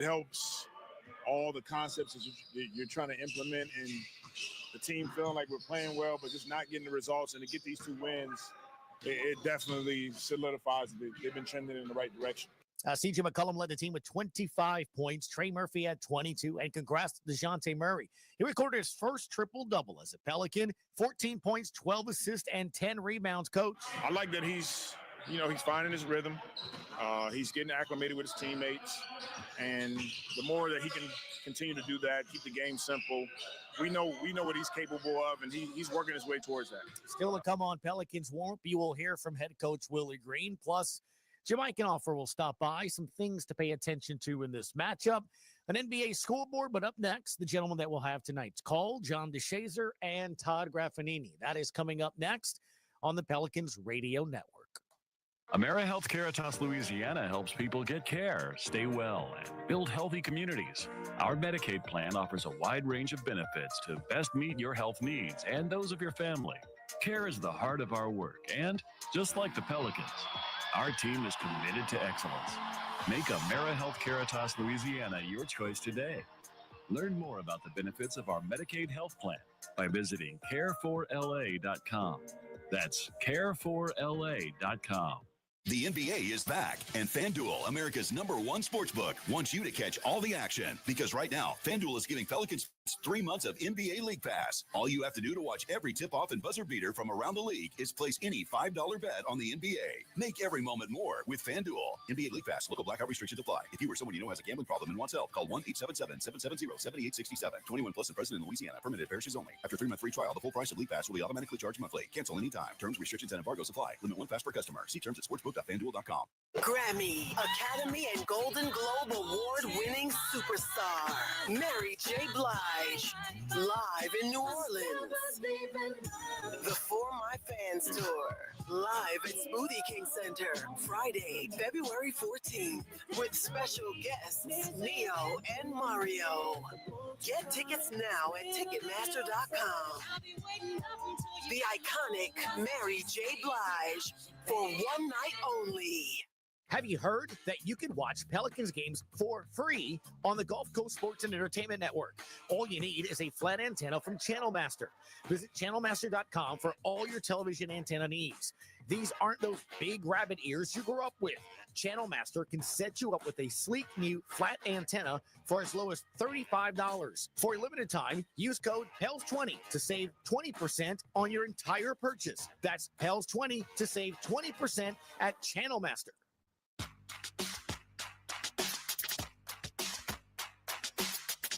It helps all the concepts that you're trying to implement and the team feeling like we're playing well, but just not getting the results. And to get these 2 wins, it definitely solidifies that they've been trending in the right direction. C.J. McCollum led the team with 25 points. Trey Murphy had 22. And congrats to DeJounte Murray. He recorded his first triple-double as a Pelican. 14 points, 12 assists, and 10 rebounds, Coach. I like that he's finding his rhythm. He's getting acclimated with his teammates. And the more that he can continue to do that, keep the game simple, we know what he's capable of, and he's working his way towards that. Still to come on Pelicans warmth, you will hear from head coach Willie Green. Plus, Jamaican Offer will stop by. Some things to pay attention to in this matchup. An NBA scoreboard, but up next, the gentleman that we'll have tonight's call, John DeShazer and Todd Graffanini. That is coming up next on the Pelicans Radio Network. AmeriHealth Caritas Louisiana helps people get care, stay well, and build healthy communities. Our Medicaid plan offers a wide range of benefits to best meet your health needs and those of your family. Care is the heart of our work, and just like the Pelicans, our team is committed to excellence. Make AmeriHealth Caritas Louisiana your choice today. Learn more about the benefits of our Medicaid health plan by visiting care4la.com. That's care4la.com. The NBA is back, and FanDuel, America's #1 sportsbook, wants you to catch all the action. Because right now, FanDuel is giving Pelicans 3 months of NBA League Pass. All you have to do to watch every tip-off and buzzer beater from around the league is place any $5 bet on the NBA. Make every moment more with FanDuel. NBA League Pass. Local blackout restrictions apply. If you or someone you know has a gambling problem and wants help, call 1-877-770-7867. 21 plus and present in Louisiana. Permitted parishes only. After 3-month free trial, the full price of League Pass will be automatically charged monthly. Cancel anytime. Terms, restrictions, and embargoes apply. Limit 1 pass per customer. See terms at sportsbook.fanduel.com. Grammy, Academy, and Golden Globe Award-winning superstar Mary J. Blige, live in New Orleans. The For My Fans Tour, live at Smoothie King Center, Friday, February 14th, with special guests Neo and Mario. Get tickets now at Ticketmaster.com. The iconic Mary J. Blige for one night only. Have you heard that you can watch Pelicans games for free on the Gulf Coast Sports and Entertainment Network? All you need is a flat antenna from Channel Master. Visit channelmaster.com for all your television antenna needs. These aren't those big rabbit ears you grew up with. Channel Master can set you up with a sleek new flat antenna for as low as $35. For a limited time, use code PELS20 to save 20% on your entire purchase. That's PELS20 to save 20% at Channel Master.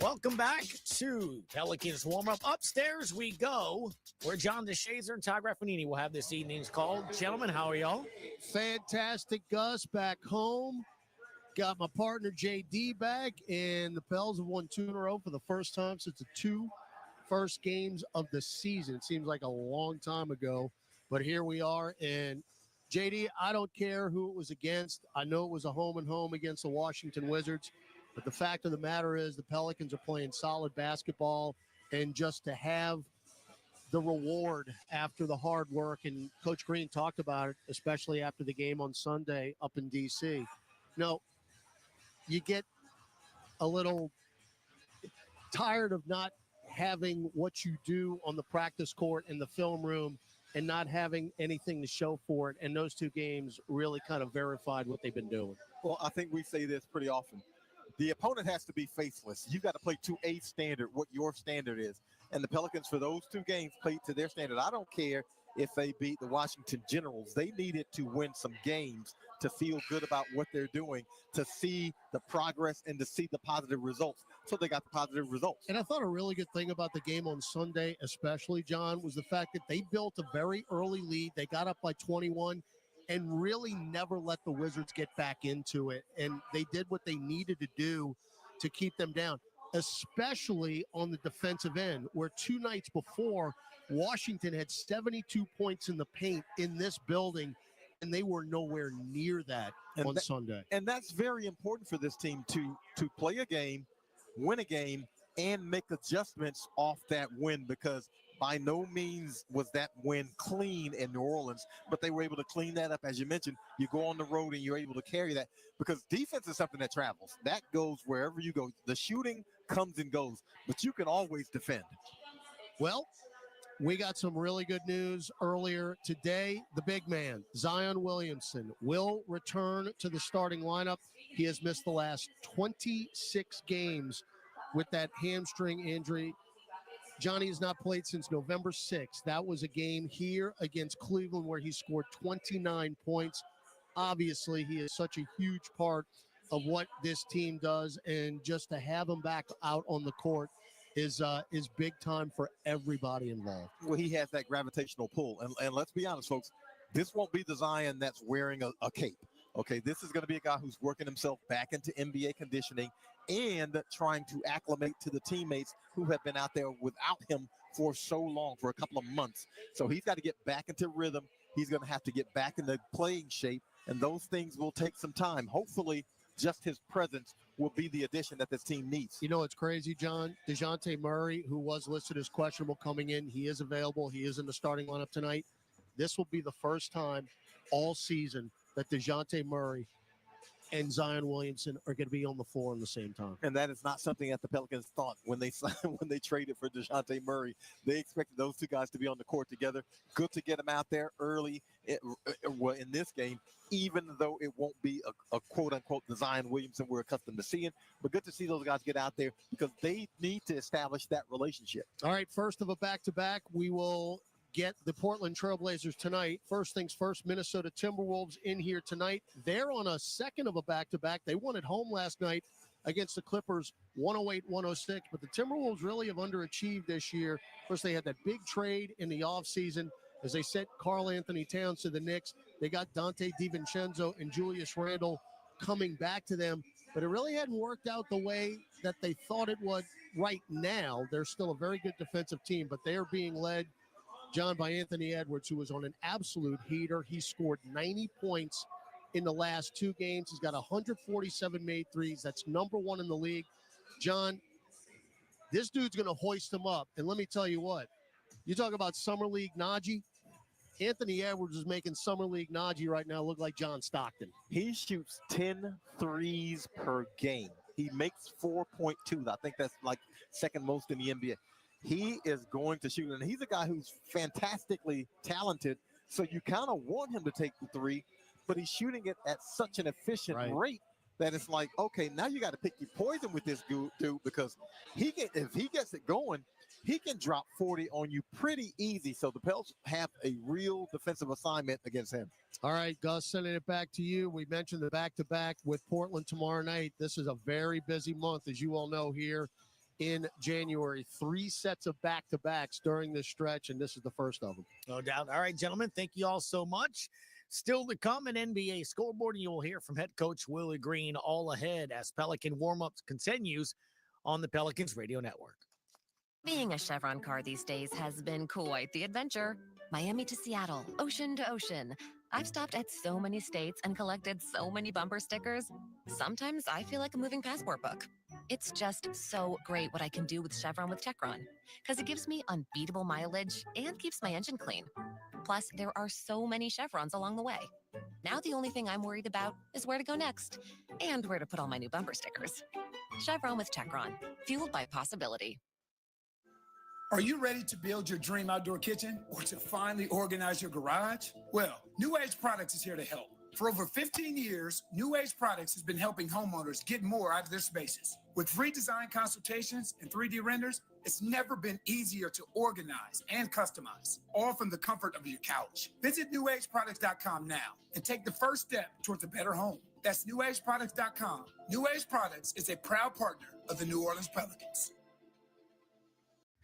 Welcome back to Pelicans warm-up. Upstairs we go, where John DeShazer and Todd Graffanini will have this evening's call. Gentlemen, how are y'all? Fantastic, Gus. Back home. Got my partner, JD, back, and the Pels have won 2 in a row for the first time since the 2 first games of the season. It seems like a long time ago, but here we are. And, JD, I don't care who it was against. I know it was a home-and-home against the Washington Wizards. But the fact of the matter is the Pelicans are playing solid basketball, and just to have the reward after the hard work, and Coach Green talked about it, especially after the game on Sunday up in D.C. You get a little tired of not having what you do on the practice court in the film room and not having anything to show for it, and those 2 games really kind of verified what they've been doing. Well, I think we say this pretty often. The opponent has to be faithless. You've got to play to a standard, what your standard is. And the Pelicans, for those 2 games, played to their standard. I don't care if they beat the Washington Generals. They needed to win some games to feel good about what they're doing, to see the progress and to see the positive results. So they got the positive results. And I thought a really good thing about the game on Sunday, especially, John, was the fact that they built a very early lead. They got up by 21. And really never let the Wizards get back into it. And they did what they needed to do to keep them down, especially on the defensive end, where 2 nights before, Washington had 72 points in the paint in this building, and they were nowhere near that on Sunday. And that's very important for this team to play a game, win a game, and make adjustments off that win, because By no means was that win clean in New Orleans, but they were able to clean that up. As you mentioned, you go on the road and you're able to carry that because defense is something that travels. That goes wherever you go. The shooting comes and goes, but you can always defend. Well, we got some really good news earlier today. The big man, Zion Williamson, will return to the starting lineup. He has missed the last 26 games with that hamstring injury. Johnny has not played since November 6th. That was a game here against Cleveland where he scored 29 points. Obviously, he is such a huge part of what this team does, and just to have him back out on the court is big time for everybody involved. Well, he has that gravitational pull. And let's be honest, folks, this won't be the Zion that's wearing a cape. Okay, this is going to be a guy who's working himself back into NBA conditioning and trying to acclimate to the teammates who have been out there without him for so long, for a couple of months. So he's got to get back into rhythm. He's going to have to get back into playing shape, and those things will take some time. Hopefully, just his presence will be the addition that this team needs. You know, it's crazy, John. DeJounte Murray, who was listed as questionable coming in, he is available. He is in the starting lineup tonight. This will be the first time all season that DeJounte Murray and Zion Williamson are going to be on the floor at the same time. And that is not something that the Pelicans thought when they traded for DeJounte Murray. They expected those two guys to be on the court together. Good to get them out there early in this game, even though it won't be a quote-unquote the Zion Williamson we're accustomed to seeing. But good to see those guys get out there because they need to establish that relationship. All right, first of a back-to-back, we will get the Portland Trailblazers tonight. First things first, Minnesota Timberwolves in here tonight. They're on a second of a back-to-back. They won at home last night against the Clippers, 108-106. But the Timberwolves really have underachieved this year. Of course, they had that big trade in the offseason as they sent Karl Anthony Towns to the Knicks. They got Dante DiVincenzo and Julius Randle coming back to them. But it really hadn't worked out the way that they thought it would right now. They're still a very good defensive team, but they are being led, John, by Anthony Edwards, who was on an absolute heater. He scored 90 points in the last two games. He's got 147 made threes. That's number one in the league. John, this dude's going to hoist him up. And let me tell you what, you talk about Summer League Najee. Anthony Edwards is making Summer League Najee right now look like John Stockton. He shoots 10 threes per game. He makes 4.2. I think that's like second most in the NBA. He is going to shoot, and he's a guy who's fantastically talented, so you kind of want him to take the three, but he's shooting it at such an efficient rate that it's like, okay, now you got to pick your poison with this dude because if he gets it going, he can drop 40 on you pretty easy. So the Pels have a real defensive assignment against him. All right, Gus, sending it back to you. We mentioned the back-to-back with Portland tomorrow night. This is a very busy month, as you all know, here in January. 3 sets of back-to-backs during this stretch, and this is the first of them. No doubt. All right, gentlemen, thank you all so much. Still to come, an NBA scoreboard, and you will hear from head coach Willie Green all ahead as Pelican warm-ups continues on the Pelicans Radio Network. Being a Chevron car these days has been quite the adventure. Miami to Seattle, ocean to ocean. I've stopped at so many states and collected so many bumper stickers. Sometimes I feel like a moving passport book. It's just so great what I can do with Chevron with Techron, because it gives me unbeatable mileage and keeps my engine clean. Plus, there are so many Chevrons along the way. Now the only thing I'm worried about is where to go next and where to put all my new bumper stickers. Chevron with Techron, fueled by possibility. Are you ready to build your dream outdoor kitchen or to finally organize your garage? Well, New Age Products is here to help. For over 15 years, New Age Products has been helping homeowners get more out of their spaces. With free design consultations and 3D renders, it's never been easier to organize and customize, all from the comfort of your couch. Visit newageproducts.com now and take the first step towards a better home. That's newageproducts.com. New Age Products is a proud partner of the New Orleans Pelicans.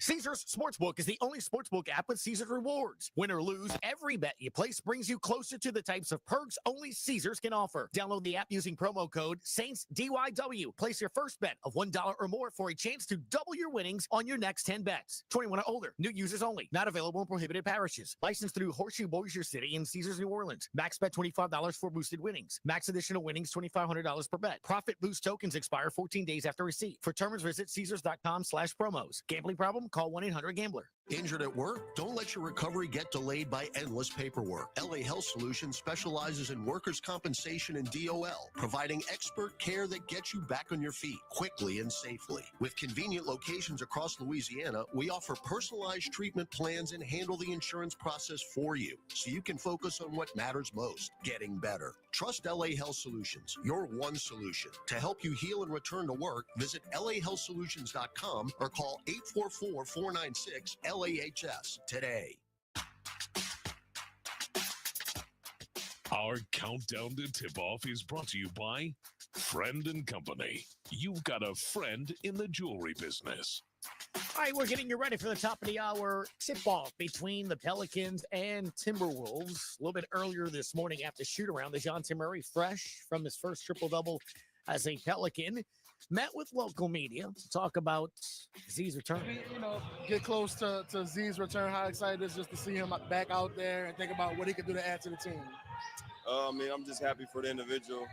Caesars Sportsbook is the only sportsbook app with Caesars rewards. Win or lose, every bet you place brings you closer to the types of perks only Caesars can offer. Download the app using promo code SAINTSDYW. Place your first bet of $1 or more for a chance to double your winnings on your next 10 bets. 21 or older. New users only. Not available in prohibited parishes. Licensed through Horseshoe Bossier City and Caesars New Orleans. Max bet $25 for boosted winnings. Max additional winnings $2,500 per bet. Profit boost tokens expire 14 days after receipt. For terms, visit Caesars.com/promos. Gambling problem? Call 1-800-GAMBLER. Injured at work? Don't let your recovery get delayed by endless paperwork. LA Health Solutions specializes in workers' compensation and DOL, providing expert care that gets you back on your feet quickly and safely. With convenient locations across Louisiana, we offer personalized treatment plans and handle the insurance process for you so you can focus on what matters most, getting better. Trust LA Health Solutions, your one solution. To help you heal and return to work, visit lahealthsolutions.com or call 844-496-LAHS today. Our countdown to tip-off is brought to you by Friend & Company. You've got a friend in the jewelry business. All right, we're getting you ready for the top of the hour tip-off between the Pelicans and Timberwolves. A little bit earlier this morning after shoot-around, DeJounte Murray, fresh from his first triple-double as a Pelican, met with local media to talk about Z's return. Get close to Z's return. How excited is just to see him back out there and think about what he could do to add to the team. I'm just happy for the individual.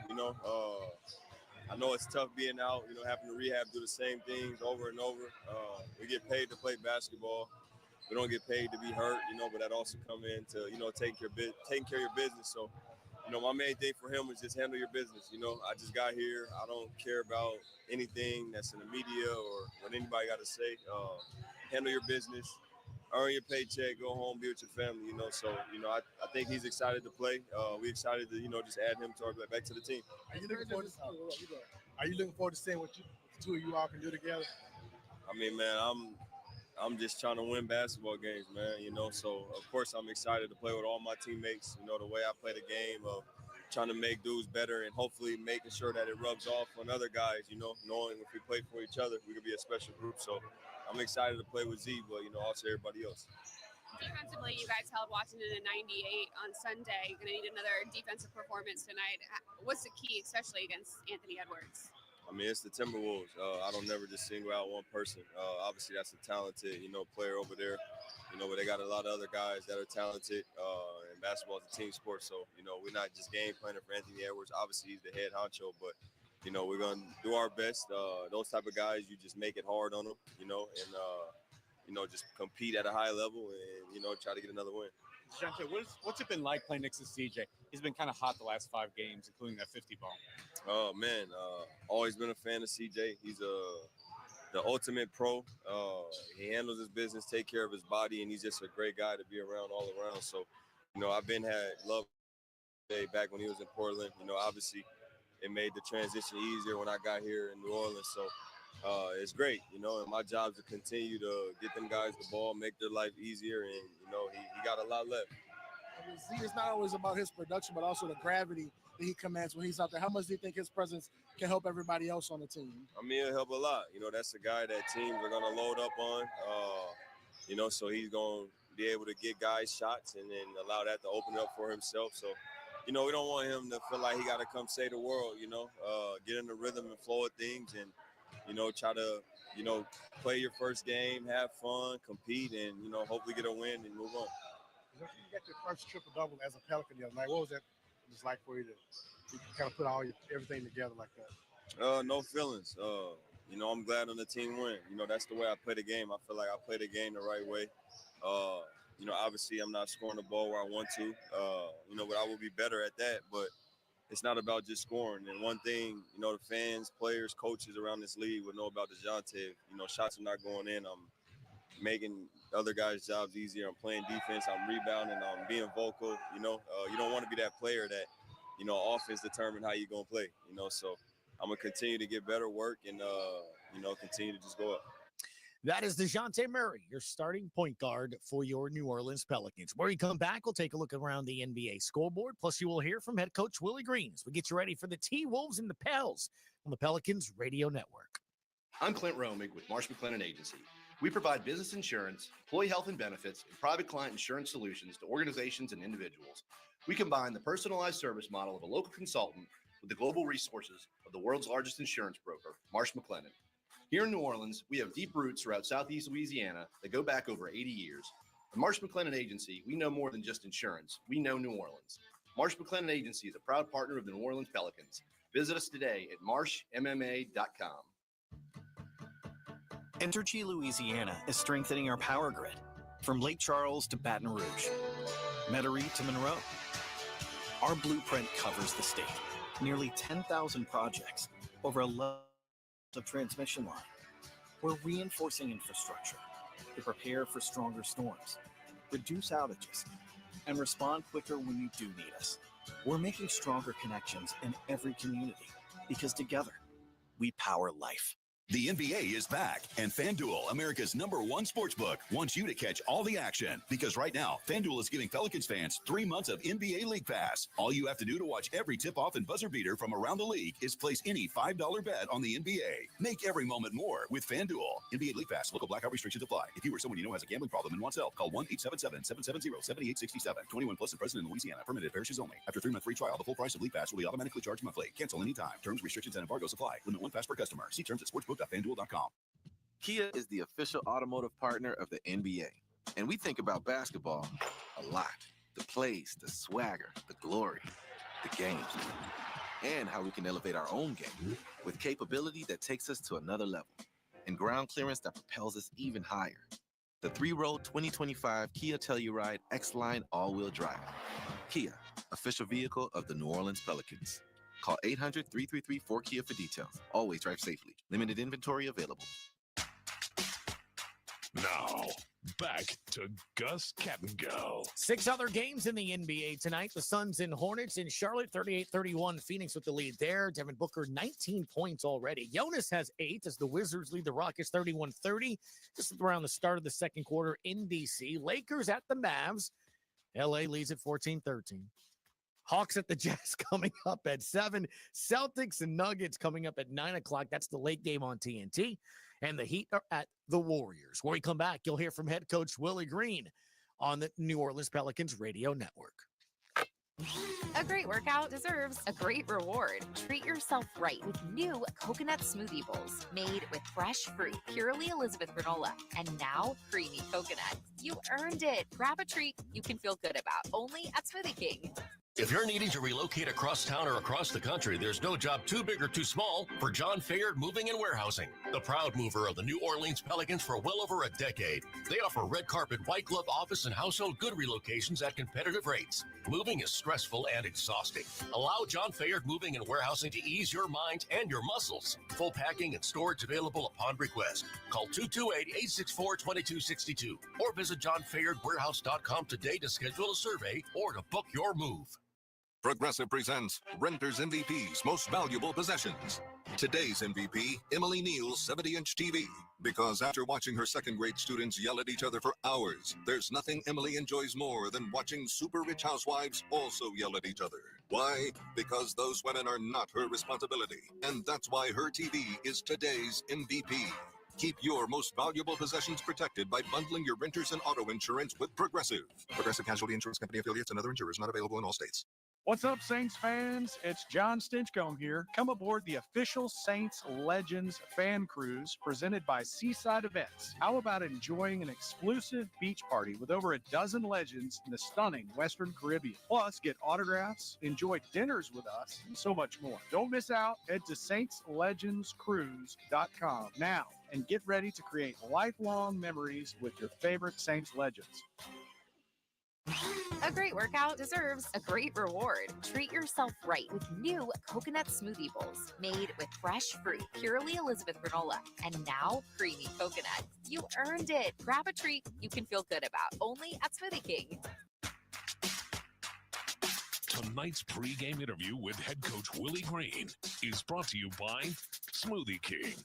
I know it's tough being out, having to rehab, do the same things over and over. We get paid to play basketball. We don't get paid to be hurt, but that also come into, taking care of your business. So, my main thing for him was just handle your business. I just got here. I don't care about anything that's in the media or what anybody got to say. Handle your business, earn your paycheck, go home, be with your family, So, I think he's excited to play. We excited to, just add him back to the team. Are you looking forward to seeing what the two of you all can do together? Man, I'm just trying to win basketball games, man, So, of course, I'm excited to play with all my teammates, the way I play the game of trying to make dudes better and hopefully making sure that it rubs off on other guys, knowing if we play for each other, we could be a special group. So I'm excited to play with Z, but, also everybody else. Defensively, you guys held Washington in 98 on Sunday. You're going to need another defensive performance tonight. What's the key, especially against Anthony Edwards? It's the Timberwolves. I don't never just single out one person. Obviously, that's a talented, player over there. But they got a lot of other guys that are talented. And basketball is a team sport, so we're not just game planning for Anthony Edwards. Obviously, he's the head honcho, but we're gonna do our best. Those type of guys, you just make it hard on them, and just compete at a high level and try to get another win. DeJounte, what's it been like playing next to CJ? He's been kind of hot the last 5 games, including that 50 ball. Oh man, always been a fan of CJ. He's the ultimate pro. He handles his business, take care of his body, and he's just a great guy to be around all around. So, I've had love back when he was in Portland. Obviously it made the transition easier when I got here in New Orleans. So it's great, and my job is to continue to get them guys the ball, make their life easier, and, he got a lot left. Z is not always about his production, but also the gravity that he commands when he's out there. How much do you think his presence can help everybody else on the team? It'll help a lot. That's a guy that teams are going to load up on, so he's going to be able to get guys shots and then allow that to open up for himself. So, we don't want him to feel like he got to come save the world, get in the rhythm and flow of things and, try to, play your first game, have fun, compete, and, hopefully get a win and move on. You got your first triple-double as a Pelican the other night. What was that just like for you to kind of put everything together like that? No feelings. I'm glad on the team win. That's the way I play the game. I feel like I play the game the right way. Obviously I'm not scoring the ball where I want to, but I will be better at that. But it's not about just scoring. And one thing, the fans, players, coaches around this league would know about DeJounte. Shots are not going in. I'm making other guys' jobs easier. I'm playing defense. I'm rebounding. I'm being vocal. You don't want to be that player that, offense determine how you're going to play. So I'm going to continue to get better work and, continue to just go up. That is DeJounte Murray, your starting point guard for your New Orleans Pelicans. When we come back, we'll take a look around the NBA scoreboard. Plus, you will hear from head coach Willie Green as we get you ready for the T-Wolves and the Pels on the Pelicans Radio Network. I'm Clint Romig with Marsh McLennan Agency. We provide business insurance, employee health and benefits, and private client insurance solutions to organizations and individuals. We combine the personalized service model of a local consultant with the global resources of the world's largest insurance broker, Marsh McLennan. Here in New Orleans, we have deep roots throughout Southeast Louisiana that go back over 80 years. At Marsh McLennan Agency, we know more than just insurance. We know New Orleans. Marsh McLennan Agency is a proud partner of the New Orleans Pelicans. Visit us today at marshmma.com. Entergy Louisiana is strengthening our power grid, From Lake Charles to Baton Rouge, Metairie to Monroe, our blueprint covers the state. Nearly 10,000 projects, over 11 of transmission line. We're reinforcing infrastructure to prepare for stronger storms, reduce outages, and respond quicker when you do need us. We're making stronger connections in every community because together we power life. The NBA is back, and FanDuel, America's #1 sportsbook, wants you to catch all the action. Because right now, FanDuel is giving Pelicans fans 3 months of NBA League Pass. All you have to do to watch every tip-off and buzzer beater from around the league is place any $5 bet on the NBA. Make every moment more with FanDuel. NBA League Pass. Local blackout restrictions apply. If you or someone you know has a gambling problem and wants help, call 1-877-770-7867. 21 plus and present in Louisiana. Permitted parishes only. After 3-month free trial, the full price of League Pass will be automatically charged monthly. Cancel anytime. Terms, restrictions, and embargoes apply. Limit 1 pass per customer. See terms at sportsbook.fanduel.com. Kia is the official automotive partner of the NBA. And we think about basketball a lot. The plays, the swagger, the glory, the games, and how we can elevate our own game with capability that takes us to another level and ground clearance that propels us even higher. The 3-row 2025 Kia Telluride X-Line all-wheel drive. Kia, official vehicle of the New Orleans Pelicans. Call 800-333-4KIA for details. Always drive safely. Limited inventory available. Now, back to Gus Kattengell. 6 other games in the NBA tonight. The Suns and Hornets in Charlotte, 38-31. Phoenix with the lead there. Devin Booker, 19 points already. Jonas has 8 as the Wizards lead the Rockets 31-30. Just around the start of the second quarter in D.C. Lakers at the Mavs. L.A. leads at 14-13. Hawks at the Jazz coming up at 7. Celtics and Nuggets coming up at 9 o'clock. That's the late game on TNT. And the Heat are at the Warriors. When we come back, you'll hear from head coach Willie Green on the New Orleans Pelicans radio network. A great workout deserves a great reward. Treat yourself right with new coconut smoothie bowls made with fresh fruit, purely Elizabeth granola, and now creamy coconut. You earned it. Grab a treat you can feel good about, only at Smoothie King. If you're needing to relocate across town or across the country, there's no job too big or too small for John Fayard Moving and Warehousing, the proud mover of the New Orleans Pelicans for well over a decade. They offer red carpet, white glove office and household good relocations at competitive rates. Moving is stressful and exhausting. Allow John Fayard Moving and Warehousing to ease your mind and your muscles. Full packing and storage available upon request. Call 228-864-2262 or visit johnfayardwarehouse.com today to schedule a survey or to book your move. Progressive presents Renters MVP's Most Valuable Possessions. Today's MVP, Emily Neal's 70-inch TV. Because after watching her second-grade students yell at each other for hours, there's nothing Emily enjoys more than watching super rich housewives also yell at each other. Why? Because those women are not her responsibility. And that's why her TV is today's MVP. Keep your most valuable possessions protected by bundling your renters and auto insurance with Progressive. Progressive Casualty Insurance Company affiliates and other insurers not available in all states. What's up, Saints fans? It's John Stinchcomb here. Come aboard the official Saints Legends fan cruise presented by Seaside Events. How about enjoying an exclusive beach party with over a dozen legends in the stunning Western Caribbean? Plus, get autographs, enjoy dinners with us, and so much more. Don't miss out. Head to saintslegendscruise.com now and get ready to create lifelong memories with your favorite Saints legends. A great workout deserves a great reward. Treat yourself right with new coconut smoothie bowls made with fresh fruit, purely Elizabeth granola, and now creamy coconut. You earned it. Grab a treat you can feel good about, only at Smoothie King. Tonight's pregame interview with head coach Willie Green is brought to you by Smoothie King.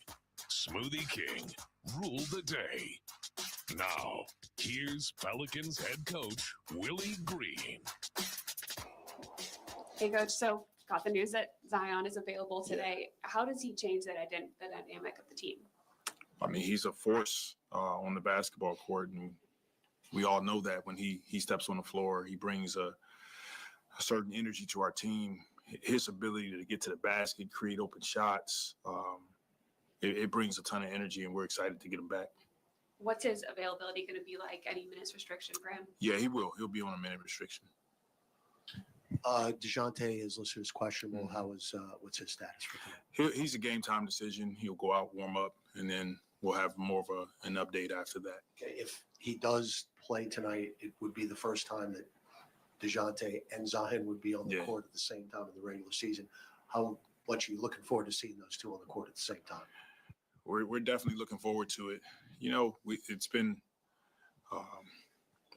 Smoothie King, rule the day. Now, here's Pelicans head coach Willie Green. Hey, Coach. So, got the news that Zion is available today. How does he change the dynamic of the team? I mean, he's a force on the basketball court, and we all know that when he steps on the floor, he brings a certain energy to our team. His ability to get to the basket, create open shots, it brings a ton of energy, and we're excited to get him back. What's his availability going to be like? Any minutes restriction for him? Yeah, he will. He'll be on a minute restriction. DeJounte is listed as questionable. What's his status for him? He's a game time decision. He'll go out, warm up, and then we'll have more of an update after that. Okay, if he does play tonight, it would be the first time that DeJounte and Zion would be on the court at the same time in the regular season. How much are you looking forward to seeing those two on the court at the same time? We're definitely looking forward to it. You know, it's been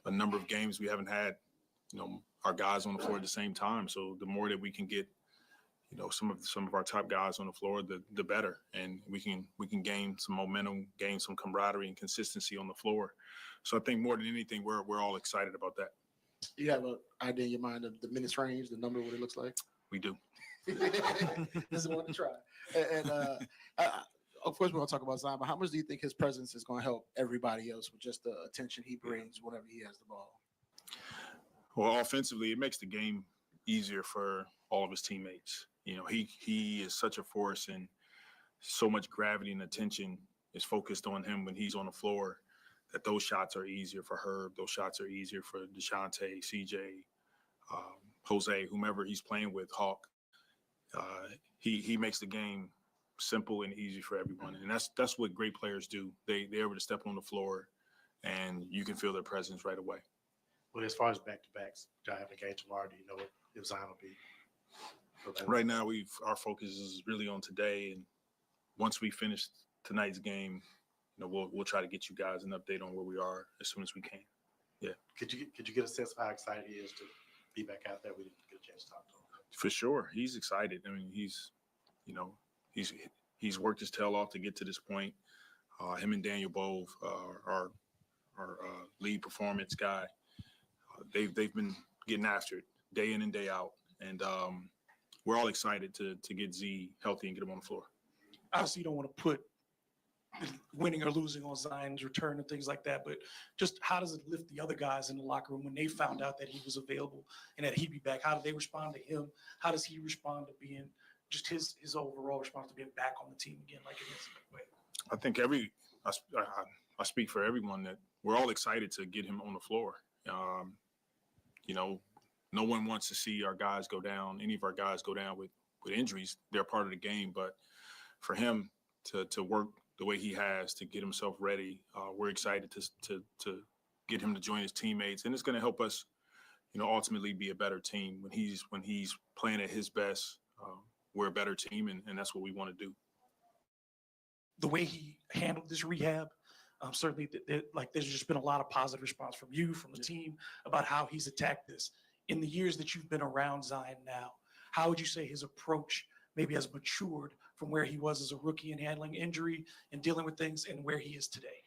a number of games we haven't had, you know, our guys on the floor at the same time. So the more that we can get, you know, some of our top guys on the floor, the better, and we can gain some momentum, gain some camaraderie and consistency on the floor. So I think more than anything, we're all excited about that. You have an idea in your mind of the minutes range, the number, what it looks like? We do. This is one to try. And of course, we're going to talk about Zion, but how much do you think his presence is going to help everybody else with just the attention he brings whenever he has the ball? Well, offensively, it makes the game easier for all of his teammates. You know, he is such a force, and so much gravity and attention is focused on him when he's on the floor that those shots are easier for Herb. Those shots are easier for DeJounte, CJ, Jose, whomever he's playing with, Hawk. He makes the game simple and easy for everyone, and that's what great players do. They're able to step on the floor, and you can feel their presence right away. Well, as far as back-to-backs, y'all have a game tomorrow. Do you know if Zion will be? Right now, our focus is really on today, and once we finish tonight's game, you know, we'll try to get you guys an update on where we are as soon as we can. Yeah. Could you get a sense of how excited he is to be back out there? We didn't get a chance to talk to him. For sure, he's excited. I mean, he's worked his tail off to get to this point. Him and Daniel Bove, our lead performance guy, they've been getting after it day in and day out, and we're all excited to get Z healthy and get him on the floor. Obviously, you don't want to put winning or losing on Zion's return and things like that, but just how does it lift the other guys in the locker room when they found out that he was available and that he'd be back? How do they respond to him? How does he respond to being just his overall response to being back on the team again, like it is? I think I speak for everyone that we're all excited to get him on the floor. You know, no one wants to see our guys go down, any of our guys go down with injuries. They're part of the game, but for him to work the way he has to get himself ready, we're excited to get him to join his teammates, and it's going to help us, you know, ultimately be a better team. When he's playing at his best, we're a better team, and that's what we want to do. The way he handled this rehab, certainly, there's just been a lot of positive response from you, from the team, about how he's attacked this. In the years that you've been around Zion now, how would you say his approach maybe has matured from where he was as a rookie in handling injury and dealing with things and where he is today?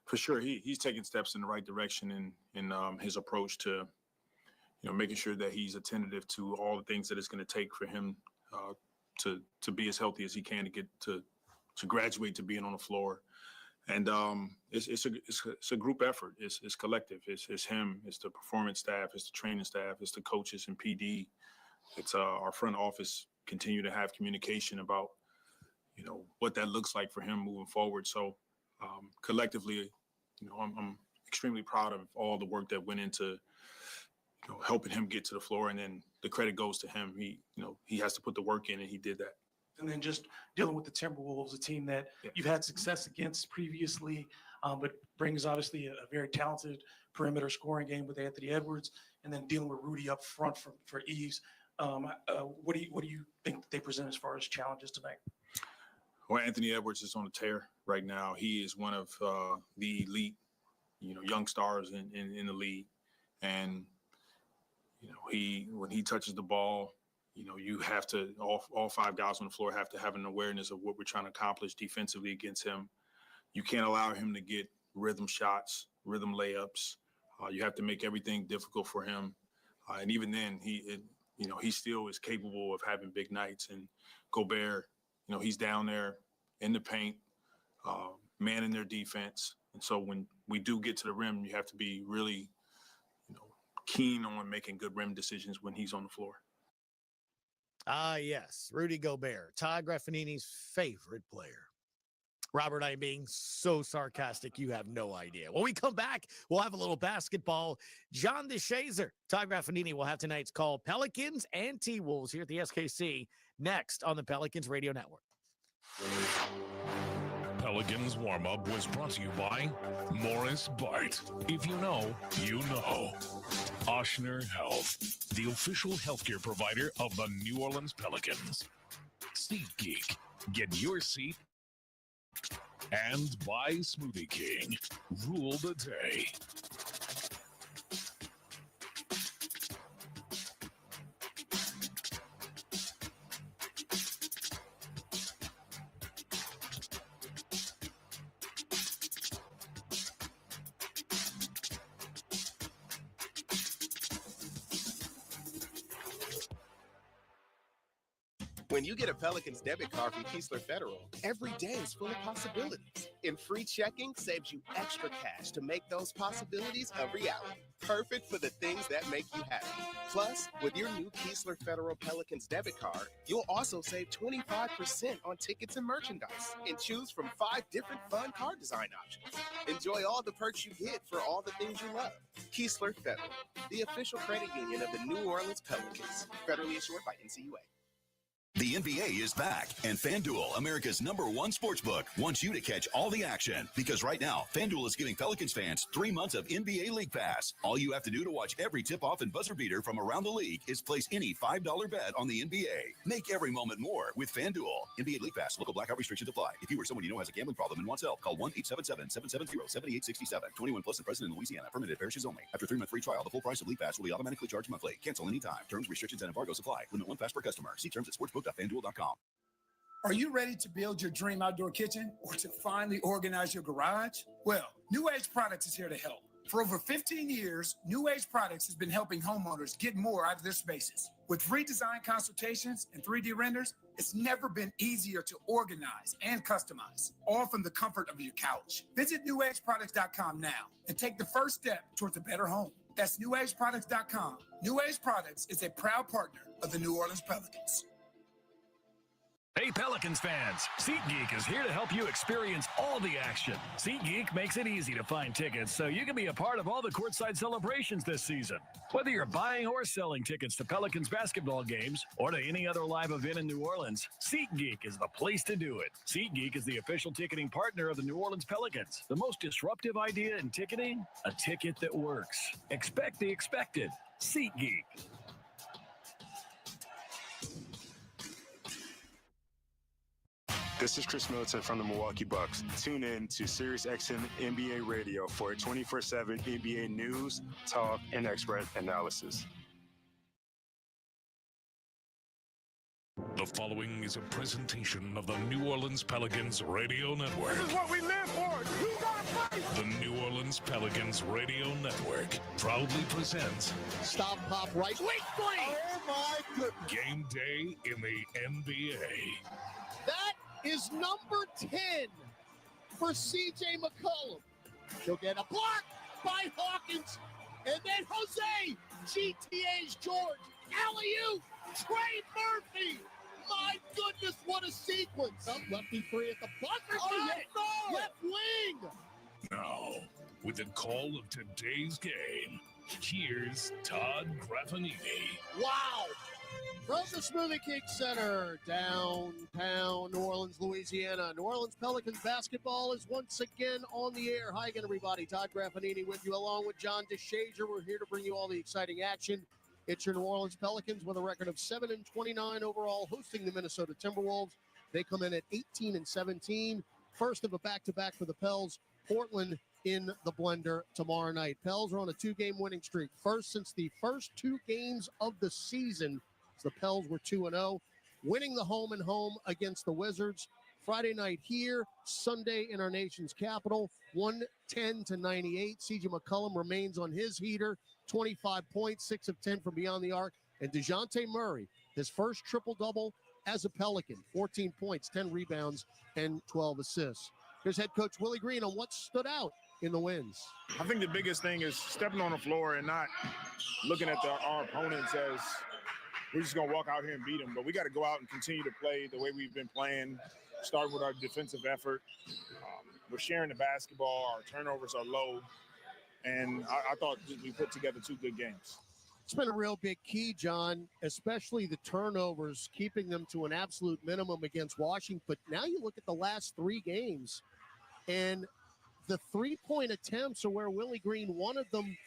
For sure, he's taking steps in the right direction in his approach to, you know, making sure that he's attentive to all the things that it's going to take for him to be as healthy as he can to get to graduate to being on the floor. And it's a group effort. It's collective. It's him. It's the performance staff. It's the training staff. It's the coaches and PD. It's our front office continue to have communication about, you know, what that looks like for him moving forward. So collectively, you know, I'm extremely proud of all the work that went into, you know, helping him get to the floor, and then the credit goes to him. He has to put the work in, and he did that. And then just dealing with the Timberwolves, a team that you've had success against previously, but brings obviously a very talented perimeter scoring game with Anthony Edwards, and then dealing with Rudy up front for Eves. What do you think that they present as far as challenges tonight? Well, Anthony Edwards is on a tear right now. He is one of the elite, you know, young stars in the league, and you know, when he touches the ball, you know, you have to, all five guys on the floor have to have an awareness of what we're trying to accomplish defensively against him. You can't allow him to get rhythm shots, rhythm layups. You have to make everything difficult for him. And even then, he still is capable of having big nights. And Gobert, you know, he's down there in the paint, manning their defense. And so when we do get to the rim, you have to be really, you know, keen on making good rim decisions when he's on the floor. Yes, Rudy Gobert, Todd Graffinini's favorite player. Robert, I'm being so sarcastic, you have no idea. When we come back, we'll have a little basketball. John DeShazer, Todd Graffinini will have tonight's call. Pelicans and T-Wolves here at the SKC next on the Pelicans Radio Network. Pelicans warm-up was brought to you by Morris Bite. If you know, you know. Oshner Health, the official healthcare provider of the New Orleans Pelicans. SeatGeek, get your seat. And by Smoothie King, rule the day. When you get a Pelicans debit card from Keesler Federal, every day is full of possibilities. And free checking saves you extra cash to make those possibilities a reality. Perfect for the things that make you happy. Plus, with your new Keesler Federal Pelicans debit card, you'll also save 25% on tickets and merchandise and choose from 5 different fun card design options. Enjoy all the perks you get for all the things you love. Keesler Federal, the official credit union of the New Orleans Pelicans. Federally issued by NCUA. The NBA is back, and FanDuel, America's #1 sportsbook, wants you to catch all the action. Because right now, FanDuel is giving Pelicans fans 3 months of NBA League Pass. All you have to do to watch every tip-off and buzzer beater from around the league is place any $5 bet on the NBA. Make every moment more with FanDuel. NBA League Pass. Local blackout restrictions apply. If you or someone you know has a gambling problem and wants help, call 1-877-770-7867. 21 plus and present in Louisiana. Permitted parishes only. After 3-month free trial, the full price of League Pass will be automatically charged monthly. Cancel anytime. Terms, restrictions, and embargoes apply. Limit 1 pass per customer. See terms at sportsbook.fanduel.com. Are you ready to build your dream outdoor kitchen or to finally organize your garage? Well, New Age Products is here to help. For over 15 years, New Age Products has been helping homeowners get more out of their spaces. With free design consultations and 3D renders, it's never been easier to organize and customize, all from the comfort of your couch. Visit newageproducts.com now and take the first step towards a better home. That's newageproducts.com. New Age Products is a proud partner of the New Orleans Pelicans. Hey Pelicans fans, SeatGeek is here to help you experience all the action. SeatGeek makes it easy to find tickets so you can be a part of all the courtside celebrations this season. Whether you're buying or selling tickets to Pelicans basketball games or to any other live event in New Orleans, SeatGeek is the place to do it. SeatGeek is the official ticketing partner of the New Orleans Pelicans. The most disruptive idea in ticketing? A ticket that works. Expect the expected. SeatGeek. This is Chris Middleton from the Milwaukee Bucks. Tune in to SiriusXM NBA Radio for 24/7 NBA news, talk, and expert analysis. The following is a presentation of the New Orleans Pelicans Radio Network. This is what we live for. You gotta fight. The New Orleans Pelicans Radio Network proudly presents Stop, pop, right. Wait, three. Oh my goodness. Game Day in the NBA. That is number 10 for C.J. McCollum. She'll get a block by Hawkins. And then Jose, GTA's George, alley-oop, Trey Murphy. My goodness, what a sequence. Oh, lefty free at the buzzer. Oh, yes, no. Left wing. Now, with the call of today's game, here's Todd Graffanini. Wow. From the Smoothie King Center, downtown New Orleans, Louisiana. New Orleans Pelicans basketball is once again on the air. Hi again, everybody. Todd Graffanini with you, along with John DeShazier. We're here to bring you all the exciting action. It's your New Orleans Pelicans with a record of 7-29 overall, hosting the Minnesota Timberwolves. They come in at 18-17. First of a back-to-back for the Pels. Portland in the blender tomorrow night. Pels are on a 2-game winning streak. First since the first 2 games of the season. The Pels were 2-0, winning the home and home against the Wizards. Friday night here, Sunday in our nation's capital, 110-98. C.J. McCollum remains on his heater, 25 points, 6 of 10 from beyond the arc. And DeJounte Murray, his first triple-double as a Pelican, 14 points, 10 rebounds, and 12 assists. Here's head coach Willie Green on what stood out in the wins. I think the biggest thing is stepping on the floor and not looking at our opponents as we're just going to walk out here and beat them. But we got to go out and continue to play the way we've been playing, starting with our defensive effort. We're sharing the basketball. Our turnovers are low. And I thought we put together 2 good games. It's been a real big key, John, especially the turnovers, keeping them to an absolute minimum against Washington. But now you look at the last 3 games, And the three-point attempts are where Willie Green wanted them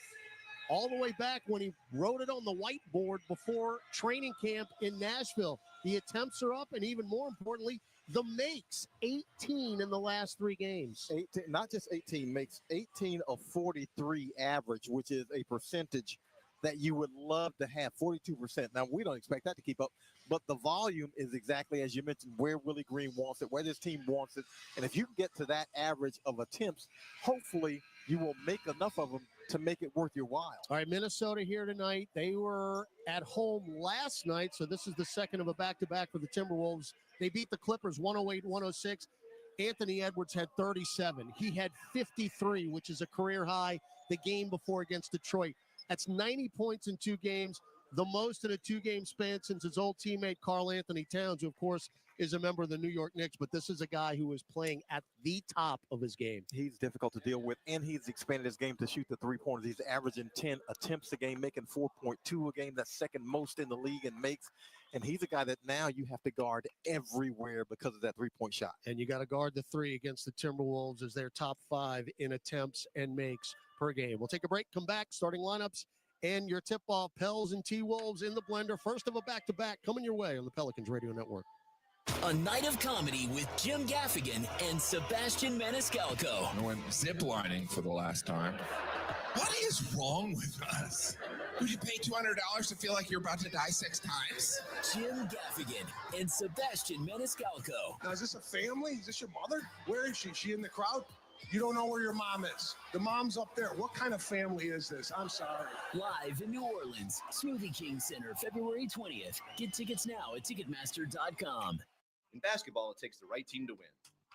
all the way back when he wrote it on the whiteboard before training camp in Nashville. The attempts are up, and even more importantly, the makes, 18 in the last 3 games. 18, not just 18, makes 18 of 43 average, which is a percentage that you would love to have, 42%. Now, we don't expect that to keep up, but the volume is exactly, as you mentioned, where Willie Green wants it, where this team wants it. And if you can get to that average of attempts, hopefully you will make enough of them to make it worth your while. All right, Minnesota here tonight. They were at home last night, so this is the second of a back-to-back for the Timberwolves. They beat the Clippers 108-106. Anthony Edwards had 37. He had 53, which is a career high the game before against Detroit. That's 90 points in 2 games, the most in a 2-game span since his old teammate Karl Anthony Towns, who, of course, is a member of the New York Knicks. But this is a guy who is playing at the top of his game. He's difficult to deal with, and he's expanded his game to shoot the three-pointers. He's averaging 10 attempts a game, making 4.2 a game. That's second most in the league in makes. And he's a guy that now you have to guard everywhere because of that three-point shot. And you got to guard the 3 against the Timberwolves as they're top 5 in attempts and makes per game. We'll take a break, come back, starting lineups, and your tip-off, Pels and T-Wolves in the blender. First of a back-to-back coming your way on the Pelicans Radio Network. A night of comedy with Jim Gaffigan and Sebastian Maniscalco. I went ziplining for the last time. What is wrong with us? Would you pay $200 to feel like you're about to die 6 times? Jim Gaffigan and Sebastian Maniscalco. Now, is this a family? Is this your mother? Where is she? Is she in the crowd? You don't know where your mom is. The mom's up there. What kind of family is this? I'm sorry. Live in New Orleans, Smoothie King Center, February 20th. Get tickets now at Ticketmaster.com. In basketball, it takes the right team to win.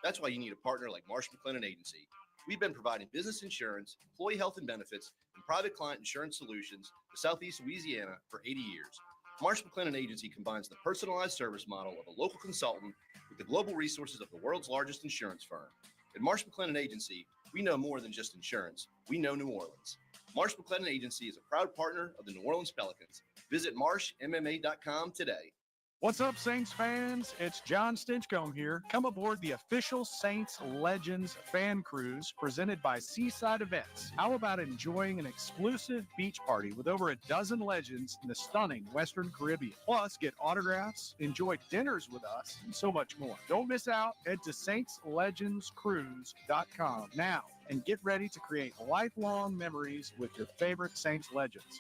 That's why you need a partner like Marsh McLennan Agency. We've been providing business insurance, employee health and benefits, and private client insurance solutions to Southeast Louisiana for 80 years. Marsh McLennan Agency combines the personalized service model of a local consultant with the global resources of the world's largest insurance firm. At Marsh McLennan Agency, we know more than just insurance. We know New Orleans. Marsh McLennan Agency is a proud partner of the New Orleans Pelicans. Visit marshmma.com today. What's up, Saints fans? It's John Stinchcomb here. Come aboard the official Saints Legends fan cruise presented by Seaside Events. How about enjoying an exclusive beach party with over a dozen legends in the stunning Western Caribbean? Plus, get autographs, enjoy dinners with us, and so much more. Don't miss out. Head to saintslegendscruise.com now and get ready to create lifelong memories with your favorite Saints legends.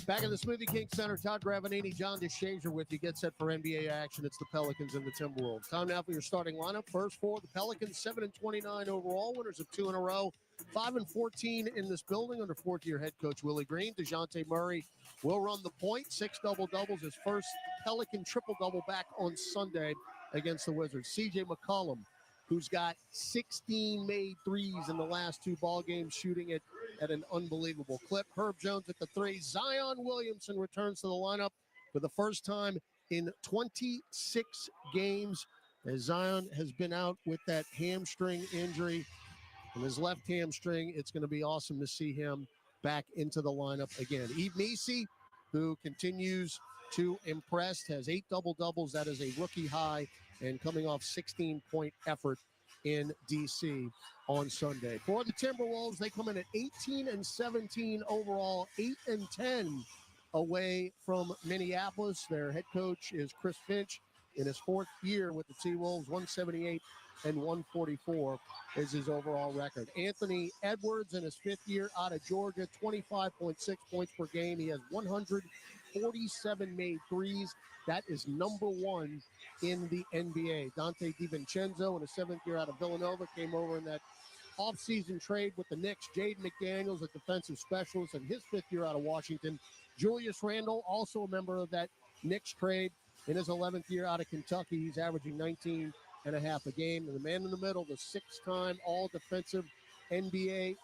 Back in the Smoothie King Center, Todd Gravanini, John DeShazier with you. Get set for NBA action. It's the Pelicans and the Timberwolves. Time now for your starting lineup. First for the Pelicans, 7-29 overall, winners of 2 in a row. 5-14 in this building under fourth-year head coach Willie Green. DeJounte Murray will run the point. 6 double-doubles, his first Pelican triple-double back on Sunday against the Wizards. C.J. McCollum, who's got 16 made threes in the last 2 ball games, shooting it at an unbelievable clip. Herb Jones at the 3. Zion Williamson returns to the lineup for the first time in 26 games, as Zion has been out with that hamstring injury and his left hamstring. It's going to be awesome to see him back into the lineup again. Missi, who continues to impress, has 8 double-doubles. That is a rookie high, and coming off 16-point effort in D.C. on Sunday. For the Timberwolves, they come in at 18-17 overall, 8-10 away from Minneapolis. Their head coach is Chris Finch in his 4th year with the T-Wolves. 178-144 is his overall record. Anthony Edwards in his 5th year out of Georgia, 25.6 points per game. He has 147 made threes. That is number 1 in the NBA. Dante DiVincenzo in his 7th year out of Villanova came over in that offseason trade with the Knicks. Jaden McDaniels, a defensive specialist, in his 5th year out of Washington. Julius Randle, also a member of that Knicks trade in his 11th year out of Kentucky. He's averaging 19 and a half a game. And the man in the middle, the 6-time all-defensive NBA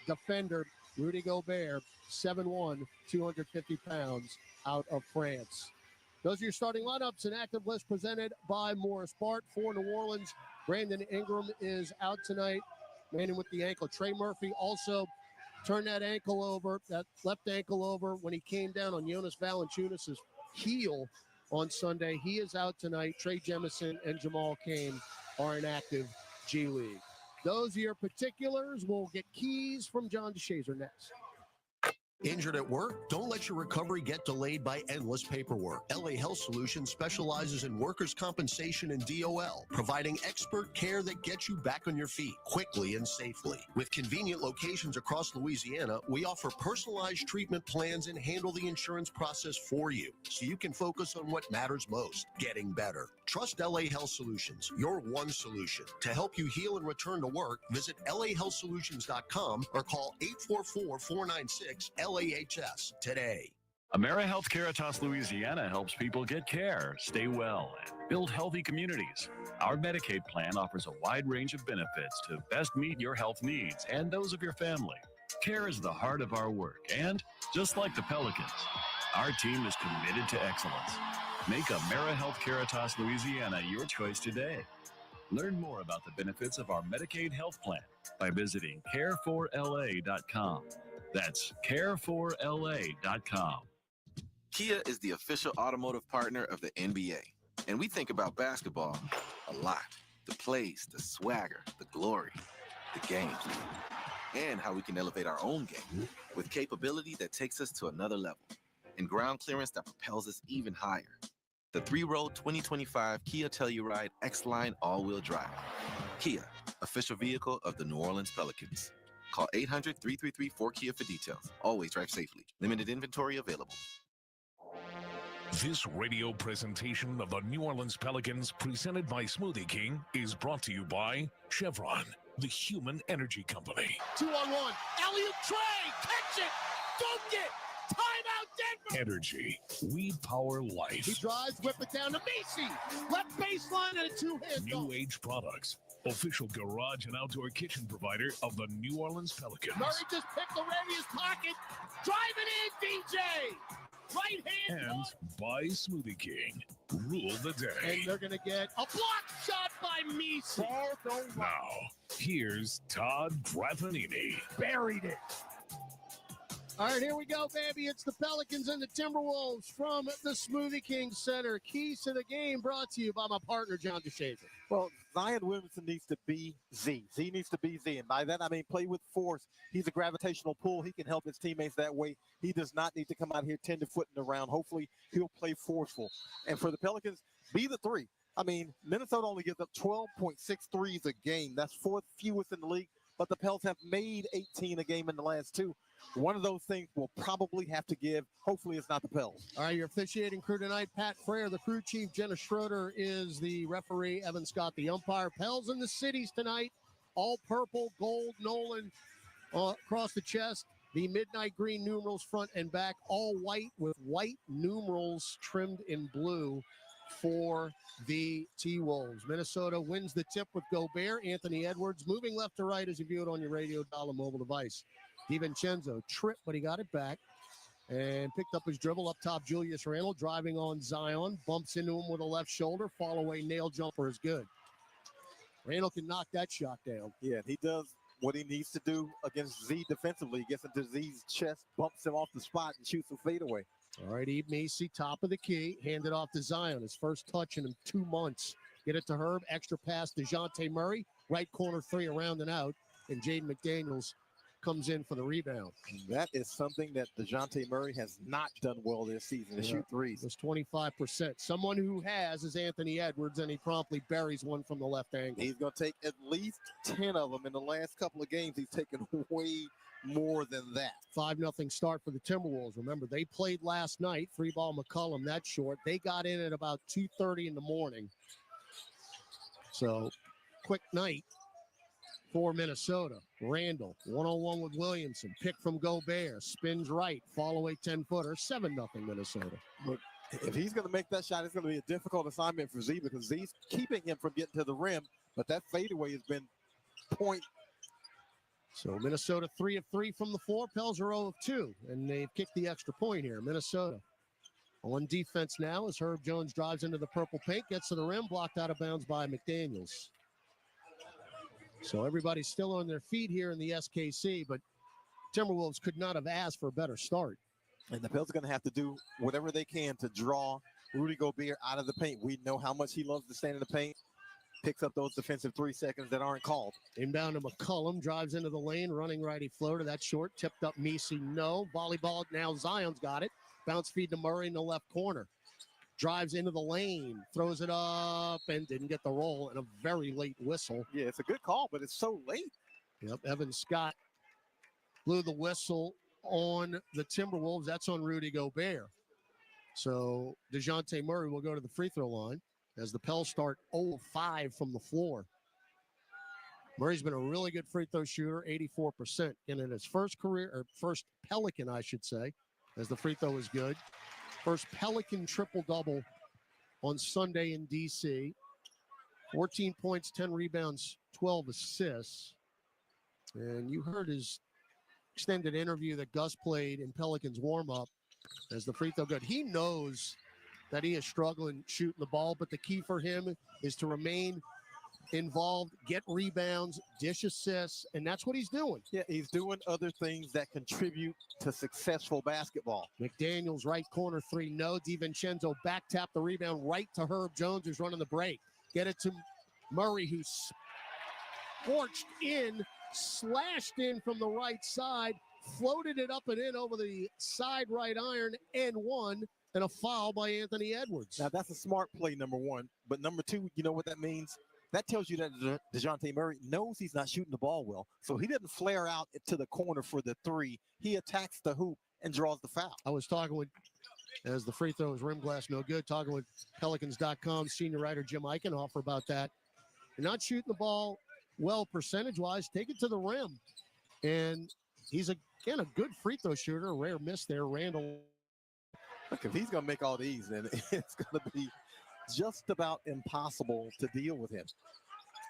defender, Rudy Gobert, 7'1", 250 pounds, out of France. Those are your starting lineups. An active list presented by Morris Bart. For New Orleans, Brandon Ingram is out tonight, manning with the ankle. Trey Murphy also turned that left ankle over, when he came down on Jonas Valanciunas' heel on Sunday. He is out tonight. Trey Jemison and Jamal Cain are in active G League. Those are your particulars. We'll get keys from John DeShazer next. Injured at work? Don't let your recovery get delayed by endless paperwork. LA Health Solutions specializes in workers' compensation and DOL, providing expert care that gets you back on your feet quickly and safely. With convenient locations across Louisiana, we offer personalized treatment plans and handle the insurance process for you, so you can focus on what matters most, getting better. Trust LA Health Solutions, your one solution. To help you heal and return to work, visit lahealthsolutions.com or call 844-496-LAHS today. AmeriHealth Caritas Louisiana helps people get care, stay well, and build healthy communities. Our Medicaid plan offers a wide range of benefits to best meet your health needs and those of your family. Care is the heart of our work, and just like the Pelicans, our team is committed to excellence. Make AmeriHealth Caritas Louisiana your choice today. Learn more about the benefits of our Medicaid health plan by visiting care4la.com. That's care4la.com. Kia is the official automotive partner of the NBA. And we think about basketball a lot. The plays, the swagger, the glory, the games, and how we can elevate our own game with capability that takes us to another level and ground clearance that propels us even higher. The 3-row 2025 Kia Telluride X-Line all-wheel drive. Kia, official vehicle of the New Orleans Pelicans. Call 800-333-4KIA for details. Always drive safely. Limited inventory available. This radio presentation of the New Orleans Pelicans, presented by Smoothie King, is brought to you by Chevron, the human energy company. 2-on-1. Elliott Trey. Catch it. Dunk it. Timeout Denver. Energy. We power life. He drives, whip it down to Missi. Left baseline and a two-hand New Age Products, official garage and outdoor kitchen provider of the New Orleans Pelicans. Murray just picked the Radius pocket. Drive it in, DJ. Right hand. And by Smoothie King. Rule the day. And they're going to get a block shot by Missi. Now, here's Todd Graffanini. Buried it. All right, here we go, baby. It's the Pelicans and the Timberwolves from the Smoothie King Center. Keys to the game brought to you by my partner, John DeShazer. Well, Zion Williamson needs to be Z. Z needs to be Z. And by that, I mean play with force. He's a gravitational pull. He can help his teammates that way. He does not need to come out here tender-footing around. Hopefully, he'll play forceful. And for the Pelicans, be the three. I mean, Minnesota only gives up 12.6 threes a game. That's fourth fewest in the league. But the Pels have made 18 a game in the last two. One of those things will probably have to give. Hopefully, it's not the Pels. All right, your officiating crew tonight, Pat Frere, the crew chief. Jenna Schroeder is the referee. Evan Scott, the umpire. Pels in the cities tonight. All purple, gold, Nolan across the chest. The midnight green numerals front and back. All white with white numerals trimmed in blue for the T-Wolves. Minnesota wins the tip with Gobert. Anthony Edwards moving left to right as you view it on your radio dial and mobile device. DiVincenzo tripped, but he got it back and picked up his dribble up top. Julius Randle driving on Zion, bumps into him with a left shoulder. Fall away nail jumper is good. Randle can knock that shot down. Yeah, he does what he needs to do against Z defensively. He gets into Z's chest, bumps him off the spot, and shoots a fadeaway. All right, Eve Missi, top of the key, handed off to Zion. His first touch in 2 months. Get it to Herb, extra pass to DeJounte Murray, right corner three around and out, and Jaden McDaniels comes in for the rebound. That is something that DeJounte Murray has not done well this season, to shoot threes. It's 25%. Someone who has is Anthony Edwards, and he promptly buries one from the left angle. He's going to take at least 10 of them. In the last couple of games, he's taken way more than that. 5-0 start for the Timberwolves. Remember, they played last night. 3-ball McCollum, that's short. They got in at about 2:30 in the morning. So, quick night for Minnesota. Randall, 1-on-1 with Williamson. Pick from Gobert. Spins right. Fall away 10-footer. 7-0 Minnesota. Look, if he's going to make that shot, it's going to be a difficult assignment for Z because Z's keeping him from getting to the rim. But that fadeaway has been point. So Minnesota 3 of 3 from the floor. Pels are 0 of 2. And they've kicked the extra point here. Minnesota on defense now as Herb Jones drives into the purple paint. Gets to the rim. Blocked out of bounds by McDaniels. So everybody's still on their feet here in the SKC, but Timberwolves could not have asked for a better start. And the Pels are going to have to do whatever they can to draw Rudy Gobert out of the paint. We know how much he loves to stand in the paint. Picks up those defensive 3 seconds that aren't called. Inbound to McCollum, drives into the lane, running righty floater. That's short, tipped up Missi, no. Volleyball, now Zion's got it. Bounce feed to Murray in the left corner. Drives into the lane, throws it up, and didn't get the roll, and a very late whistle. Yeah, it's a good call, but it's so late. Yep, Evan Scott blew the whistle on the Timberwolves. That's on Rudy Gobert. So DeJounte Murray will go to the free throw line as the Pels start 0-5 from the floor. Murray's been a really good free throw shooter, 84%. And in his first Pelican, I should say, as the free throw is good. First Pelican triple-double on Sunday in D.C. 14 points, 10 rebounds, 12 assists. And you heard his extended interview that Gus played in Pelicans warm-up as the free throw good. He knows that he is struggling shooting the ball, but the key for him is to remain involved, get rebounds, dish assists, and that's what he's doing. Yeah, he's doing other things that contribute to successful basketball. McDaniels, right corner 3, no. DiVincenzo back tap the rebound right to Herb Jones, who's running the break. Get it to Murray, who's scorched in, slashed in from the right side, floated it up and in over the side right iron, and one. And a foul by Anthony Edwards. Now, that's a smart play, number one. But number two, you know what that means? That tells you that DeJounte Murray knows he's not shooting the ball well. So he doesn't flare out to the corner for the 3. He attacks the hoop and draws the foul. I was talking with, as the free throw is rim glass no good, talking with Pelicans.com senior writer Jim Eichenhofer about that. You're not shooting the ball well percentage-wise. Take it to the rim. And he's, again, a good free throw shooter. A rare miss there. Randall. Look, if he's going to make all these, then it's going to be just about impossible to deal with him.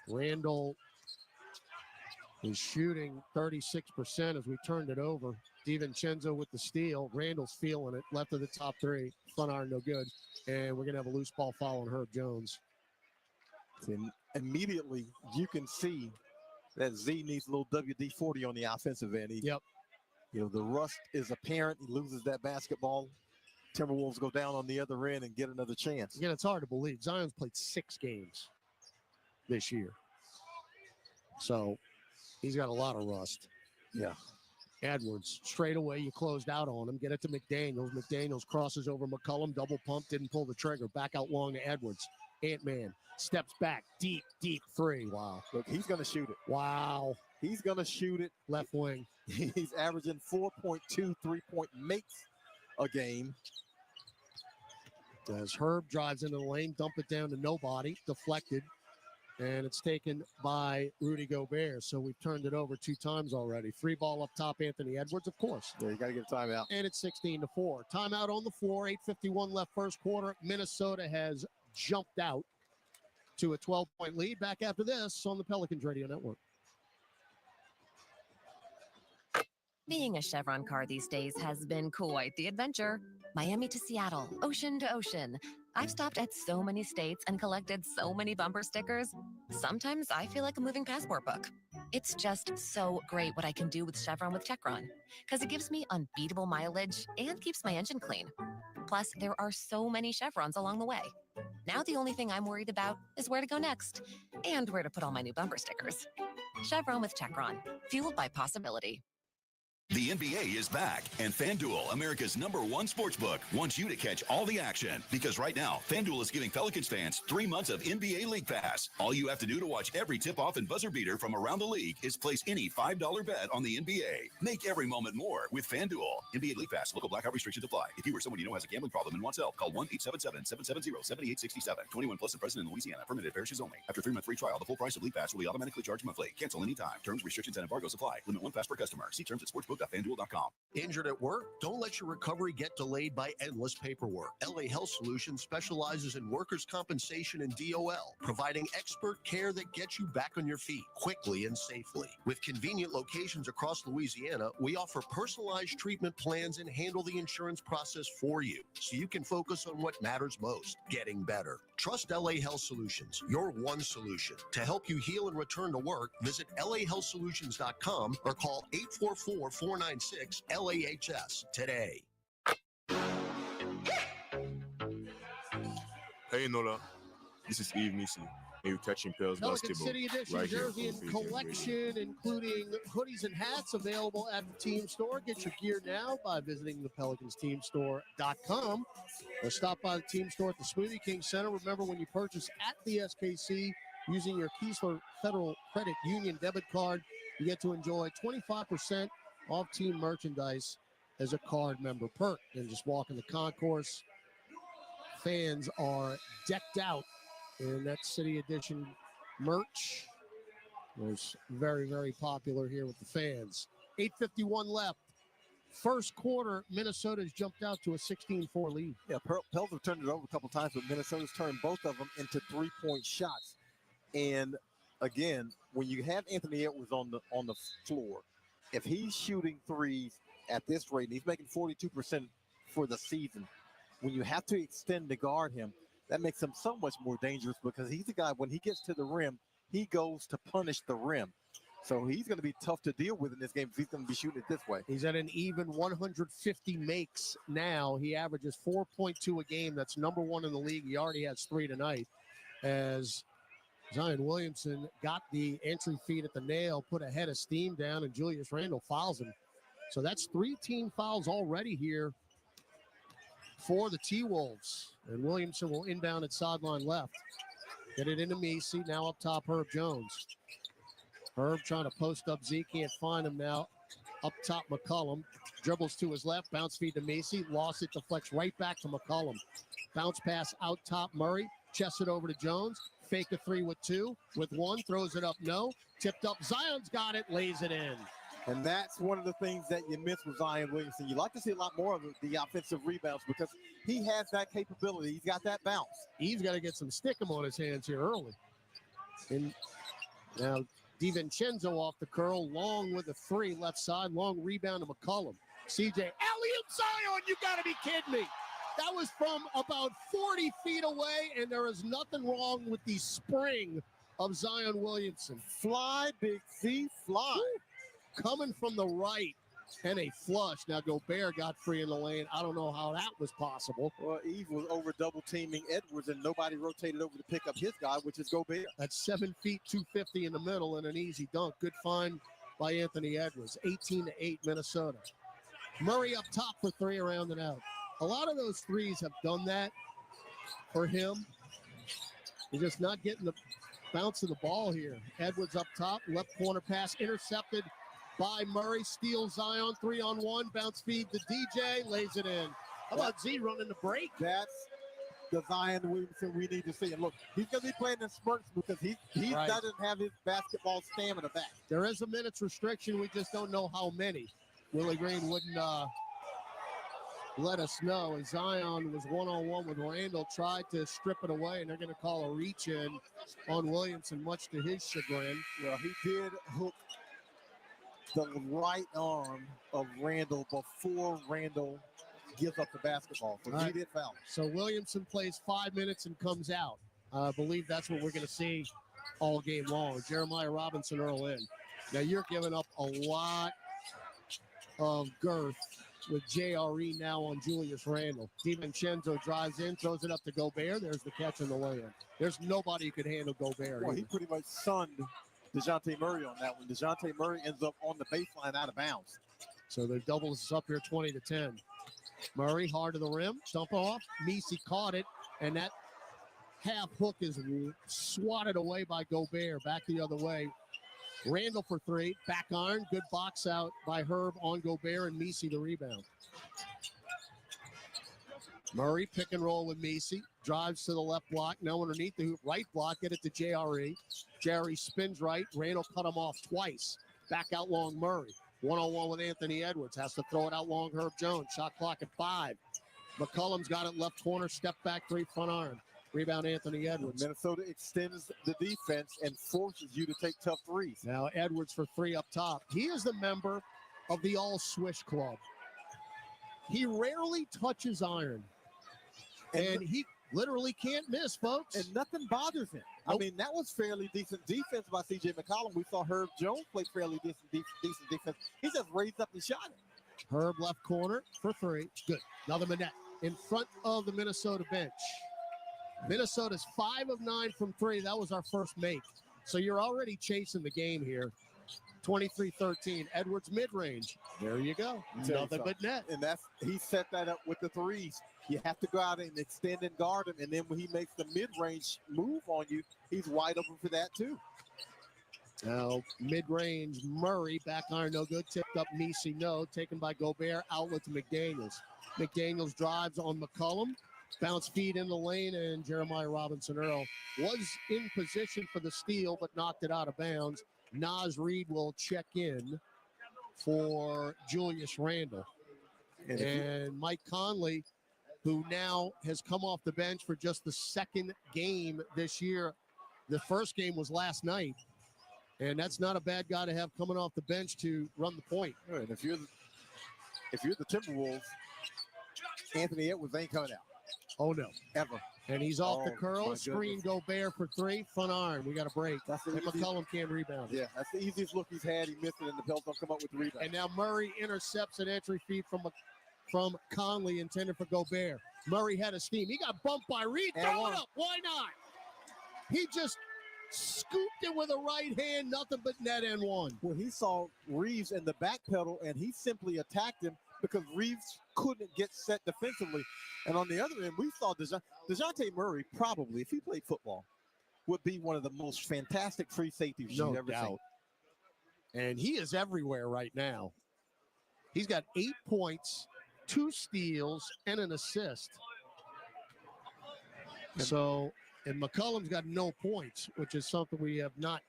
Randall is shooting 36% as we turned it over. DiVincenzo with the steal. Randall's feeling it. Left of the top 3. Front iron no good. And we're going to have a loose ball foul on Herb Jones. And immediately you can see that Z needs a little WD-40 on the offensive end. Yep. You know, the rust is apparent. He loses that basketball. Timberwolves go down on the other end and get another chance. Again, it's hard to believe. Zion's played 6 games this year. So he's got a lot of rust. Yeah. Edwards, straight away, you closed out on him. Get it to McDaniels. McDaniels crosses over McCollum. Double pump, didn't pull the trigger. Back out long to Edwards. Ant-Man steps back. Deep 3. Wow. Look, he's going to shoot it. Wow. He's going to shoot it. Left wing. He's averaging 4.2 3-point makes a game. As Herb drives into the lane, dump it down to nobody, deflected, and it's taken by Rudy Gobert. So we've turned it over 2 times already. Free ball up top, Anthony Edwards, of course. Yeah, you got to get a timeout. And it's 16-4. Timeout on the floor, 8:51 left first quarter. Minnesota has jumped out to a 12-point lead. Back after this on the Pelicans Radio Network. Being a Chevron car these days has been quite the adventure. Miami to Seattle, ocean to ocean. I've stopped at so many states and collected so many bumper stickers. Sometimes I feel like a moving passport book. It's just so great what I can do with Chevron with Techron, because it gives me unbeatable mileage and keeps my engine clean. Plus, there are so many Chevrons along the way. Now the only thing I'm worried about is where to go next and where to put all my new bumper stickers. Chevron with Techron, fueled by possibility. The NBA is back, and FanDuel, America's #1 sportsbook, wants you to catch all the action. Because right now, FanDuel is giving Pelicans fans 3 months of NBA League Pass. All you have to do to watch every tip-off and buzzer beater from around the league is place any $5 bet on the NBA. Make every moment more with FanDuel. NBA League Pass. Local blackout restrictions apply. If you or someone you know has a gambling problem and wants help, call 1-877-770-7867. 21 plus and present in Louisiana. Permitted parishes only. After 3-month free trial, the full price of League Pass will be automatically charged monthly. Cancel anytime. Terms, restrictions, and embargoes apply. Limit 1 pass per customer. See terms at sportsbook.fanduel.com. Injured at work? Don't let your recovery get delayed by endless paperwork. LA Health Solutions specializes in workers' compensation and DOL, providing expert care that gets you back on your feet quickly and safely. With convenient locations across Louisiana, we offer personalized treatment plans and handle the insurance process for you, so you can focus on what matters most, getting better. Trust LA Health Solutions, your one solution. To help you heal and return to work, visit lahealthsolutions.com or call 844-496-LAHS today. Hey Nola, this is Missi, and you're catching Pels Pelican basketball City Edition right here jersey on and Big Game Radio. collection, including hoodies and hats, available at the team store. Get your gear now by visiting the PelicansTeamStore.com or stop by the team store at the Smoothie King Center. Remember, when you purchase at the SKC using your Keesler Federal Credit Union debit card, you get to enjoy 25% off team merchandise as a card member perk. And just walk in the concourse. Fans are decked out in that City Edition merch. Was very, very popular here with the fans. 8:51 left. First quarter, Minnesota's jumped out to a 16-4 lead. Yeah, Pels have turned it over a couple times, but Minnesota's turned both of them into three-point shots. And again, when you have Anthony Edwards on the floor, if he's shooting threes at this rate, and he's making 42% for the season, when you have to extend to guard him, that makes him so much more dangerous because he's a guy, when he gets to the rim, he goes to punish the rim. So he's going to be tough to deal with in this game because he's going to be shooting it this way. He's at an even 150 makes now. He averages 4.2 a game. That's number one in the league. He already has 3 tonight as Zion Williamson got the entry feed at the nail, put a head of steam down, and Julius Randle fouls him. So that's 3 team fouls already here for the T-Wolves. And Williamson will inbound at sideline left. Get it into Missi. Now up top, Herb Jones. Herb trying to post up Zeke. Can't find him now. Up top, McCollum. Dribbles to his left. Bounce feed to Missi. Lost it. Deflects right back to McCollum. Bounce pass out top, Murray. Chests it over to Jones. Fake a 3 with 2. With 1. Throws it up. No. Tipped up. Zion's got it. Lays it in. And that's one of the things that you miss with Zion Williamson. You like to see a lot more of the offensive rebounds because he has that capability. He's got that bounce. He's got to get some stickum on his hands here early. And now DiVincenzo off the curl, long with a 3 left side, long rebound to McCollum. CJ, alley-oop Zion, you got to be kidding me. That was from about 40 feet away, and there is nothing wrong with the spring of Zion Williamson. Fly, Big Z, fly. Woo. Coming from the right and a flush. Now Gobert got free in the lane. I don't know how that was possible. Well, Eve was over double teaming Edwards and nobody rotated over to pick up his guy, which is Gobert. That's 7 feet, 250 in the middle and an easy dunk. Good find by Anthony Edwards. 18-8 Minnesota. Murray up top for 3 around and out. A lot of those threes have done that for him. He's just not getting the bounce of the ball here. Edwards up top, left corner pass intercepted by Murray, steals Zion, 3-on-1, bounce feed to DJ, lays it in. How about Z running the break? That's the Zion Williamson we need to see. And look, he's going to be playing in spurts because he Right. doesn't have his basketball stamina back. There is a minutes restriction. We just don't know how many. Willie Green wouldn't let us know. And Zion was one-on-one with Randle, tried to strip it away, and they're going to call a reach-in on Williamson, much to his chagrin. Well, he did hook the right arm of Randle before Randle gives up the basketball. So he did foul. So Williamson plays 5 minutes and comes out. I believe that's what we're going to see all game long. Jeremiah Robinson, Earl in. Now you're giving up a lot of girth with JRE now on Julius Randle. DiVincenzo drives in, throws it up to Gobert. There's the catch on the way-in. There's nobody who could handle Gobert. Well, he pretty much sunned DeJounte Murray on that one. DeJounte Murray ends up on the baseline out of bounds. So the doubles is up here 20-10. Murray hard to the rim, dump off. Missi caught it, and that half hook is swatted away by Gobert. Back the other way. Randle for 3, back iron, good box out by Herb on Gobert, and Missi the rebound. Murray pick and roll with Missi, drives to the left block, now underneath the hoop, right block, get it to JRE. JRE spins right, Randle cut him off twice. Back out long Murray, one-on-one with Anthony Edwards, has to throw it out long Herb Jones, shot clock at 5. McCollum's got it left corner, step back 3, front iron. Rebound Anthony Edwards. Minnesota extends the defense and forces you to take tough threes. Now Edwards for 3 up top. He is the member of the All Swish Club. He rarely touches iron. And he literally can't miss, folks. And nothing bothers him. Nope. I mean, that was fairly decent defense by C.J. McCollum. We saw Herb Jones play fairly decent defense. He just raised up and shot it. Herb left corner for 3. Good. Another Manette in front of the Minnesota bench. Minnesota's 5 of 9 from 3. That was our first make. So you're already chasing the game here. 23-13. Edwards mid-range. There you go. Nothing but net. And he set that up with the threes. You have to go out and extend and guard him. And then when he makes the mid-range move on you, he's wide open for that too. Now, mid-range, Murray, back iron, no good. Tipped up, Missi, no. Taken by Gobert, outlet to McDaniels. McDaniels drives on McCollum. Bounce feed in the lane, and Jeremiah Robinson-Earl was in position for the steal, but knocked it out of bounds. Naz Reid will check in for Julius Randle. And Mike Conley, who now has come off the bench for just the second game this year. The first game was last night. And that's not a bad guy to have coming off the bench to run the point. And if you're the Timberwolves, Anthony Edwards ain't coming out. Oh, no. Ever. And he's off the curl. My Screen goodness. Gobert for 3. Front iron. We got a break. And McCollum can't rebound. Yeah, that's the easiest look he's had. He missed it, and the Pels don't come up with the rebound. And now Murray intercepts an entry feed from Conley, intended for Gobert. Murray had a steam. He got bumped by Reed. Throw it up. Why not? He just scooped it with a right hand. Nothing but net and one. Well, he saw Reeves in the back pedal, and he simply attacked him because Reeves couldn't get set defensively. And on the other end, we saw DeJounte Murray probably, if he played football, would be one of the most fantastic free safeties you've ever seen. And he is everywhere right now. He's got 8 points, 2 steals, and an assist. So, and McCollum's got no points, which is something we have not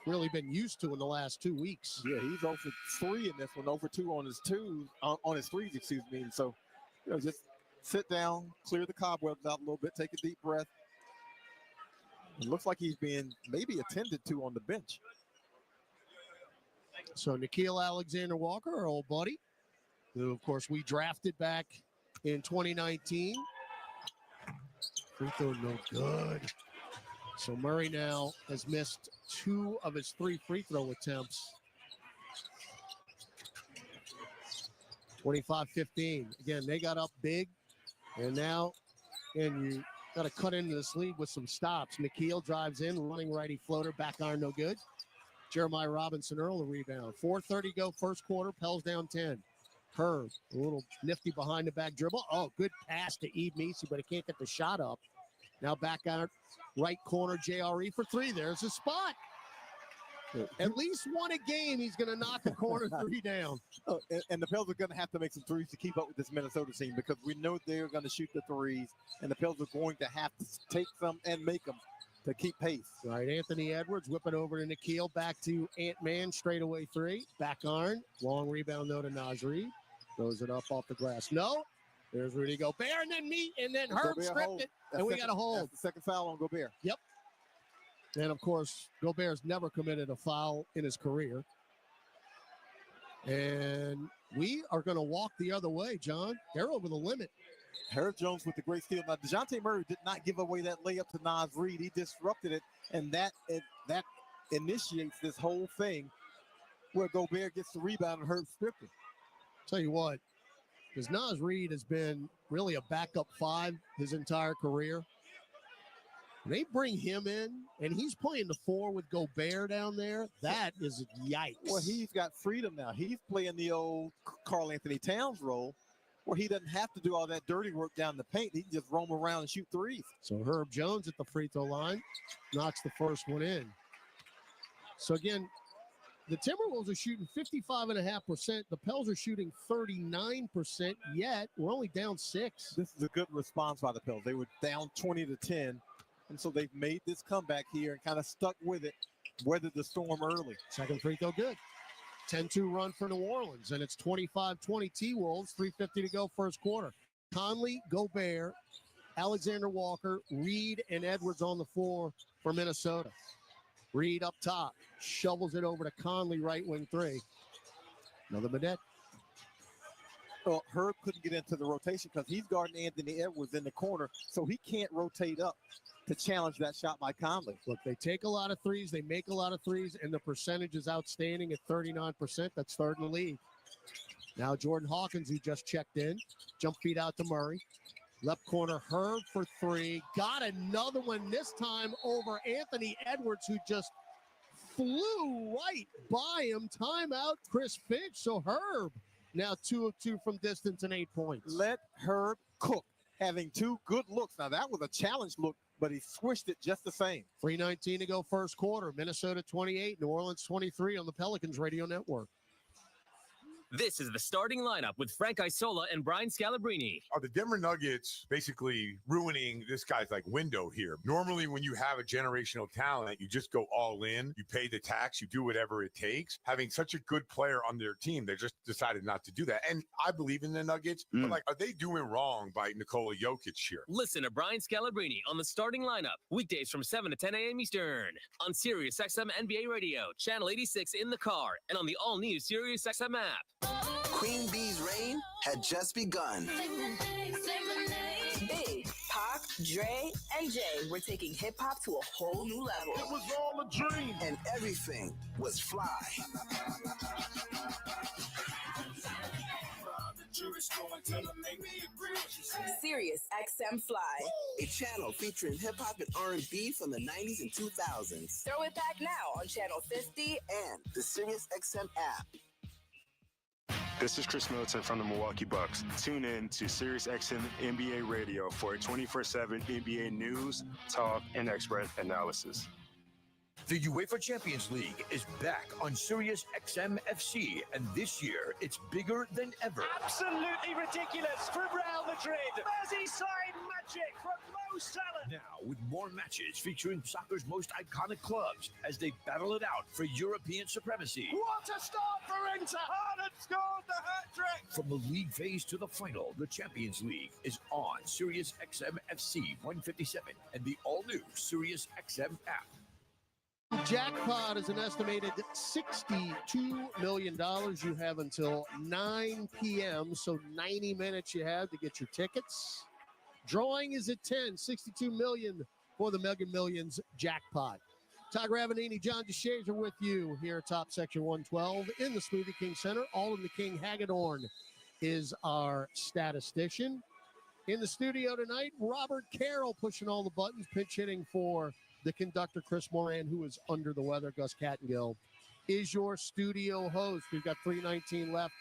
really been used to in the last 2 weeks. Yeah, he's 0 for 3 in this one, 0 for 2 on his threes, excuse me. And so, just sit down, clear the cobwebs out a little bit, take a deep breath. It looks like he's being maybe attended to on the bench. So Nickeil Alexander-Walker, our old buddy, who, of course, we drafted back in 2019. Free throw no good. So Murray now has missed 2 of his 3 free throw attempts. 25-15. Again, they got up big. And now, and you got to cut into this lead with some stops. Nickeil drives in, running righty floater, back iron, no good. Jeremiah Robinson-Earl, a rebound. 4:30 go first quarter, Pels down 10. Herb, a little nifty behind the back dribble. Oh, good pass to Yves Missi, but he can't get the shot up. Now back out, right corner, JRE for 3. There's a spot. At least one a game, he's going to knock a corner 3 down. And the Pels are going to have to make some threes to keep up with this Minnesota team because we know they're going to shoot the threes, and the Pels are going to have to take some and make them to keep pace. Right, Anthony Edwards whipping over to Nickeil, back to Ant-Man, straightaway 3. Back iron, long rebound though to Naz Reid. Throws it up off the glass. No, there's Rudy Gobert, and then Herb Gobert stripped hold. it, and we got a hold. That's the second foul on Gobert. Yep. And, of course, Gobert's never committed a foul in his career. And we are going to walk the other way, John. They're over the limit. Herb Jones with the great steal. Now, DeJounte Murray did not give away that layup to Naz Reid. He disrupted it, and that initiates this whole thing where Gobert gets the rebound and Herb stripped it. Tell you what, because Naz Reid has been really a backup 5 his entire career. They bring him in, and he's playing the 4 with Gobert down there. That is yikes. Well, he's got freedom now. He's playing the old Karl Anthony Towns role where he doesn't have to do all that dirty work down the paint. He can just roam around and shoot threes. So Herb Jones at the free throw line knocks the first one in. So, again, the Timberwolves are shooting 55.5%. The Pels are shooting 39%, yet we're only down 6. This is a good response by the Pels. They were down 20-10. And so they've made this comeback here and kind of stuck with it, weathered the storm early. Second free throw good. 10-2 run for New Orleans, and it's 25-20 T-Wolves, 3:50 to go first quarter. Conley, Gobert, Alexander Walker, Reid, and Edwards on the floor for Minnesota. Reid up top, shovels it over to Conley, right wing 3. Another Bennett. Well, Herb couldn't get into the rotation because he's guarding Anthony Edwards in the corner, so he can't rotate up to challenge that shot by Conley. Look, they take a lot of threes, they make a lot of threes, and the percentage is outstanding at 39%. That's 3rd in the league. Now Jordan Hawkins, who just checked in, jump feed out to Murray. Left corner, Herb for three. Got another one, this time over Anthony Edwards, who just flew right by him. Timeout, Chris Finch. So Herb now 2 of 2 from distance and 8 points. Let Herb cook, having 2 good looks. Now, that was a challenge look, but he swished it just the same. 3:19 to go first quarter. Minnesota 28, New Orleans 23 on the Pelicans Radio Network. This is the starting lineup with Frank Isola and Brian Scalabrine. Are the Denver Nuggets basically ruining this guy's window here? Normally, when you have a generational talent, you just go all in, you pay the tax, you do whatever it takes. Having such a good player on their team, they just decided not to do that. And I believe in the Nuggets, but are they doing wrong by Nikola Jokic here? Listen to Brian Scalabrine on the starting lineup, weekdays from 7 to 10 a.m. Eastern on Sirius XM NBA Radio, channel 86 in the car, and on the all-new Sirius XM app. Queen Bee's reign had just begun. Big, Pac, Dre, and Jay were taking hip-hop to a whole new level. It was all a dream. And everything was fly. Sirius XM Fly. A channel featuring hip-hop and R&B from the 90s and 2000s. Throw it back now on Channel 50 and the Sirius XM app. This is Chris Middleton from the Milwaukee Bucks. Tune in to SiriusXM NBA Radio for 24/7 NBA news, talk, and expert analysis. The UEFA Champions League is back on Sirius XM FC, and this year it's bigger than ever. Absolutely ridiculous from Real Madrid. Merseyside magic from Mo Salah. Now, with more matches featuring soccer's most iconic clubs as they battle it out for European supremacy. What a start for Inter. Haaland scored the hat-trick. From the league phase to the final, the Champions League is on Sirius XM FC 157 and the all-new Sirius XM app. Jackpot is an estimated $62 million. You have until 9 p.m., so 90 minutes you have to get your tickets. Drawing is at 10, $62 million for the Mega Millions jackpot. Todd Ravanini, John DeShazer with you here at Top Section 112 in the Smoothie King Center. Alden the King Hagedorn is our statistician. In the studio tonight, Robert Carroll pushing all the buttons, pinch hitting for the conductor, Chris Moran, who is under the weather. Gus Kattengill is your studio host. We've got 3:19 left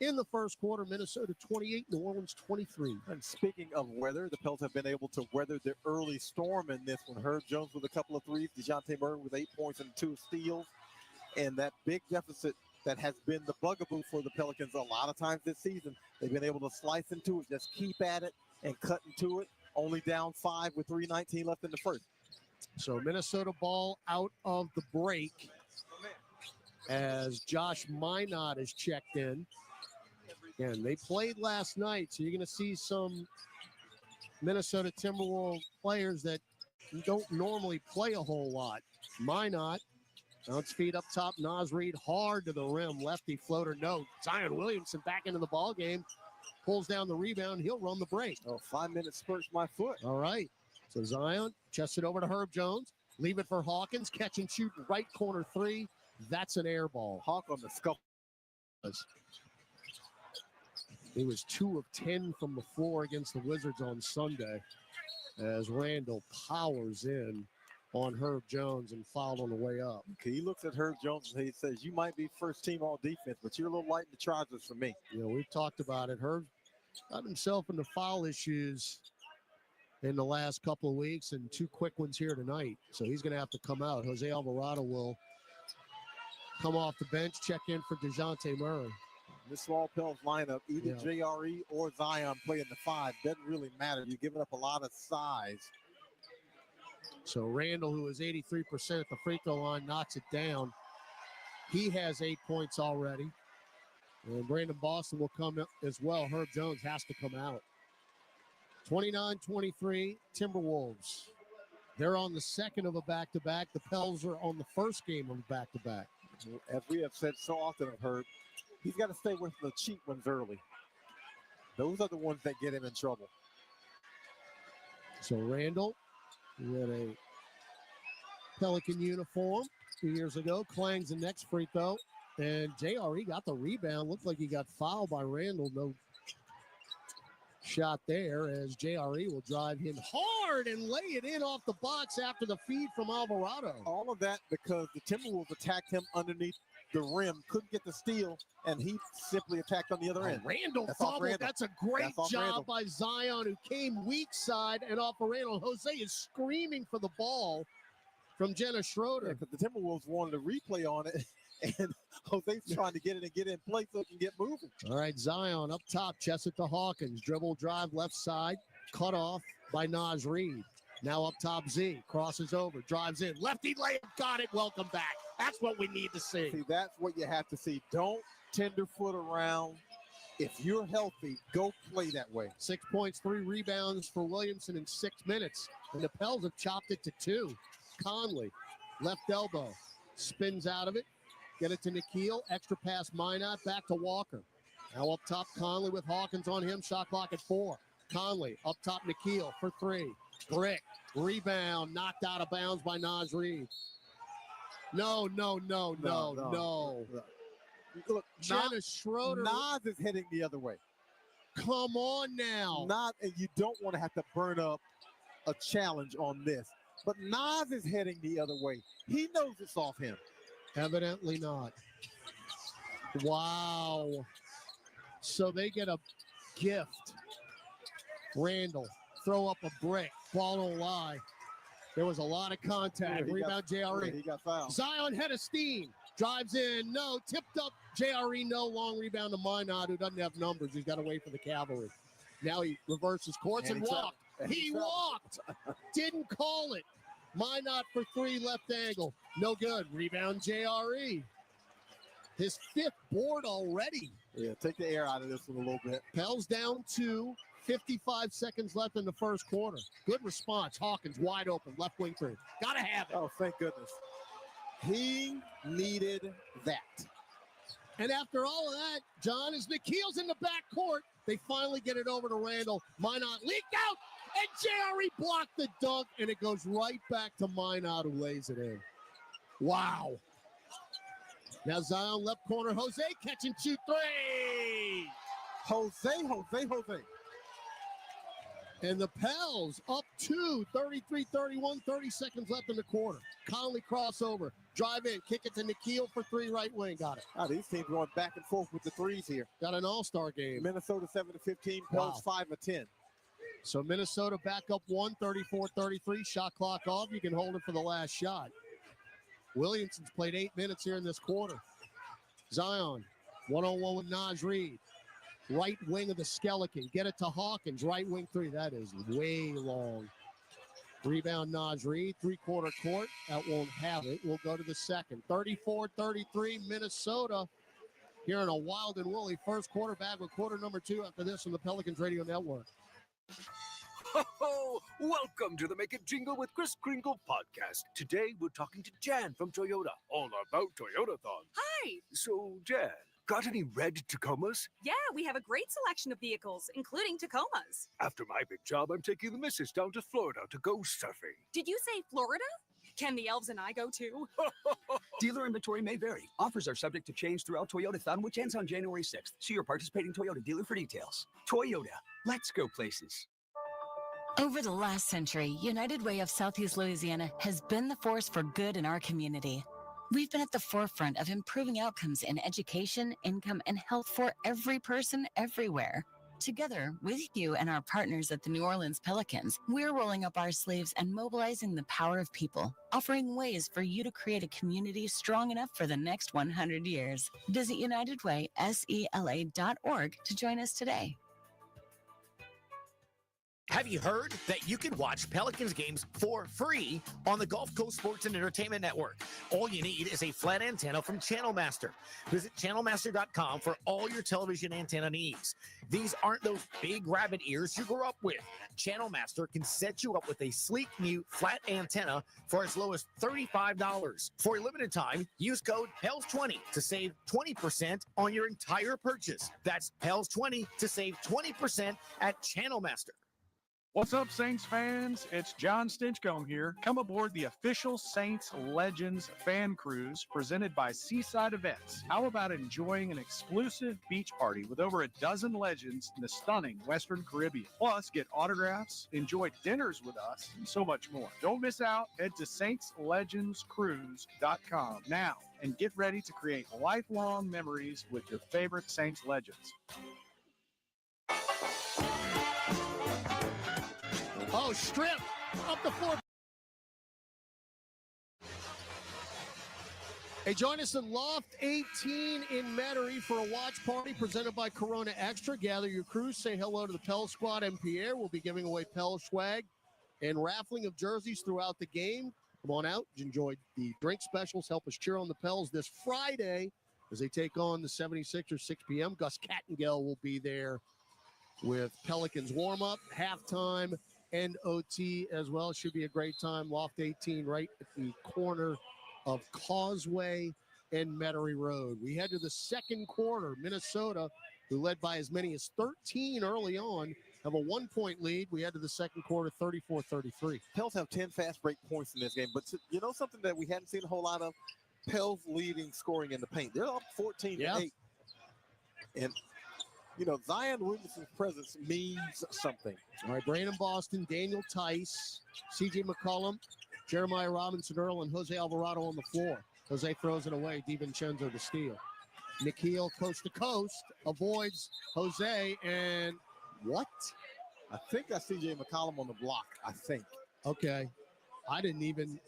in the first quarter. Minnesota 28, New Orleans 23. And speaking of weather, the Pels have been able to weather the early storm in this one. Herb Jones with a couple of threes, DeJounte Murray with 8 points and 2 steals. And that big deficit that has been the bugaboo for the Pelicans a lot of times this season, they've been able to slice into it, just keep at it and cut into it. Only down 5 with 3:19 left in the first. So Minnesota ball out of the break as Josh Minot is checked in. And they played last night, so you're going to see some Minnesota Timberwolves players that don't normally play a whole lot. Minot, bounce feet up top. Naz Reid hard to the rim. Lefty floater, no. Zion Williamson back into the ball game. Pulls down the rebound. He'll run the break. Oh, 5-minute spurts my foot. All right. So Zion chests it over to Herb Jones. Leave it for Hawkins. Catch and shoot right corner 3. That's an air ball. Hawk on the scuff. He was 2 of 10 from the floor against the Wizards on Sunday as Randall powers in on Herb Jones and fouled on the way up. Okay, he looks at Herb Jones and he says, you might be first team all defense, but you're a little light in the trousers for me. You know, we've talked about it. Herb got himself into foul issues in the last couple of weeks and 2 quick ones here tonight. So he's going to have to come out. Jose Alvarado will come off the bench, check in for DeJounte Murray. This small Pels lineup, either JRE or Zion playing the 5, doesn't really matter. You're giving up a lot of size. So Randall, who is 83% at the free throw line, knocks it down. He has 8 points already. And Brandon Boston will come up as well. Herb Jones has to come out. 29-23, Timberwolves. They're on the second of a back-to-back. The Pels are on the first game of a back-to-back. As we have said so often of Herb, he's got to stay with the cheap ones early. Those are the ones that get him in trouble. So Randall, he had a Pelican uniform 2 years ago, clangs the next free throw. And JRE got the rebound. Looked like he got fouled by Randall. No shot there as JRE will drive him hard and lay it in off the box after the feed from Alvarado. All of that because the Timberwolves attacked him underneath the rim, couldn't get the steal, and he simply attacked on the other end. Randall That's off fumbled. Randall. That's a great That's off job Randall. by Zion, who came weak side and off of Randall. Jose is screaming for the ball from Jenna Schroeder. Because the Timberwolves wanted a replay on it, and Jose's trying to get it and get in place so it can get moving. All right, Zion up top, chest it to Hawkins. Dribble drive left side, cut off by Naz Reid. Now up top, Z crosses over, drives in. Lefty layup, got it. Welcome back. That's what we need to see. See, that's what you have to see. Don't tenderfoot around. If you're healthy, go play that way. 6 points, 3 rebounds for Williamson in 6 minutes. And the Pels have chopped it to 2. Conley, left elbow, spins out of it. Get it to Nikhil. Extra pass, Minot. Back to Walker. Now up top, Conley with Hawkins on him. Shot clock at 4. Conley up top, Nikhil for 3. Brick. Rebound. Knocked out of bounds by Naz Reid. No. Look, Jenna Schroeder. Naz is heading the other way. Come on now. And you don't want to have to burn up a challenge on this. But Naz is heading the other way. He knows it's off him. Evidently not. Wow. So they get a gift. Randall, throw up a brick. Ball don't lie. There was a lot of contact. Rebound, JRE. He got fouled. Zion head of steam. Drives in. No. Tipped up. JRE, no. Long rebound to Minot, who doesn't have numbers. He's got to wait for the cavalry. Now he reverses course and walked. He walked. Didn't call it. Minot for 3, left angle. No good. Rebound, JRE. His 5th board already. Yeah, take the air out of this one a little bit. Pels down 2. 55 seconds left in the first quarter. Good response. Hawkins wide open. Left wing 3. Gotta have it. Oh, thank goodness. He needed that. And after all of that, John, as Nikhil's in the backcourt, they finally get it over to Randall. Minot leaked out, and JRE blocked the dunk, and it goes right back to Minot, who lays it in. Wow. Now Zion left corner. Jose catch and shoot 3. Jose. And the Pels up 2, 33-31, 30 seconds left in the quarter. Conley crossover, drive in, kick it to Nikhil for 3, right wing. Got it. These teams going back and forth with the threes here. Got an all-star game. Minnesota 7-15, Pels 5 of 10. So Minnesota back up 1, 34-33. Shot clock off. You can hold it for the last shot. Williamson's played 8 minutes here in this quarter. Zion, one-on-one with Naz Reid. Right wing of the skeleton. Get it to Hawkins. Right wing 3. That is way long. Rebound Naz Reid. 3-quarter court. That won't have it. We'll go to the second. 34-33 Minnesota. Here in a wild and woolly first quarter. Back with quarter number 2 after this on the Pelicans Radio Network. Ho, welcome to the Make It Jingle with Kris Kringle podcast. Today we're talking to Jan from Toyota, all about Toyotathon. Hi. So, Jan, got any red Tacomas? Yeah, we have a great selection of vehicles, including Tacomas. After my big job, I'm taking the missus down to Florida to go surfing. Did you say Florida? Can the elves and I go too? Dealer inventory may vary. Offers are subject to change throughout Toyotathon, which ends on January 6th. See your participating Toyota dealer for details. Toyota, let's go places. Over the last century, United Way of Southeast Louisiana has been the force for good in our community. We've been at the forefront of improving outcomes in education, income, and health for every person everywhere. Together with you and our partners at the New Orleans Pelicans, we're rolling up our sleeves and mobilizing the power of people, offering ways for you to create a community strong enough for the next 100 years. Visit UnitedWaySELA.org to join us today. Have you heard that you can watch Pelicans games for free on the Gulf Coast Sports and Entertainment Network? All you need is a flat antenna from Channel Master. Visit channelmaster.com for all your television antenna needs. These aren't those big rabbit ears you grew up with. Channel Master can set you up with a sleek new flat antenna for as low as $35. For a limited time, use code PELS20 to save 20% on your entire purchase. That's PELS20 to save 20% at Channel Master. What's up, Saints fans? It's John Stinchcomb here. Come aboard the official Saints Legends fan cruise presented by Seaside Events. How about enjoying an exclusive beach party with over a dozen legends in the stunning Western Caribbean? Plus, get autographs, enjoy dinners with us, and so much more. Don't miss out. Head to saintslegendscruise.com now and get ready to create lifelong memories with your favorite Saints legends. Oh, strip up the floor. Hey, join us in Loft 18 in Metairie for a watch party presented by Corona Extra. Gather your crew, say hello to the Pels squad and Pierre. We'll be giving away Pels swag and raffling of jerseys throughout the game. Come on out, enjoy the drink specials. Help us cheer on the Pels this Friday as they take on the 76ers, 6 p.m. Gus Kattengell will be there with Pelicans warm-up, halftime, and OT as well. Should be a great time. Loft 18 right at the corner of Causeway and Metairie Road. We head to the second quarter. Minnesota, who led by as many as 13 early on, have a 1-point lead. We head to the second quarter, 34-33. Pels have 10 fast break points in this game, but you know something that we hadn't seen a whole lot of? Pels leading scoring in the paint. They're up 14-8. And you know, Zion Williamson's presence means something. All right, Brandon Boston, Daniel Tice, C.J. McCollum, Jeremiah Robinson-Earl, and Jose Alvarado on the floor. Jose throws it away. DiVincenzo to steal. Nikhil coast to coast, avoids Jose, and what? I think that's C.J. McCollum on the block, I think. Okay. I didn't even...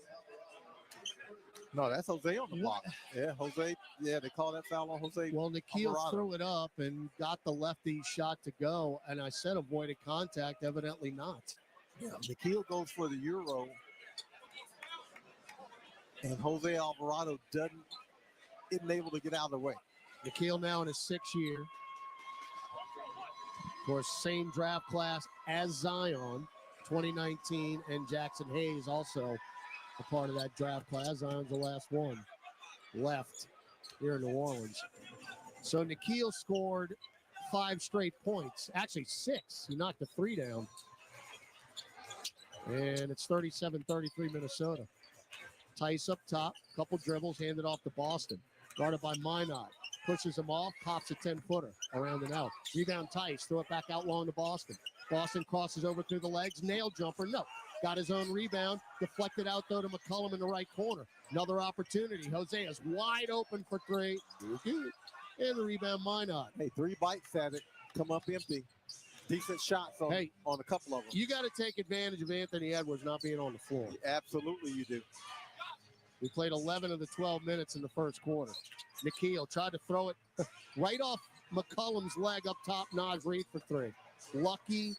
No, that's Jose on the block. Yeah, Jose. Yeah, they call that foul on Jose. Well, Nikhil Alvarado threw it up and got the lefty shot to go, and I said avoided contact. Evidently not. Yeah, Nikhil goes for the Euro, and Jose Alvarado isn't able to get out of the way. Nikhil now in his 6th year. Of course, same draft class as Zion, 2019, and Jackson Hayes also a part of that draft class. Zion's the last one left here in New Orleans. So Nikhil scored 5 straight points. Actually 6. He knocked a 3 down. And it's 37-33 Minnesota. Tice up top. Couple dribbles handed off to Boston. Guarded by Minot. Pushes him off. Pops a 10-footer around and out. Rebound Tice. Throw it back out long to Boston. Boston crosses over through the legs. Nail jumper. No. Got his own rebound. Deflected out, though, to McCollum in the right corner. Another opportunity. Jose is wide open for 3. And the rebound, Minot. Hey, 3 bites at it. Come up empty. Decent shots on a couple of them. You got to take advantage of Anthony Edwards not being on the floor. Absolutely you do. We played 11 of the 12 minutes in the first quarter. Nikhil tried to throw it right off McCollum's leg up top. Naz Reid for 3. Lucky.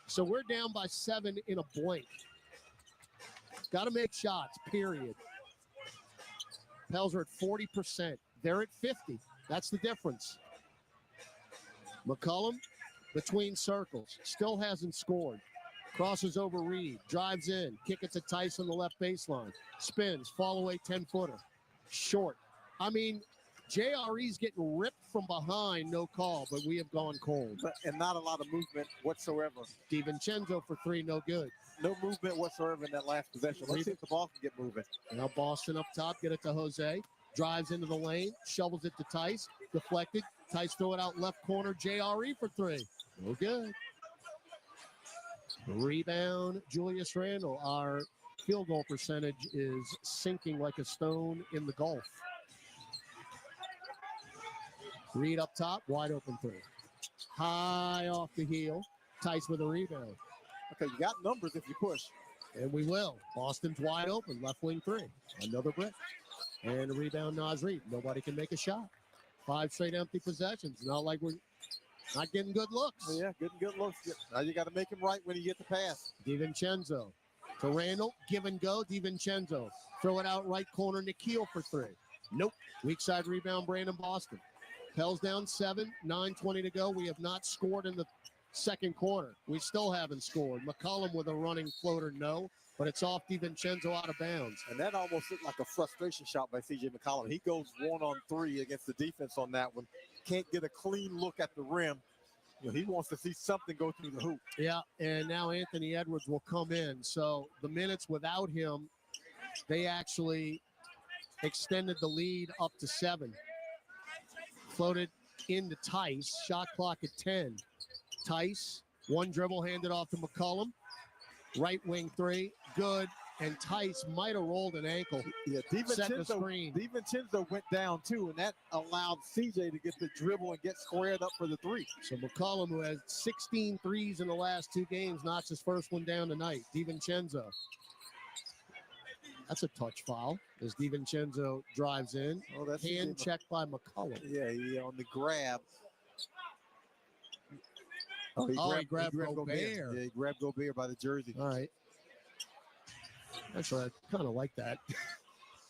So we're down by 7 in a blink. Got to make shots, period. Pels are at 40%. They're at 50. That's the difference. McCollum between circles. Still hasn't scored. Crosses over Reed. Drives in. Kick it to Tice on the left baseline. Spins. Fall away 10-footer. Short. I mean, JRE's getting ripped from behind, no call, but we have gone cold. And not a lot of movement whatsoever. DiVincenzo for 3, no good. No movement whatsoever in that last possession. Let's see if the ball can get moving. Now Boston up top, get it to Jose. Drives into the lane, shovels it to Tice. Deflected. Tice throw it out left corner. JRE for 3. No good. Rebound, Julius Randle. Our field goal percentage is sinking like a stone in the Gulf. Reed up top, wide open 3. High off the heel. Tice with a rebound. Okay, you got numbers if you push. And we will. Boston's wide open, left wing 3. Another brick. And a rebound, Naz Reid. Nobody can make a shot. 5 straight empty possessions. Not like we're not getting good looks. Yeah, getting good looks. Now you got to make him right when you get the pass. DiVincenzo to Randall. Give and go. DiVincenzo. Throw it out right corner. Nikhil for 3. Nope. Weak side rebound, Brandon Boston. Pels down 7, 9:20 to go. We have not scored in the second quarter. We still haven't scored. McCollum with a running floater, no, but it's off DiVincenzo out of bounds. And that almost looked like a frustration shot by C.J. McCollum. He goes 1-on-3 against the defense on that one. Can't get a clean look at the rim. He wants to see something go through the hoop. Yeah, and now Anthony Edwards will come in. So the minutes without him, they actually extended the lead up to 7. Floated into Tice. Shot clock at 10. Tice, one dribble handed off to McCollum. Right wing 3, good. And Tice might have rolled an ankle. Yeah, DiVincenzo went down too, and that allowed CJ to get the dribble and get squared up for the 3. So McCollum, who has 16 threes in the last 2 games, knocks his first one down tonight. DiVincenzo. That's a touch foul as DiVincenzo drives in. Oh, that's hand checked by McCollum. Yeah, on the grab. He grabbed Gobert. Yeah, he grabbed Gobert by the jersey. All right. Actually, I kind of like that.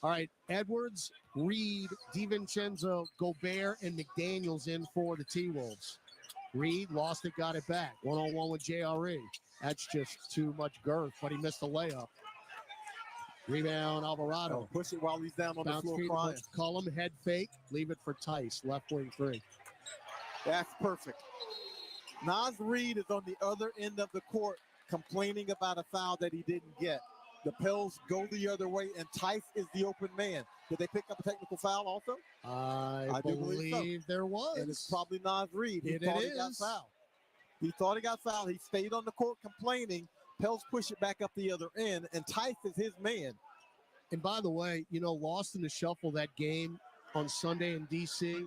All right, Edwards, Reed, DiVincenzo, Gobert, and McDaniels in for the T-Wolves. Reed lost it, got it back. One-on-one with JRE. That's just too much girth, but he missed the layup. Rebound, Alvarado. Push it while he's down on the floor crying. Cullum, head fake, leave it for Tice, left wing 3. That's perfect. Naz Reid is on the other end of the court complaining about a foul that he didn't get. The Pels go the other way, and Tice is the open man. Did they pick up a technical foul also? I do believe so. There was. And it's probably Naz Reid. He It thought is. he got fouled. He thought he got fouled. He stayed on the court complaining. Pels push it back up the other end, and Tice is his man. And by the way, lost in the shuffle that game on Sunday in D.C.,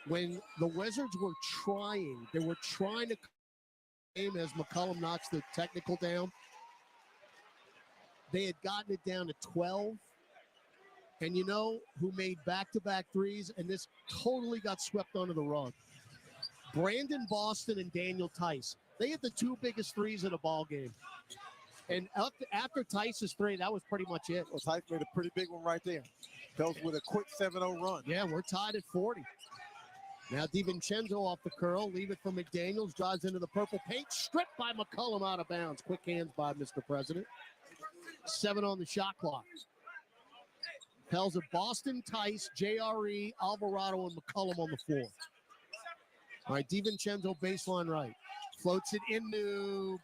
when the Wizards were trying to game as McCollum knocks the technical down. They had gotten it down to 12. And you know who made back-to-back threes, and this totally got swept under the rug? Brandon Boston and Daniel Tice. They hit the 2 biggest threes of the ball game. And after Tice's 3, that was pretty much it. Well, Tice made a pretty big one right there. Pels with a quick 7-0 run. Yeah, we're tied at 40. Now DiVincenzo off the curl, leave it for McDaniels, drives into the purple paint, stripped by McCollum out of bounds. Quick hands by Mr. President. 7 on the shot clock. Pels of Boston, Tice, JRE, Alvarado, and McCollum on the floor. All right, DiVincenzo baseline right. Floats it into,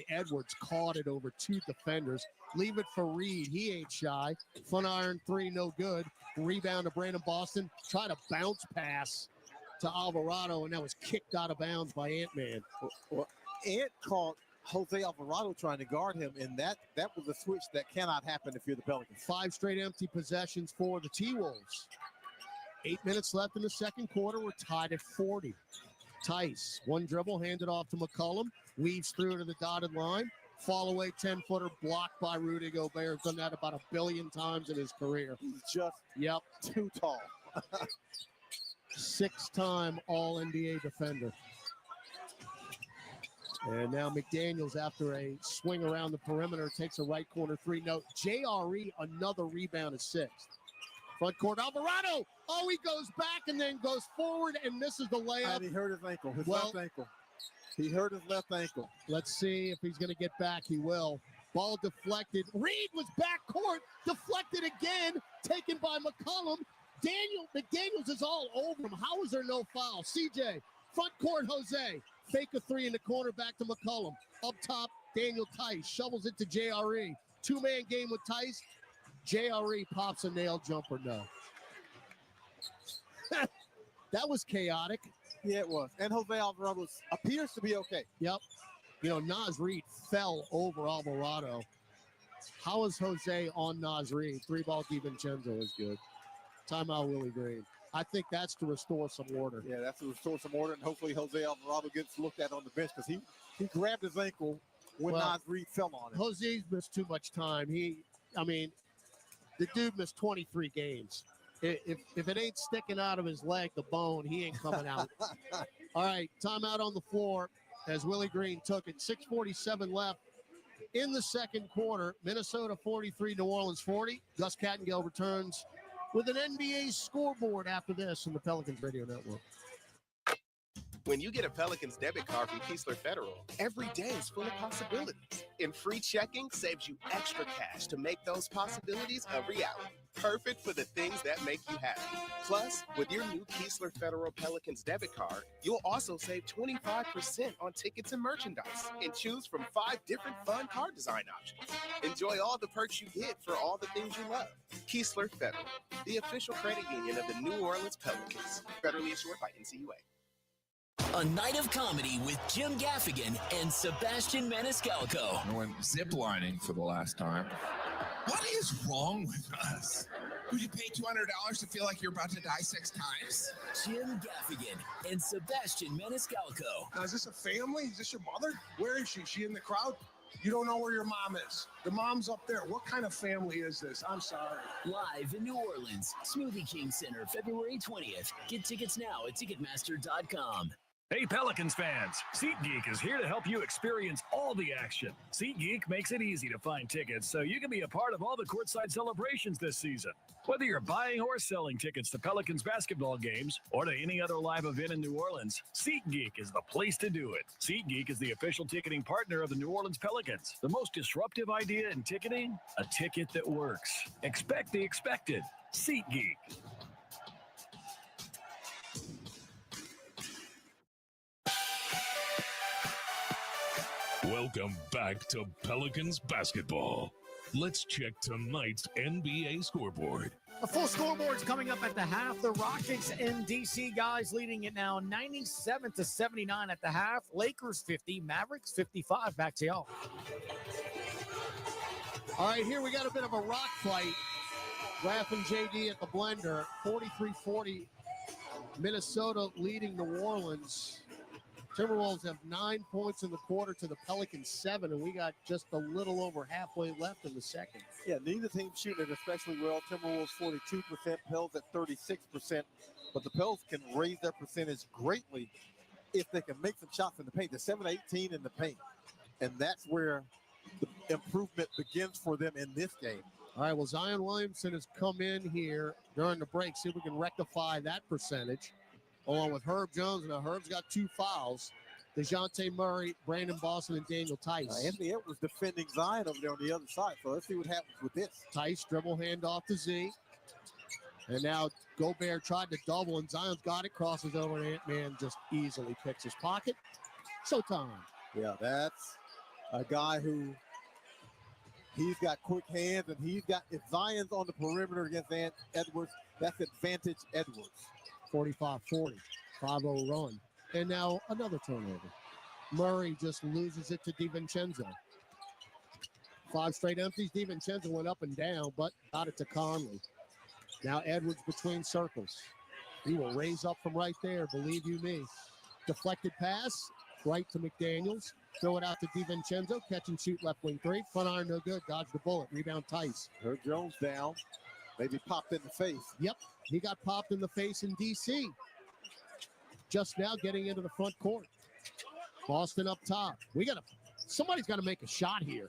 Edwards caught it over 2 defenders. Leave it for Reed. He ain't shy. Front iron 3, no good. Rebound to Brandon Boston. Try to bounce pass to Alvarado, and that was kicked out of bounds by Ant-Man. Well, Ant caught Jose Alvarado trying to guard him, and that was a switch that cannot happen if you're the Pelicans. 5 straight empty possessions for the T-Wolves. 8 minutes left in the second quarter. We're tied at 40. Tice, one dribble, handed off to McCollum, weaves through to the dotted line. Fall away 10-footer blocked by Rudy Gobert. Done that about 1 billion times in his career. He's just too tall. 6-time All-NBA defender. And now McDaniels, after a swing around the perimeter, takes a right corner 3. No, JRE, another rebound at 6. Front court, Alvarado. Oh, he goes back and then goes forward and misses the layup. And he hurt his ankle, left ankle. He hurt his left ankle. Let's see if he's going to get back. He will. Ball deflected. Reed was back court. Deflected again. Taken by McCollum. McDaniels is all over him. How is there no foul? CJ, front court, Jose. Fake a 3 in the corner, back to McCollum. Up top, Daniel Tice shovels it to JRE. 2-man game with Tice. JRE pops a nail jumper, no. That was chaotic. Yeah, it was. And Jose Alvarado appears to be okay. Yep. Naz Reid fell over Alvarado. How is Jose on Naz Reid? 3-ball DiVincenzo is good. Timeout, Willie Green. I think that's to restore some order. Yeah, that's to restore some order, and hopefully Jose Alvarado gets looked at on the bench because he grabbed his ankle when Naz Reid fell on him. Jose's missed too much time. The dude missed 23 games. If it ain't sticking out of his leg, the bone, he ain't coming out. All right, timeout on the floor as Willie Green took it. 6:47 left in the second quarter. Minnesota 43, New Orleans 40. Gus Kattengell returns with an NBA scoreboard after this on the Pelicans Radio Network. When you get a Pelicans debit card from Keesler Federal, every day is full of possibilities. And free checking saves you extra cash to make those possibilities a reality. Perfect for the things that make you happy. Plus, with your new Keesler Federal Pelicans debit card, you'll also save 25% on tickets and merchandise and choose from 5 different fun card design options. Enjoy all the perks you get for all the things you love. Keesler Federal, the official credit union of the New Orleans Pelicans. Federally issued by NCUA. A night of comedy with Jim Gaffigan and Sebastian Maniscalco. I went ziplining for the last time. What is wrong with us? Would you pay $200 to feel like you're about to die 6 times? Jim Gaffigan and Sebastian Maniscalco. Now, is this a family? Is this your mother? Where is she? Is she in the crowd? You don't know where your mom is. The mom's up there. What kind of family is this? I'm sorry. Live in New Orleans, Smoothie King Center, February 20th. Get tickets now at Ticketmaster.com. Hey Pelicans fans, SeatGeek is here to help you experience all the action. SeatGeek makes it easy to find tickets so you can be a part of all the courtside celebrations this season. Whether you're buying or selling tickets to Pelicans basketball games or to any other live event in New Orleans, SeatGeek is the place to do it. SeatGeek is the official ticketing partner of the New Orleans Pelicans. The most disruptive idea in ticketing? A ticket that works. Expect the expected. SeatGeek. Welcome back to Pelicans basketball. Let's check tonight's NBA scoreboard. A full scoreboard's coming up at the half. The Rockets and DC guys leading it now 97-79 at the half. Lakers 50, Mavericks 55. Back to y'all. All right, here we got a bit of a rock fight. Raph and JD at the blender. 43-40. Minnesota leading New Orleans. Timberwolves have 9 points in the quarter to the Pelicans 7, and we got just a little over halfway left in the second. Yeah, neither team shooting it especially well. Timberwolves 42%, Pels at 36%, but the Pels can raise their percentage greatly if they can make some shots in the paint. They're 7-18 in the paint, and that's where the improvement begins for them in this game. All right, well, Zion Williamson has come in here during the break. See if we can rectify that percentage. Along with Herb Jones. Now, Herb's got 2 fouls. DeJounte Murray, Brandon Boston, and Daniel Tice. Anthony Edwards defending Zion over there on the other side. So let's see what happens with this. Tice dribble handoff to Z. And now Gobert tried to double, and Zion's got it. Crosses over, and Ant-Man just easily picks his pocket. Showtime. Yeah, that's a guy who he's got quick hands, and he's got, if Zion's on the perimeter against Edwards, that's advantage Edwards. 45-40, 5-0 run. And now another turnover. Murray just loses it to DiVincenzo. 5 straight empties. DiVincenzo went up and down, but got it to Conley. Now Edwards between circles. He will raise up from right there, believe you me. Deflected pass, right to McDaniels. Throw it out to DiVincenzo. Catch and shoot left wing 3. Front iron no good. Dodge the bullet. Rebound Tice. Herb Jones down. Maybe popped in the face. Yep. He got popped in the face in D.C. Just now getting into the front court. Boston up top. Somebody's got to make a shot here.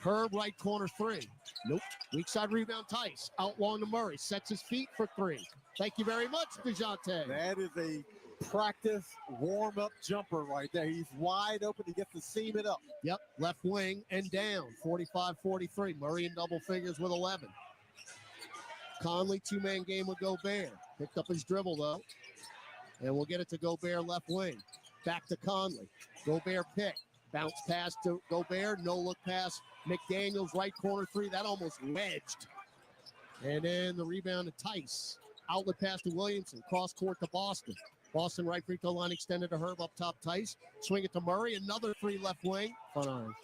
Herb right corner 3. Nope. Weak side rebound Tice. Out long to Murray. Sets his feet for 3. Thank you very much, DeJounte. That is a practice warm-up jumper right there. He's wide open. He gets to seam it up. Yep. Left wing and down. 45-43. Murray in double figures with 11. Conley, 2-man game with Gobert. Picked up his dribble, though. And we'll get it to Gobert left wing. Back to Conley. Gobert pick. Bounce pass to Gobert. No look pass. McDaniels, right corner 3. That almost wedged. And then the rebound to Tice. Outlet pass to Williamson. Cross court to Boston. Boston right free throw line extended to Herb up top Tice. Swing it to Murray. Another 3 left wing. Front iron.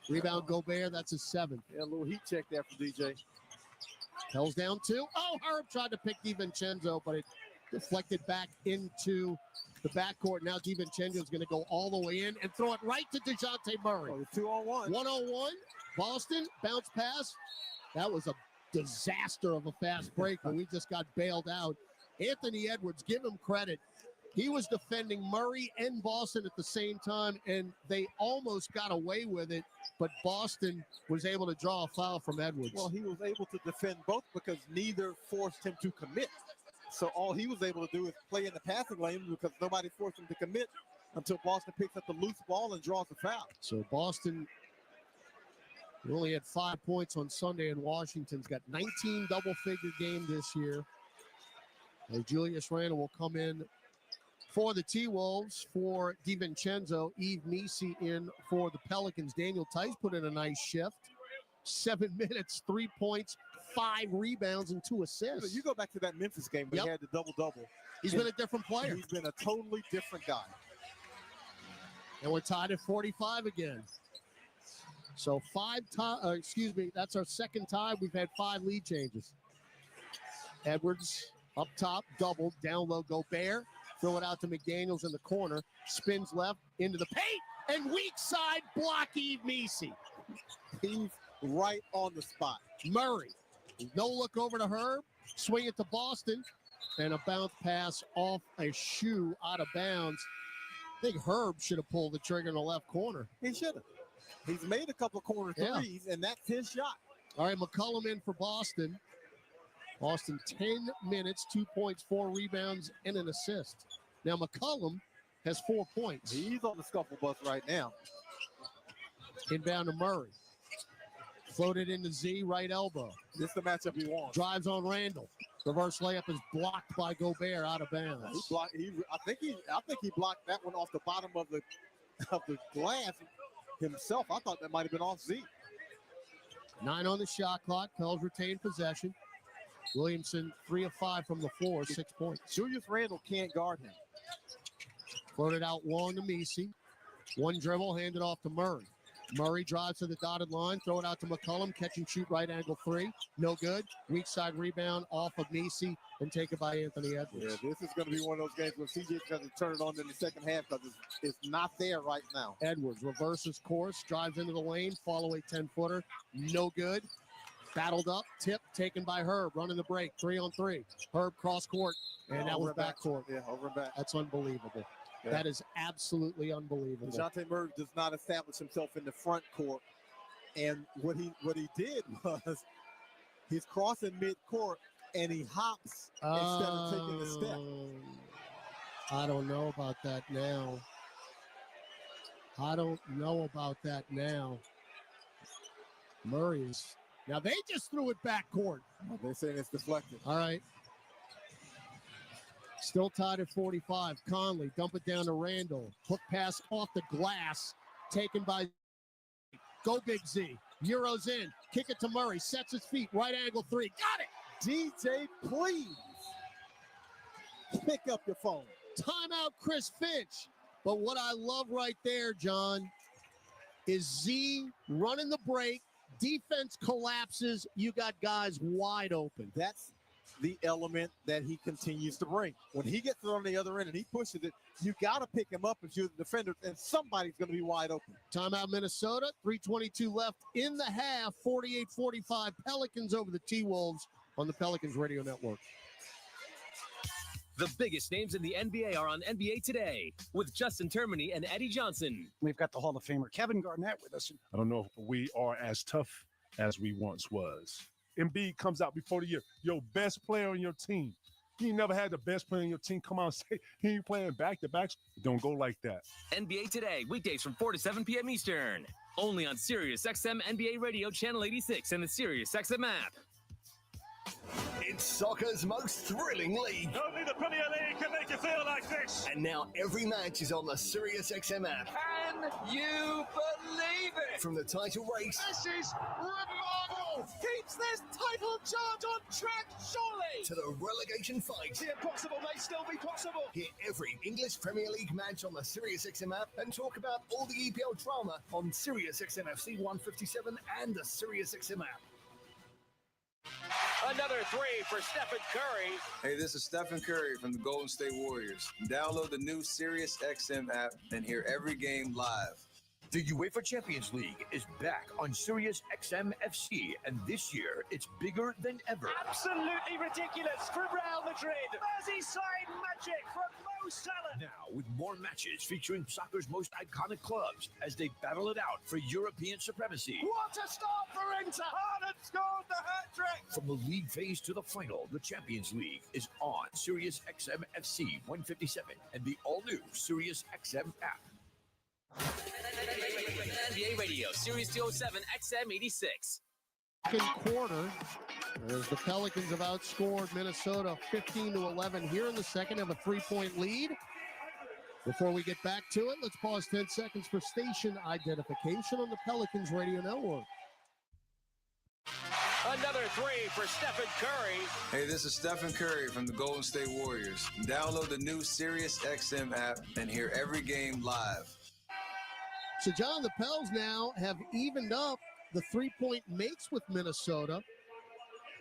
Rebound Gobert. That's his 7th. Yeah, a little heat check there for DJ. Pels down 2. Oh, Herb tried to pick DiVincenzo, but it deflected back into the backcourt. Now DiVincenzo is going to go all the way in and throw it right to DeJounte Murray. 2-on-1. 1-on-1. Boston, bounce pass. That was a disaster of a fast break, but we just got bailed out. Anthony Edwards, give him credit. He was defending Murray and Boston at the same time, and they almost got away with it, but Boston was able to draw a foul from Edwards. Well, he was able to defend both because neither forced him to commit. So all he was able to do is play in the passing lane because nobody forced him to commit until Boston picks up the loose ball and draws a foul. So Boston only had 5 points on Sunday, and Washington's got 19 double-figure game this year. As Julius Randle will come in for the T-Wolves, for DiVincenzo, Yves Missi in for the Pelicans. Daniel Tice put in a nice shift. 7 minutes, 3 points, 5 rebounds, and 2 assists. You go back to that Memphis game where he had the double-double. He's been a different player. He's been a totally different guy. And we're tied at 45 again. So that's our second tie. We've had 5 lead changes. Edwards up top, doubled, down low, Gobert. Throw it out to McDaniels in the corner. Spins left into the paint. And weak side block Yves Missi. He's right on the spot. Murray. No look over to Herb. Swing it to Boston. And a bounce pass off a shoe out of bounds. I think Herb should have pulled the trigger in the left corner. He should have. He's made a couple of corner threes, and that's his shot. All right, McCollum in for Boston. Boston 10 minutes, 2 points, 4 rebounds, and an assist. Now McCollum has 4 points. He's on the scuffle bus right now. Inbound to Murray. Floated into Z, right elbow. This is the matchup he wants. Drives on Randall. Reverse layup is blocked by Gobert out of bounds. I think he blocked that one off the bottom of the glass himself. I thought that might have been off Z. 9 on the shot clock. Pels retain possession. Williamson 3 of 5 from the floor, 6 points. Julius Randle can't guard him. Floated out long to Missi. One dribble, handed off to Murray. Murray drives to the dotted line, throw it out to McCollum, catch and shoot right angle 3. No good. Weak side rebound off of Missi and taken by Anthony Edwards. Yeah, this is going to be one of those games where CJ's going to turn it on in the second half because it's not there right now. Edwards reverses course, drives into the lane, follow a 10-footer. No good. Battled up, tip taken by Herb, running the break, 3-on-3. Herb cross court, and that was backcourt. Yeah, over and back. That's unbelievable. Yeah. That is absolutely unbelievable. DeJounte Murray does not establish himself in the front court. And what he did was he's crossing mid-court and he hops instead of taking a step. I don't know about that now. Murray is... Now they just threw it backcourt. They're saying it's deflected. All right. Still tied at 45. Conley, dump it down to Randall. Hook pass off the glass. Taken by... Go Big Z. Euros in. Kick it to Murray. Sets his feet. Right angle 3. Got it! DJ, please. Pick up your phone. Timeout, Chris Finch. But what I love right there, John, is Z running the break. Defense collapses. You got guys wide open. That's the element that he continues to bring. When he gets it on the other end and he pushes it, you got to pick him up if you're the defender, and somebody's going to be wide open. Timeout, Minnesota. 3:22 left in the half. 48-45 Pelicans over the T-Wolves on the Pelicans Radio Network. The biggest names in the NBA are on NBA Today with Justin Termini and Eddie Johnson. We've got the Hall of Famer Kevin Garnett with us. I don't know if we are as tough as we once was. Embiid comes out before the year, your best player on your team. You never had the best player on your team come out and say he ain't playing back-to-backs. Don't go like that. NBA Today, weekdays from 4 to 7 p.m. Eastern. Only on Sirius XM NBA Radio Channel 86 and the Sirius XM app. It's soccer's most thrilling league. Only the Premier League can make you feel like this. And now every match is on the Sirius XM app. Can you believe it? From the title race. This is remarkable. Keeps this title charge on track, surely. To the relegation fight. The impossible may still be possible. Hear every English Premier League match on the Sirius XM app and talk about all the EPL drama on Sirius XM FC 157 and the Sirius XM app. Another 3 for Stephen Curry. Hey, this is Stephen Curry from the Golden State Warriors. Download the new Sirius XM app and hear every game live. The UEFA Champions League is back on Sirius XM FC, and this year it's bigger than ever. Absolutely ridiculous from Real Madrid. Merseyside magic magic from Mo Salah. Now, with more matches featuring soccer's most iconic clubs as they battle it out for European supremacy. What a start for Inter! Haaland scored the hat-trick! From the league phase to the final, the Champions League is on Sirius XM FC 157 and the all-new Sirius XM app. NBA Radio, Series 207, XM 86. Second quarter, as the Pelicans have outscored Minnesota 15-11 here in the second, have a 3-point lead. Before we get back to it, let's pause 10 seconds for station identification on the Pelicans Radio Network. Another three for Stephen Curry. Hey, this is Stephen Curry from the Golden State Warriors. Download the new Sirius XM app and hear every game live. So, John, the Pels now have evened up the three-point makes with Minnesota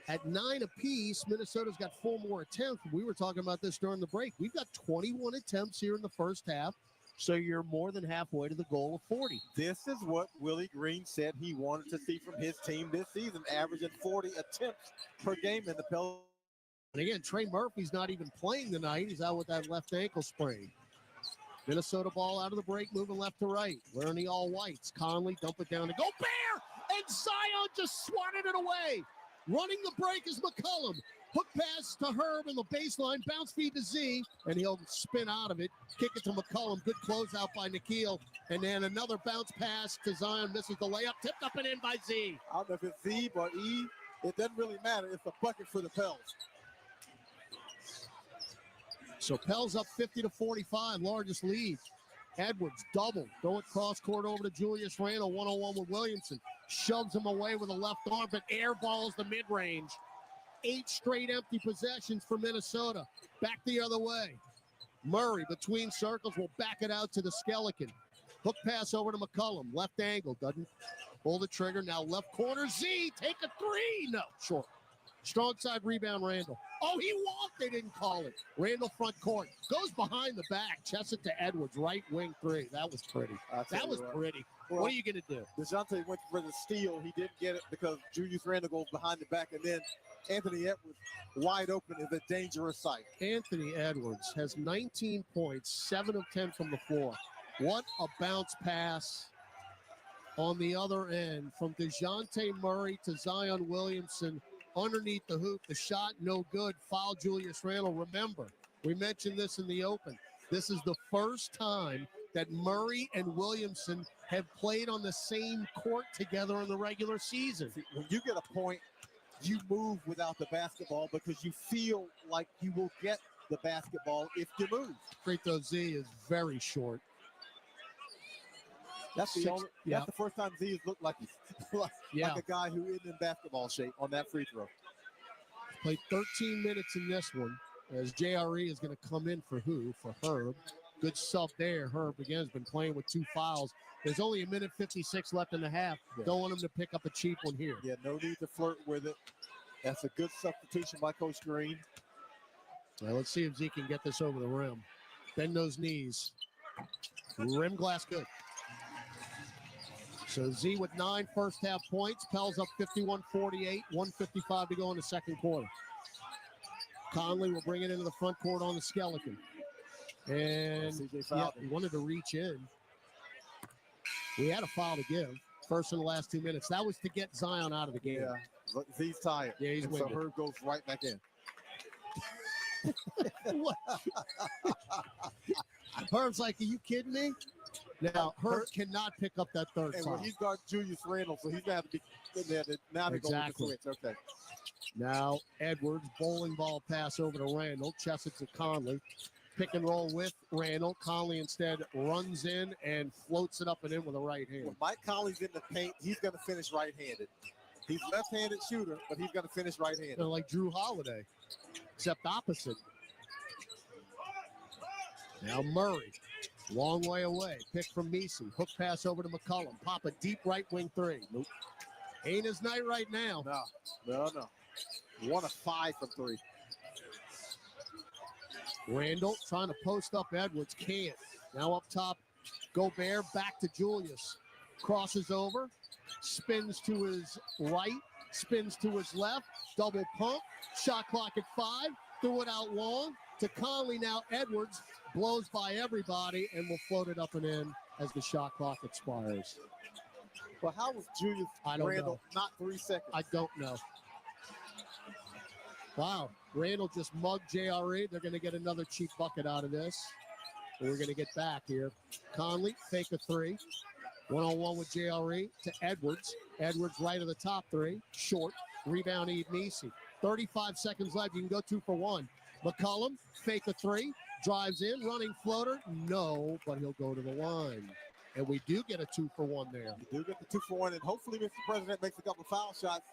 at 9 apiece. Minnesota's got 4 more attempts. We were talking about this during the break. We've got 21 attempts here in the first half, so you're more than halfway to the goal of 40. This is what Willie Green said he wanted to see from his team this season, averaging 40 attempts per game in the Pels. And again, Trey Murphy's not even playing tonight. He's out with that left ankle sprain. Minnesota ball out of the break, moving left to right. Wearing the all-whites. Conley dump it down to Gobert, and Zion just swatted it away. Running the break is McCollum. Hook pass to Herb in the baseline, bounce feed to Z, and he'll spin out of it. Kick it to McCollum. Good closeout by Nikhil. And then another bounce pass to Zion, misses the layup, tipped up and in by Z. I don't know if it's Z or E. It doesn't really matter. It's a bucket for the Pels. So Pels up 50-45, largest lead. Edwards double, throw it cross court over to Julius Randle, one-on-one with Williamson. Shoves him away with a left arm, but airballs the mid-range. 8 straight empty possessions for Minnesota. Back the other way. Murray between circles will back it out to the skeleton. Hook pass over to McCollum, left angle, doesn't pull the trigger. Now left corner, Z, take a three. No, short. Strong side rebound, Randall. Oh, he walked. They didn't call it. Randall front court. Goes behind the back. Chest it to Edwards. Right wing three. That was pretty. That was pretty. Well, what are you going to do? DeJounte went for the steal. He didn't get it because Julius Randle goes behind the back. And then Anthony Edwards, wide open, is a dangerous sight. Anthony Edwards has 19 points, 7 of 10 from the floor. What a bounce pass on the other end from DeJounte Murray to Zion Williamson. Underneath the hoop, the shot no good. Foul Julius Randle. Remember, we mentioned this in the open. This is the first time that Murray and Williamson have played on the same court together in the regular season. When you get a point, you move without the basketball because you feel like you will get the basketball if you move. Free throw Z is very short. That's the first time Z has looked like like a guy who isn't in basketball shape on that free throw. Played 13 minutes in this one as JRE is going to come in for Herb. Good sub there. Herb, again, has been playing with 2 fouls. There's only 1:56 left in the half. Yeah. Don't want him to pick up a cheap one here. Yeah, no need to flirt with it. That's a good substitution by Coach Green. Well, let's see if Z can get this over the rim. Bend those knees. Rim glass good. So Z with 9 first half points. Pels up 51-48, 1:55 to go in the second quarter. Conley will bring it into the front court on the skeleton. And he wanted to reach in. We had a foul to give. First in the last 2 minutes. That was to get Zion out of the game. Yeah, but Z's tired. Yeah, he's winded. So Herb goes right back in. Herb's like, are you kidding me? Now, Herb cannot pick up that third and foul. when he's got Julius Randle, so he's going to have to be in there. Now they're going to switch. Okay. Now, Edwards, bowling ball pass over to Randle. Chest it to Conley. Pick and roll with Randle. Conley instead runs in and floats it up and in with a right hand. When Mike Conley's in the paint, he's going to finish right-handed. He's left-handed shooter, but he's going to finish right-handed. They're like Drew Holiday, except opposite. Now Murray, long way away. Pick from Missi. Hook pass over to McCollum. Pop a deep right wing three. Nope. Ain't his night right now. No. 1 of 5 from 3. Randall trying to post up Edwards. Can't. Now up top, Gobert back to Julius. Crosses over. Spins to his right. Spins to his left. Double pump. Shot clock at 5. Threw it out long. to Conley. Now Edwards blows by everybody and will float it up and in as the shot clock expires. Well, how was Julius Randle not 3 seconds? I don't know. Wow, Randle just mugged JRE. They're going to get another cheap bucket out of this. We're going to get back here. Conley, fake a three. One-on-one with JRE to Edwards. Edwards right of the top three. Short. Rebound Missi. 35 seconds left. You can go 2 for 1. McCollum, fake a three. Drives in. Running floater. No, but he'll go to the line. And we do get a 2 for 1 there. You do get the 2 for 1. And hopefully Mr. President makes a couple foul shots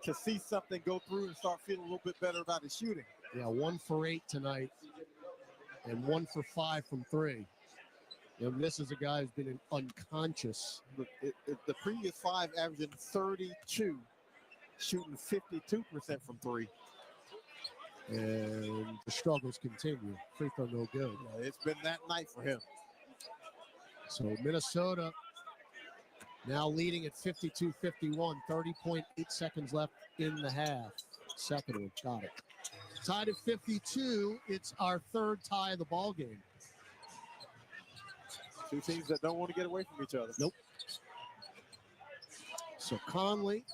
to see something go through and start feeling a little bit better about his shooting. Yeah, 1 for 8 tonight. And 1 for 5 from 3. And this is a guy who's been unconscious. The previous 5 averaging 32, shooting 52% from 3. And the struggles continue. Free throw no good. Yeah, it's been that night for him. So Minnesota now leading at 52-51. 30.8 seconds left in the half. Second one, got it. Tied at 52. It's our third tie of the ball game. Two teams that don't want to get away from each other. Nope. So Conley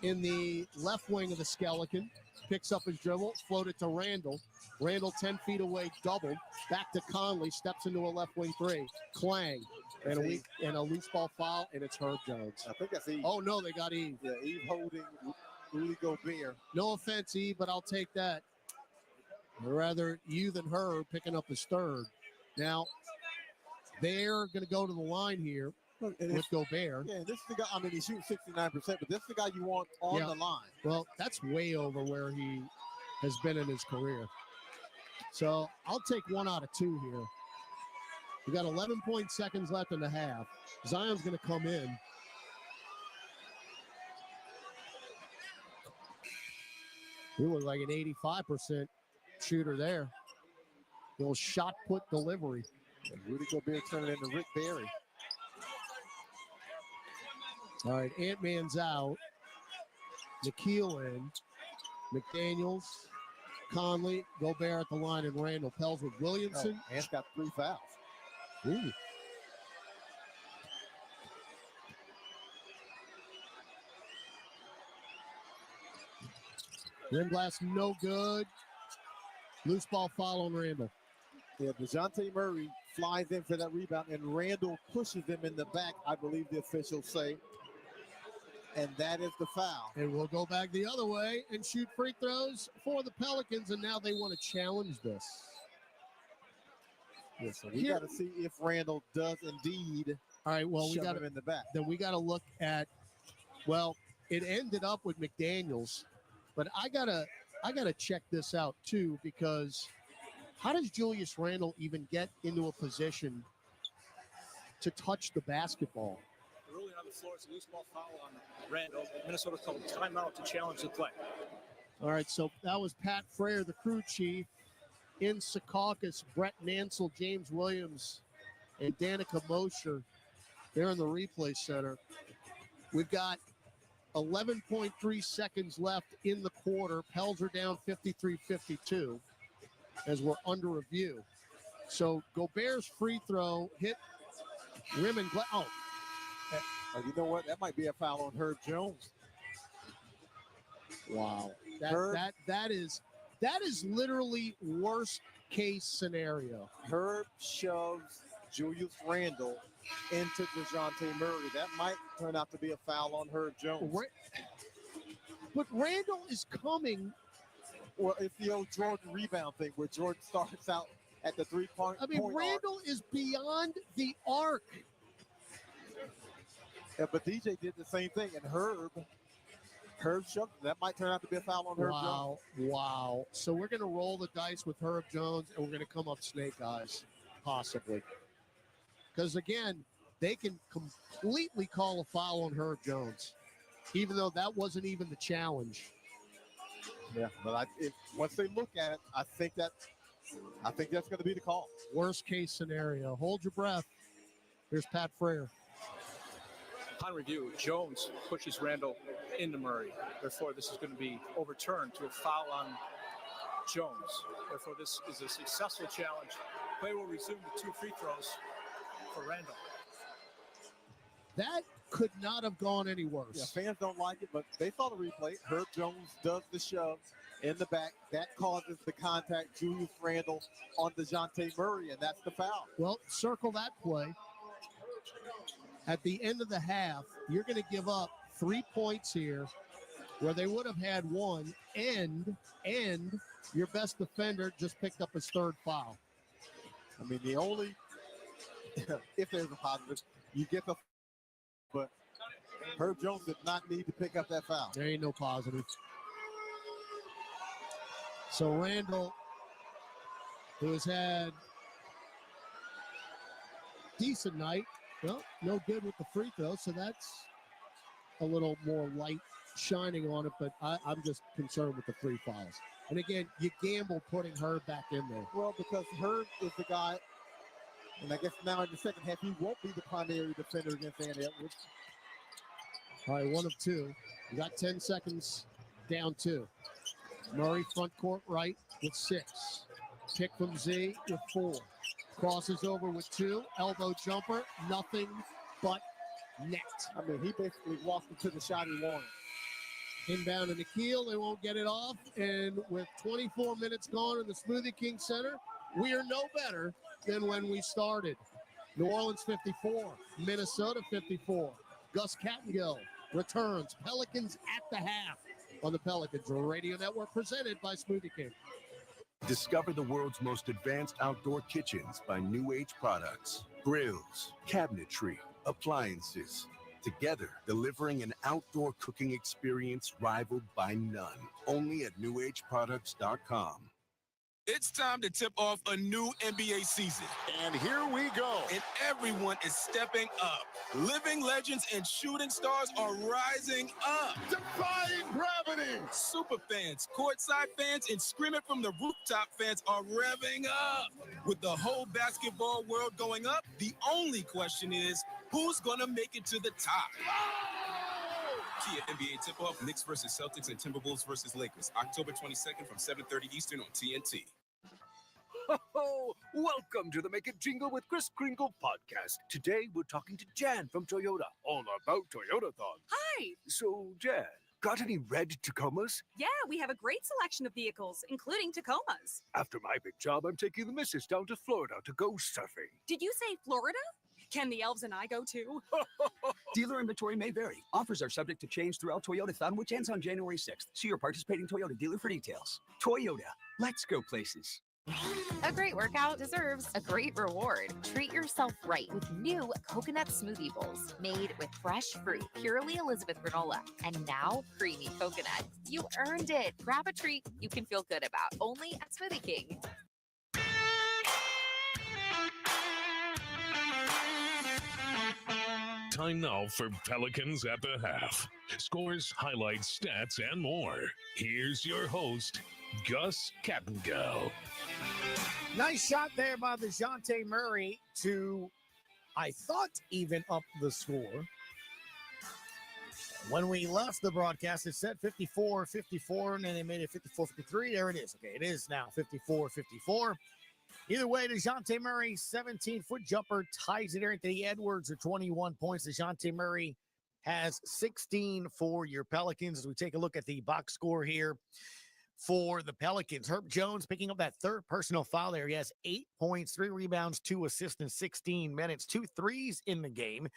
in the left wing of the skeleton picks up his dribble, floated to Randle. Randle 10 feet away, doubled. Back to Conley, steps into a left wing three. Clang. And a loose ball foul, and it's Herb Jones. I think that's Eve. Oh, no, they got Eve. Yeah, Eve holding Rudy Gobert. No offense, Eve, but I'll take that. Rather you than her picking up his third. Now, they're going to go to the line here with Gobert. Yeah, this is the guy, I mean, he shoots 69%, but this is the guy you want on the line. Well, that's way over where he has been in his career. So I'll take 1 out of 2 here. We got 11 seconds left in the half. Zion's going to come in. He looks like an 85% shooter there. Little shot put delivery. And Rudy Gobert turning into Rick Barry. All right, Ant-Man's out. Nikhil in. McDaniels, Conley, Gobert at the line, and Randall. Pels with Williamson. Oh, Ant's got 3 fouls. Ooh. Rim blast, no good. Loose ball foul on Randall. Yeah, DeJounte Murray flies in for that rebound, and Randall pushes him in the back, I believe the officials say. And that is the foul. And we'll go back the other way and shoot free throws for the Pelicans, and now they want to challenge this. Yeah, so we got to see if Randall does indeed we got him in the back. Then we got to look at, well, it ended up with McDaniels, but I gotta check this out too, because how does Julius Randle even get into a position to touch the basketball? Ruling on the floor, it's a loose ball foul on Randall. Minnesota called timeout to challenge the play. All right, so that was Pat Frayer, the crew chief. In Secaucus, Brett Nansel, James Williams, and Danica Mosher. They're in the replay center. We've got 11.3 seconds left in the quarter. Pels are down 53-52 as we're under review. So Gobert's free throw hit rim and glass. Oh, you know what? That might be a foul on Herb Jones. Wow. That is literally worst case scenario. Herb shoves Julius Randle into DeJounte Murray. That might turn out to be a foul on Herb Jones. But Randle is coming. Well, it's the old Jordan rebound thing where Jordan starts out at the three-point Randle is beyond the arc. Yeah, but DJ did the same thing, and Herb shoved. That might turn out to be a foul on Herb Jones. Wow. So we're going to roll the dice with Herb Jones, and we're going to come up snake eyes, possibly. Because, again, they can completely call a foul on Herb Jones, even though that wasn't even the challenge. Yeah, but once they look at it, I think that's going to be the call. Worst case scenario. Hold your breath. Here's Pat Frayer. On review, Jones pushes Randall into Murray. Therefore, this is going to be overturned to a foul on Jones. Therefore, this is a successful challenge. Play will resume with 2 free throws for Randall. That could not have gone any worse. Yeah, fans don't like it, but they saw the replay. Herb Jones does the shove in the back. That causes the contact, Julius Randle on DeJounte Murray, and that's the foul. Well, circle that play. At the end of the half, you're going to give up 3 points here where they would have had 1, and your best defender just picked up his 3rd foul. I mean, the only, if there's a positive, you get the, but Herb Jones did not need to pick up that foul. There ain't no positive. So Randall, who has had decent night, well, no good with the free throw, so that's a little more light shining on it, but I'm just concerned with the free fouls. And again, you gamble putting Herb back in there. Well, because Herb is the guy, and I guess now in the second half, he won't be the primary defender against Andy Edwards. All right, 1 of 2. You got 10 seconds, down 2. Murray front court right with 6. Pick from Z with 4. Crosses over with 2. Elbow jumper, nothing but net. I mean, he basically walked into the shot he wanted. Inbound in the keel, they won't get it off. And with 24 minutes gone in the Smoothie King Center, we are no better than when we started. New Orleans 54, Minnesota 54. Gus Kattengill returns. Pelicans at the half on the Pelicans Radio Network, presented by Smoothie King. Discover the world's most advanced outdoor kitchens by New Age Products. Grills, cabinetry, appliances. Together, delivering an outdoor cooking experience rivaled by none. Only at NewAgeProducts.com. It's time to tip off a new NBA season. And here we go. And everyone is stepping up. Living legends and shooting stars are rising up. Defying gravity. Super fans, courtside fans, and scream it from the rooftop fans are revving up. With the whole basketball world going up, the only question is, who's going to make it to the top? Kia NBA tip-off, Knicks versus Celtics and Timberwolves versus Lakers, October 22nd from 7:30 Eastern on TNT. Oh, welcome to the Make It Jingle with Chris Kringle podcast. Today, we're talking to Jan from Toyota, all about Toyotathon. Hi. So, Jan, got any red Tacomas? Yeah, we have a great selection of vehicles, including Tacomas. After my big job, I'm taking the missus down to Florida to go surfing. Did you say Florida? Can the elves and I go too? Dealer inventory may vary. Offers are subject to change throughout Toyotathon, which ends on January 6th. See your participating Toyota dealer for details. Toyota, let's go places. A great workout deserves a great reward. Treat yourself right with new coconut smoothie bowls made with fresh fruit, purely Elizabeth granola, and now creamy coconut. You earned it. Grab a treat you can feel good about, only at Smoothie King. Time now for Pelicans at the half. Scores, highlights, stats, and more. Here's your host, Gus Kattengill. Nice shot there by DeJounte Murray to, I thought, even up the score. When we left the broadcast, it said 54-54, and then they made it 54-53. There it is. Okay, it is now 54-54. Either way, DeJounte Murray, 17-foot jumper, ties it. Anthony Edwards with 21 points. DeJounte Murray has 16 for your Pelicans. As we take a look at the box score here for the Pelicans, Herb Jones picking up that 3rd personal foul there. He has 8 points, 3 rebounds, 2 assists in 16 minutes, 2 threes in the game.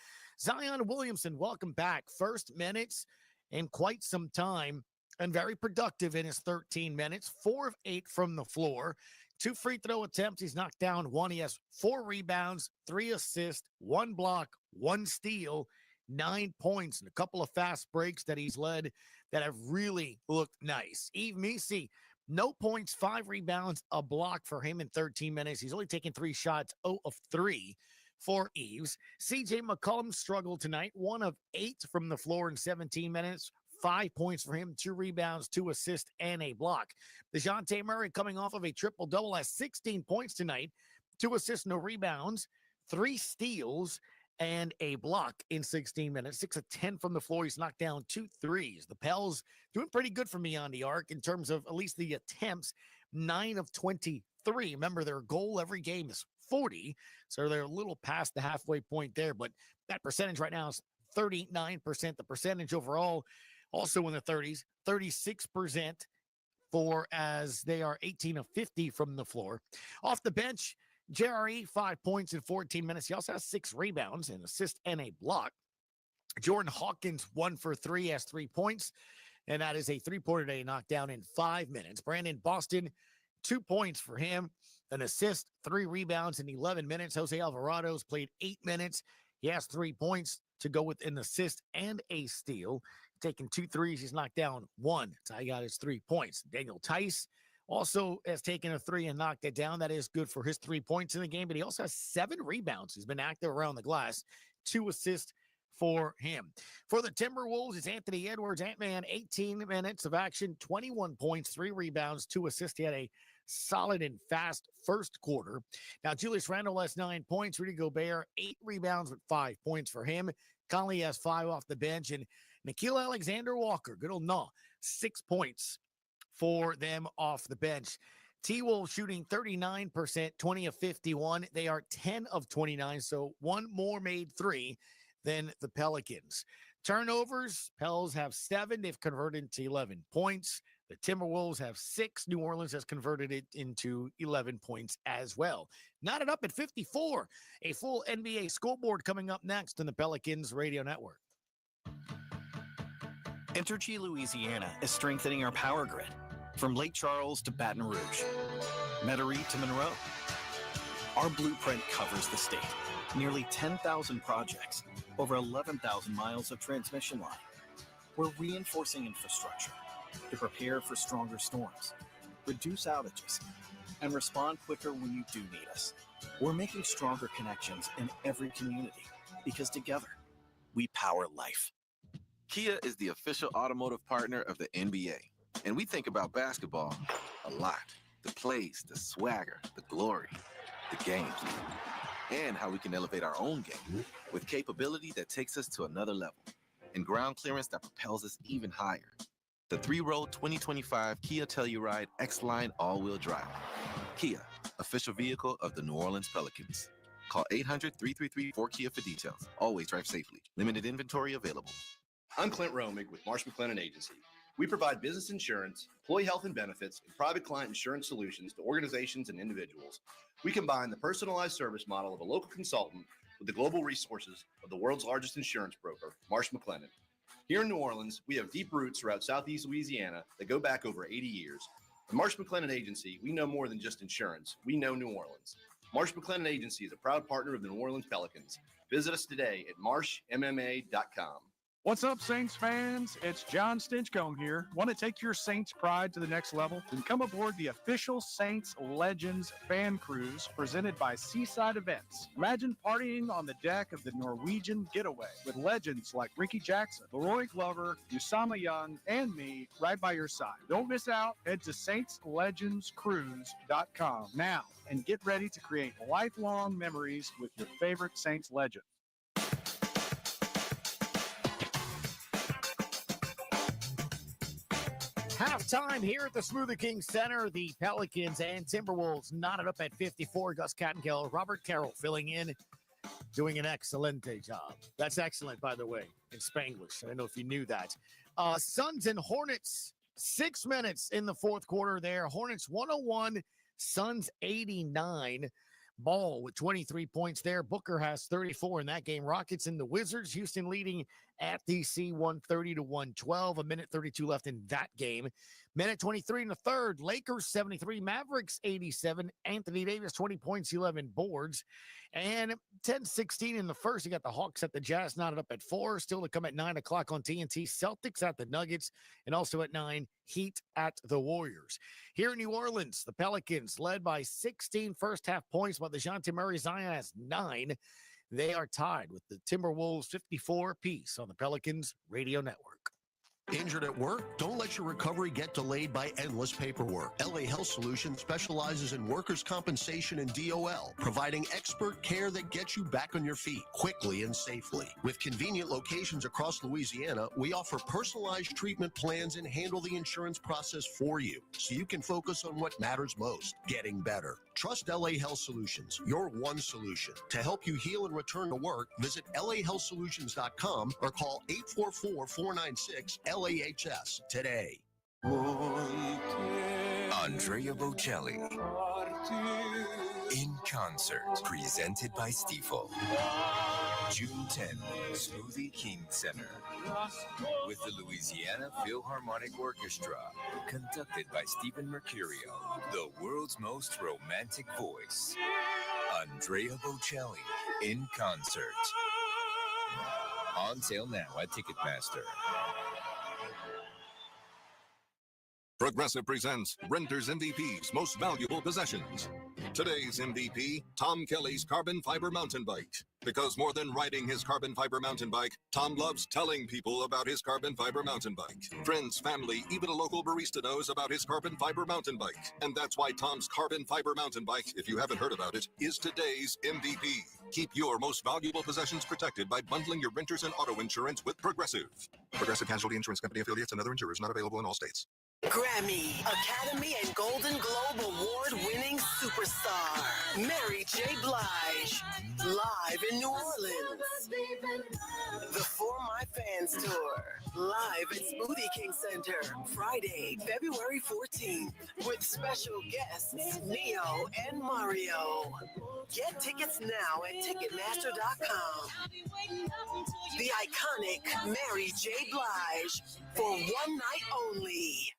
Zion Williamson, welcome back. First minutes in quite some time and very productive in his 13 minutes. 4 of 8 from the floor. 2 free throw attempts. He's knocked down 1. He has 4 rebounds, 3 assists, 1 block, 1 steal, 9 points, and a couple of fast breaks that he's led that have really looked nice. Yves Missi, no points, 5 rebounds, a block for him in 13 minutes. He's only taken 3 shots, 0 of 3 for Yves. CJ McCollum struggled tonight, 1 of 8 from the floor in 17 minutes. 5 points for him, 2 rebounds, 2 assists, and a block. DeJounte Murray coming off of a triple-double has 16 points tonight, 2 assists, no rebounds, 3 steals, and a block in 16 minutes. 6 of 10 from the floor. He's knocked down 2 threes. The Pels doing pretty good for me on the arc in terms of at least the attempts. 9 of 23. Remember, their goal every game is 40, so they're a little past the halfway point there, but that percentage right now is 39%. The percentage overall also in the 30s, 36% for as they are 18 of 50 from the floor. Off the bench, JRE, 5 points in 14 minutes. He also has 6 rebounds, an assist, and a block. Jordan Hawkins, 1 for 3, has 3 points, and that is a three-pointer day knockdown in 5 minutes. Brandon Boston, 2 points for him, an assist, 3 rebounds in 11 minutes. Jose Alvarado's played 8 minutes. He has 3 points to go with an assist and a steal. Taking 2 threes, he's knocked down 1. Ty got his 3 points. Daniel Tice also has taken a 3 and knocked it down. That is good for his 3 points in the game, but he also has 7 rebounds. He's been active around the glass. 2 assists for him. For the Timberwolves, it's Anthony Edwards, Ant-Man, 18 minutes of action, 21 points, 3 rebounds, 2 assists. He had a solid and fast first quarter. Now, Julius Randle has 9 points. Rudy Gobert, 8 rebounds with 5 points for him. Conley has 5 off the bench, and Nickeil Alexander-Walker, good old Nah, 6 points for them off the bench. T-Wolves shooting 39%, 20 of 51. They are 10 of 29, so 1 more made 3 than the Pelicans. Turnovers, Pels have 7. They've converted to 11 points. The Timberwolves have 6. New Orleans has converted it into 11 points as well. Knotted up at 54. A full NBA scoreboard coming up next on the Pelicans Radio Network. Entergy Louisiana is strengthening our power grid from Lake Charles to Baton Rouge, Metairie to Monroe. Our blueprint covers the state. Nearly 10,000 projects, over 11,000 miles of transmission line. We're reinforcing infrastructure to prepare for stronger storms, reduce outages, and respond quicker when you do need us. We're making stronger connections in every community because together, we power life. Kia is the official automotive partner of the NBA, and we think about basketball a lot. The plays, the swagger, the glory, the games, and how we can elevate our own game with capability that takes us to another level and ground clearance that propels us even higher. The 3-row 2025 Kia Telluride X-Line all-wheel drive. Kia, official vehicle of the New Orleans Pelicans. Call 800-333-4KIA for details. Always drive safely. Limited inventory available. I'm Clint Romig with Marsh McLennan Agency. We provide business insurance, employee health and benefits, and private client insurance solutions to organizations and individuals. We combine the personalized service model of a local consultant with the global resources of the world's largest insurance broker, Marsh McLennan. Here in New Orleans, we have deep roots throughout Southeast Louisiana that go back over 80 years. At Marsh McLennan Agency, we know more than just insurance. We know New Orleans. Marsh McLennan Agency is a proud partner of the New Orleans Pelicans. Visit us today at marshmma.com. What's up, Saints fans? It's John Stinchcomb here. Want to take your Saints pride to the next level? Then come aboard the official Saints Legends fan cruise presented by Seaside Events. Imagine partying on the deck of the Norwegian Getaway with legends like Ricky Jackson, Leroy Glover, Usama Young, and me right by your side. Don't miss out. Head to saintslegendscruise.com now and get ready to create lifelong memories with your favorite Saints legend. Halftime here at the Smoothie King Center. The Pelicans and Timberwolves knotted up at 54. Gus Kattenkill, Robert Carroll filling in, doing an excellent job. That's excellent, by the way, in Spanglish. I don't know if you knew that. Suns and Hornets, 6 minutes in the fourth quarter there. Hornets 101, Suns 89. Ball with 23 points there. Booker has 34 in that game. Rockets and the Wizards. Houston leading at DC 130-112. A minute 32 left in that game. Minute 23 in the third. Lakers 73. Mavericks 87. Anthony Davis 20 points, 11 boards. And 10-16 in the first. You got the Hawks at the Jazz knotted up at 4. Still to come at 9 o'clock on TNT. Celtics at the Nuggets. And also at 9, Heat at the Warriors. Here in New Orleans, the Pelicans led by 16 first half points, while DeJounte Murray Zion has 9. They are tied with the Timberwolves 54 apiece on the Pelicans Radio Network. Injured at work? Don't let your recovery get delayed by endless paperwork. LA Health Solutions specializes in workers' compensation and DOL, providing expert care that gets you back on your feet quickly and safely. With convenient locations across Louisiana, we offer personalized treatment plans and handle the insurance process for you, so you can focus on what matters most, getting better. Trust LA Health Solutions, your one solution. To help you heal and return to work, visit lahealthsolutions.com or call 844-496-LAHS today. Andrea Bocelli in concert, presented by Stifel. June 10th, Smoothie King Center, with the Louisiana Philharmonic Orchestra, conducted by Stephen Mercurio, the world's most romantic voice. Andrea Bocelli in concert. On sale now at Ticketmaster. Progressive presents Renter's MVP's Most Valuable Possessions. Today's MVP, Tom Kelly's carbon fiber mountain bike. Because more than riding his carbon fiber mountain bike, Tom loves telling people about his carbon fiber mountain bike. Friends, family, even a local barista knows about his carbon fiber mountain bike. And that's why Tom's carbon fiber mountain bike, if you haven't heard about it, is today's MVP. Keep your most valuable possessions protected by bundling your renters and auto insurance with Progressive. Progressive Casualty Insurance Company affiliates and other insurers not available in all states. Grammy, Academy, and Golden Globe award-winning superstar, Mary J. Blige, live in New Orleans. The For My Fans Tour, live at Smoothie King Center, Friday, February 14th, with special guests Neo and Mario. Get tickets now at Ticketmaster.com. The iconic Mary J. Blige, for one night only.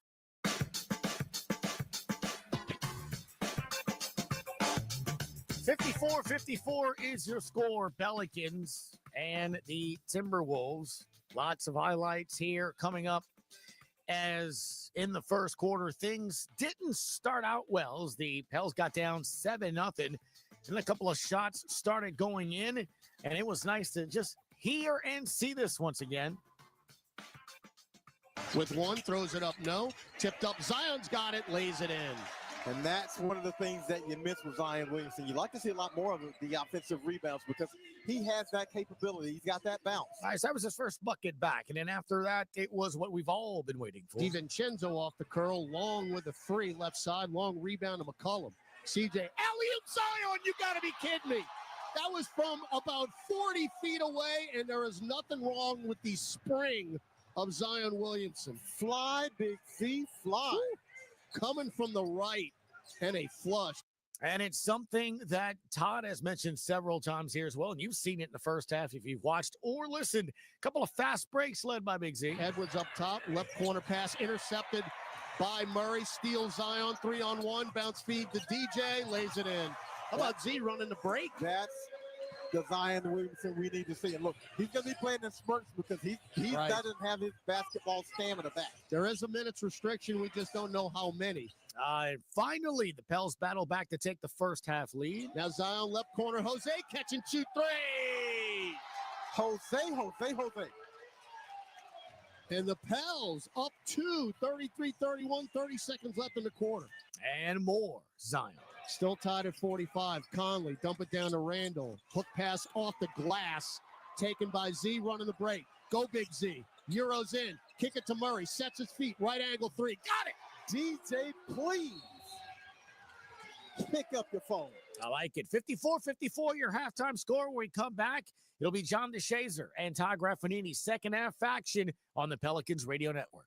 54-54 is your score, Pelicans and the Timberwolves. Lots of highlights here coming up, as in the first quarter, things didn't start out well as the Pels got down 7-0, and a couple of shots started going in, and it was nice to just hear and see this once again. With one, throws it up, no. Tipped up, Zion's got it, lays it in. And that's one of the things that you miss with Zion Williamson. You'd like to see a lot more of the offensive rebounds because he has that capability. He's got that bounce. All right, so that was his first bucket back. And then after that, it was what we've all been waiting for. DiVincenzo off the curl, long with a three, left side, long rebound to McCollum. CJ, alley-oop Zion, you got to be kidding me. That was from about 40 feet away, and there is nothing wrong with the spring of Zion Williamson. Fly, Big C, fly. Woo. Coming from the right, and a flush. And it's something that Todd has mentioned several times here as well, and you've seen it in the first half if you've watched or listened. A couple of fast breaks led by Big Z. Edwards up top, left corner pass intercepted by Murray. Steals Zion, 3-on-1, bounce feed to DJ, lays it in. How about Z running the break? That's the Zion Williamson we need to see. And look, he's going to be playing in spurts because he doesn't have his basketball stamina back. There is a minutes restriction. We just don't know how many. Finally, the Pels battle back to take the first half lead. Now Zion left corner, Jose catch and shoot three. Jose. And the Pels up 2, 33-31, 30 seconds left in the quarter. And more Zion. Still tied at 45. Conley, dump it down to Randall. Hook pass off the glass. Taken by Z, running the break. Go Big Z. Euros in. Kick it to Murray. Sets his feet. Right angle three. Got it. DJ, please pick up your phone. I like it. 54-54, your halftime score. When we come back, it'll be John DeShazer and Todd Graffanini's second half action on the Pelicans Radio Network.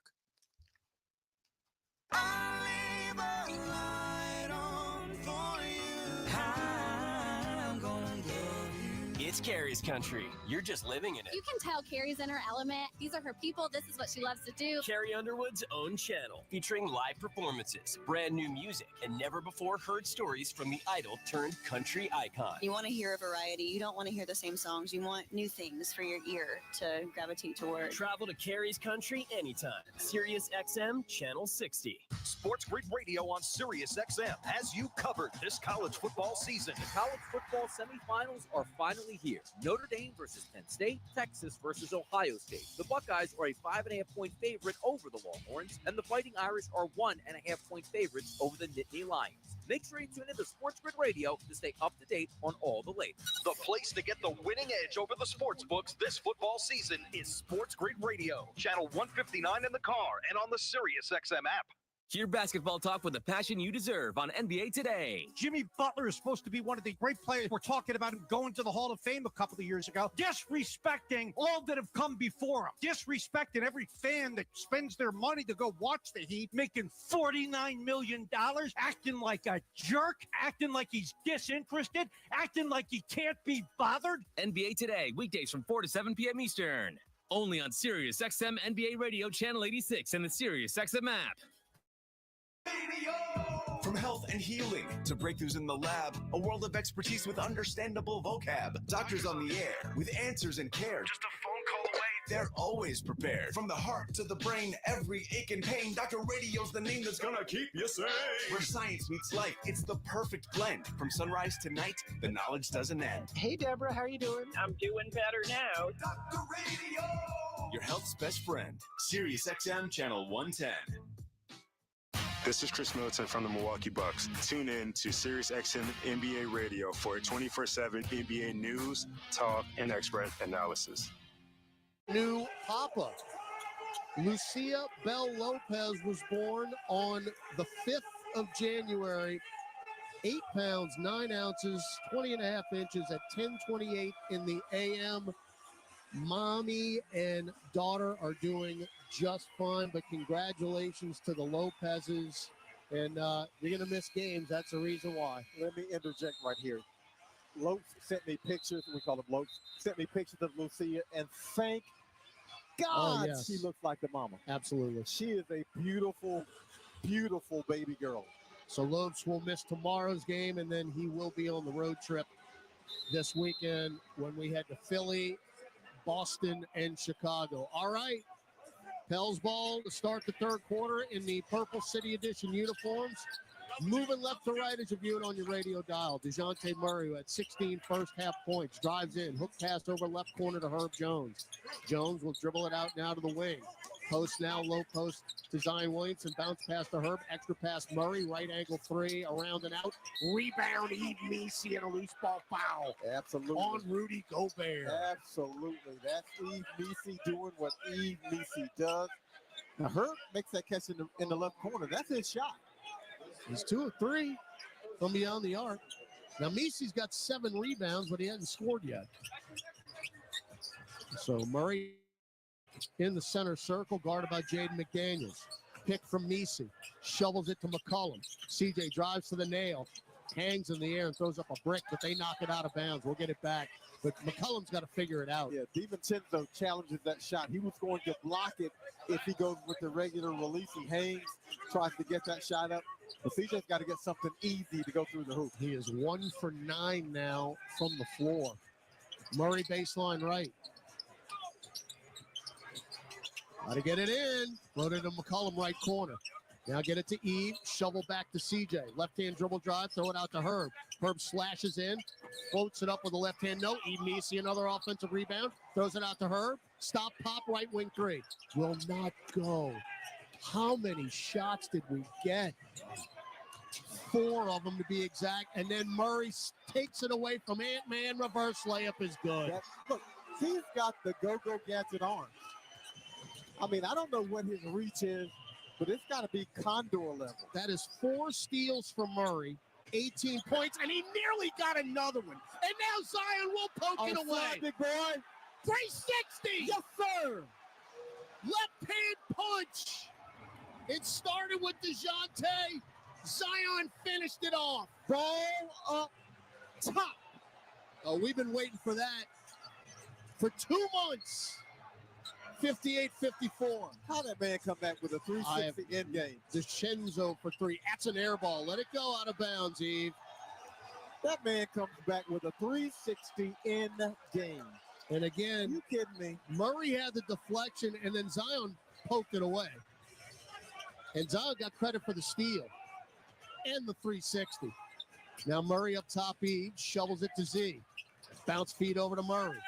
It's Carrie's country. You're just living in it. You can tell Carrie's in her element. These are her people. This is what she loves to do. Carrie Underwood's own channel, featuring live performances, brand new music, and never-before-heard stories from the idol-turned-country icon. You want to hear a variety. You don't want to hear the same songs. You want new things for your ear to gravitate toward. Travel to Carrie's country anytime. Sirius XM Channel 60. Sports Grid Radio on Sirius XM has you covered this college football season. The college football semifinals are finally here. Notre Dame versus Penn State, Texas versus Ohio State. The Buckeyes are a 5.5-point favorite over the Longhorns, and the Fighting Irish are 1.5-point favorites over the Nittany Lions. Make sure you tune into Sports Grid Radio to stay up to date on all the latest. The place to get the winning edge over the sports books this football season is Sports Grid Radio, channel 159 in the car and on the SiriusXM app. Hear basketball talk with the passion you deserve on NBA Today. Jimmy Butler is supposed to be one of the great players. We're talking about him going to the Hall of Fame a couple of years ago. Disrespecting all that have come before him. Disrespecting every fan that spends their money to go watch the Heat, making $49 million, acting like a jerk, acting like he's disinterested, acting like he can't be bothered. NBA Today, weekdays from 4 to 7 p.m. Eastern. Only on SiriusXM NBA Radio Channel 86 and the SiriusXM app. From health and healing to breakthroughs in the lab, a world of expertise with understandable vocab. Doctors on the air with answers and care. Just a phone call away. They're always prepared. From the heart to the brain, every ache and pain, Dr. Radio's the name that's gonna keep you sane. Where science meets life, it's the perfect blend. From sunrise to night, the knowledge doesn't end. Hey, Deborah, how are you doing? I'm doing better now. Dr. Radio! Your health's best friend. SiriusXM Channel 110. This is Chris Middleton from the Milwaukee Bucks. Tune in to SiriusXM NBA Radio for 24/7 NBA news, talk, and expert analysis. New Papa. Lucia Bell Lopez was born on the 5th of January. 8 pounds, 9 ounces, 20.5 inches at 10:28 in the a.m. Mommy and daughter are doing just fine, but congratulations to the Lopezes. And you're going to miss games. That's the reason why. Let me interject right here. Lopes sent me pictures. We call them Lopes. Sent me pictures of Lucia, and thank God yes. she looks like the mama. Absolutely. She is a beautiful, beautiful baby girl. So Lopes will miss tomorrow's game, and then he will be on the road trip this weekend when we head to Philly, Boston, and Chicago. All right. Pels ball to start the third quarter in the Purple City Edition uniforms. Moving left to right as you view it on your radio dial. DeJounte Murray, who had 16 first-half points, drives in. Hook pass over left corner to Herb Jones. Jones will dribble it out now to the wing. Post now, low post to Zion Williamson. Bounce pass to Herb. Extra pass Murray. Right angle three. Around and out. Rebound, Eve Missi, and a loose ball foul. Absolutely. On Rudy Gobert. Absolutely. That's Eve Missi doing what Eve Missi does. Now, Herb makes that catch in the left corner. That's his shot. He's 2 of 3 from beyond the arc. Now, Missi's got 7 rebounds, but he hasn't scored yet. So Murray in the center circle, guarded by Jaden McDaniels. Pick from Missi. Shovels it to McCollum. CJ drives to the nail. Hangs in the air and throws up a brick, but they knock it out of bounds. We'll get it back. But McCollum's got to figure it out. Yeah, DiVincenzo challenges that shot. He was going to block it if he goes with the regular release. And Haynes tries to get that shot up. But CJ's got to get something easy to go through the hoop. He is 1 for 9 now from the floor. Murray baseline right. Got to get it in. Loaded to McCollum right corner. Now get it to Eve. Shovel back to CJ. Left-hand dribble drive. Throw it out to Herb. Herb slashes in. Floats it up with a left-hand no. Eve Missi, another offensive rebound. Throws it out to Herb. Stop, pop, right wing three. Will not go. How many shots did we get? 4 of them to be exact. And then Murray takes it away from Ant-Man. Reverse layup is good. Look, he's got the go-go gadget arms. I mean, I don't know what his reach is, but it's got to be Condor level. That is 4 steals for Murray, 18 points, and he nearly got another one. And now Zion will poke it away. Big boy. 360. Yes, sir. Left-hand punch. It started with DeJounte. Zion finished it off. Ball up top. Oh, we've been waiting for that for 2 months. 58-54. How that man come back with a 360 end game? DiVincenzo for 3. That's an air ball. Let it go out of bounds, Eve. That man comes back with a 360 end game. And again, you kidding me? Murray had the deflection, and then Zion poked it away. And Zion got credit for the steal and the 360. Now Murray up top, Eve shovels it to Z. Bounce feed over to Murray.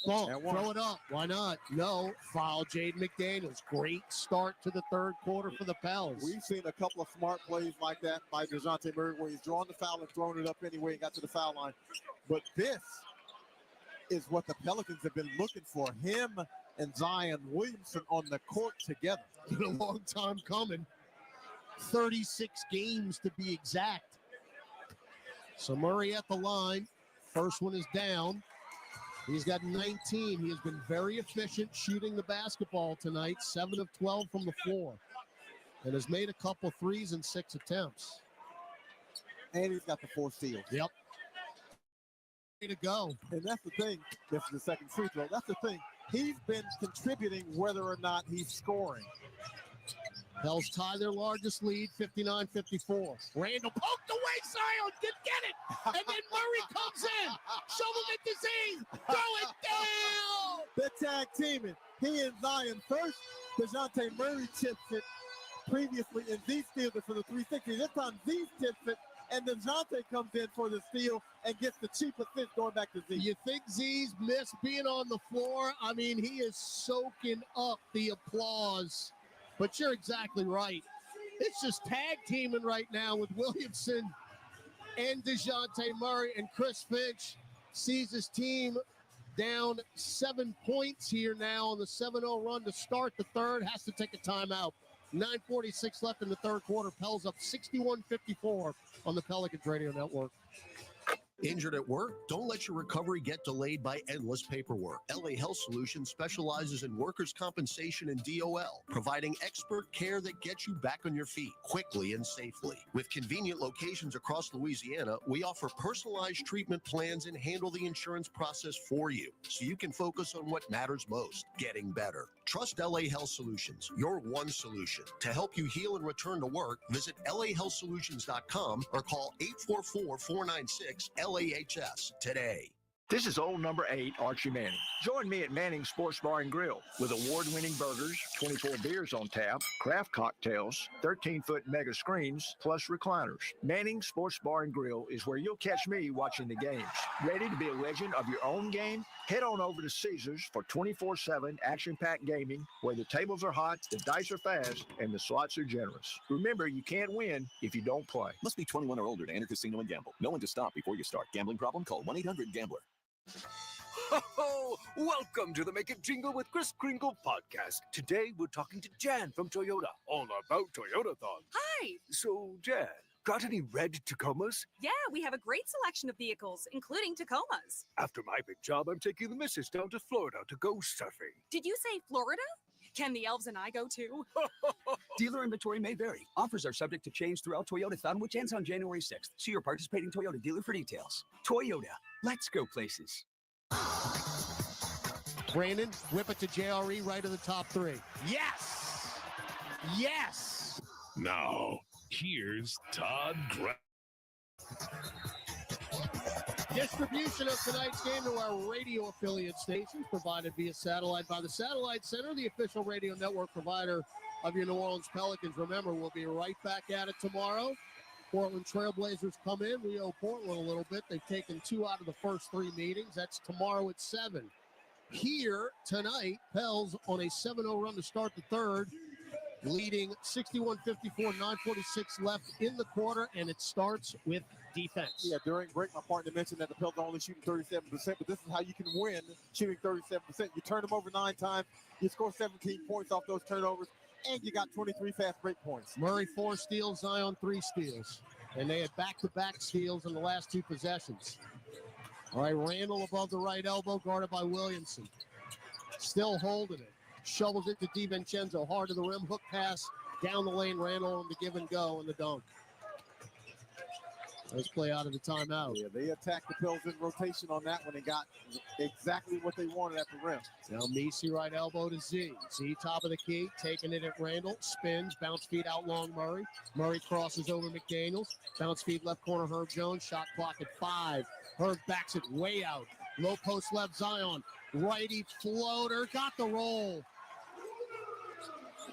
Ball, throw it up. Why not? No. Foul, Jaden McDaniels. Great start to the third quarter for the Pels. We've seen a couple of smart plays like that by DeJounte Murray where he's drawn the foul and thrown it up anyway and got to the foul line. But this is what the Pelicans have been looking for. Him and Zion Williamson on the court together. Been a long time coming. 36 games to be exact. So Murray at the line. First one is down. He's got 19. He has been very efficient shooting the basketball tonight. 7 of 12 from the floor. And has made a couple threes in 6 attempts. And he's got the 4 steals. Yep. Way to go. And that's the thing. This is the second free throw. That's the thing. He's been contributing whether or not he's scoring. Pels tie their largest lead, 59-54. Randall poked away, Zion didn't get it. And then Murray comes in. Shovel it to Z. Throw it down. They're tag teaming. He and Zion first. DeJounte Murray chips it previously, and Z steals it for the 360. This time Z tips it, and DeJounte comes in for the steal and gets the cheap assist going back to Z. You think Z's missed being on the floor? I mean, he is soaking up the applause. But you're exactly right. It's just tag teaming right now with Williamson and DeJounte Murray, and Chris Finch sees his team down 7 points here now on the 7-0 run to start the third. Has to take a timeout. 9:46 left in the third quarter. Pels up 61-54 on the Pelicans Radio Network. Injured at work? Don't let your recovery get delayed by endless paperwork. LA Health Solutions specializes in workers' compensation and DOL, providing expert care that gets you back on your feet quickly and safely. With convenient locations across Louisiana, we offer personalized treatment plans and handle the insurance process for you, so you can focus on what matters most, getting better. Trust LA Health Solutions, your one solution. To help you heal and return to work, visit lahealthsolutions.com or call 844-496-LAHS today. This is old number 8, Archie Manning. Join me at Manning's Sports Bar and Grill with award-winning burgers, 24 beers on tap, craft cocktails, 13-foot mega screens, plus recliners. Manning's Sports Bar and Grill is where you'll catch me watching the games. Ready to be a legend of your own game? Head on over to Caesars for 24/7 action-packed gaming, where the tables are hot, the dice are fast, and the slots are generous. Remember, you can't win if you don't play. Must be 21 or older to enter casino and gamble. Know when to stop before you start. Gambling problem? Call 1-800-GAMBLER. Ho-ho! Welcome to the Make It Jingle with Kris Kringle podcast. Today we're talking to Jan from Toyota, all about Toyotathon. Hi! So, Jan, got any red Tacomas? Yeah, we have a great selection of vehicles, including Tacomas. After my big job, I'm taking the missus down to Florida to go surfing. Did you say Florida? Can the elves and I go too? Dealer inventory may vary. Offers are subject to change throughout Toyotathon, which ends on January 6th. See your participating Toyota dealer for details. Toyota, let's go places. Brandon, whip it to JRE right of the top 3. Yes! Yes! Now, here's Todd Grant. Distribution of tonight's game to our radio affiliate stations provided via satellite by the Satellite Center, the official radio network provider of your New Orleans Pelicans. Remember, we'll be right back at it tomorrow. Portland Trailblazers come in. We owe Portland a little bit. They've taken 2 out of the first 3 meetings. That's tomorrow at 7. Here tonight, Pels on a 7-0 run to start the third, leading 61-54, 9:46 left in the quarter, and it starts with defense. Yeah, during break, my partner mentioned that the Pels are only shooting 37%, but this is how you can win shooting 37%. You turn them over 9 times, you score 17 points off those turnovers, and you got 23 fast break points. Murray 4 steals, Zion 3 steals. And they had back-to-back steals in the last 2 possessions. All right, Randall above the right elbow, guarded by Williamson. Still holding it. Shovels it to DiVincenzo, hard to the rim, hook pass, down the lane, Randall on the give and go and the dunk. Let's play out of the timeout. Yeah, they attacked the Pels in rotation on that one and got exactly what they wanted at the rim. Now Missi right elbow to Z. Z top of the key, taking it at Randall, spins, bounce feed out long Murray. Murray crosses over McDaniels. Bounce feed left corner Herb Jones, shot clock at 5. Herb backs it way out. Low post left Zion. Righty floater, got the roll.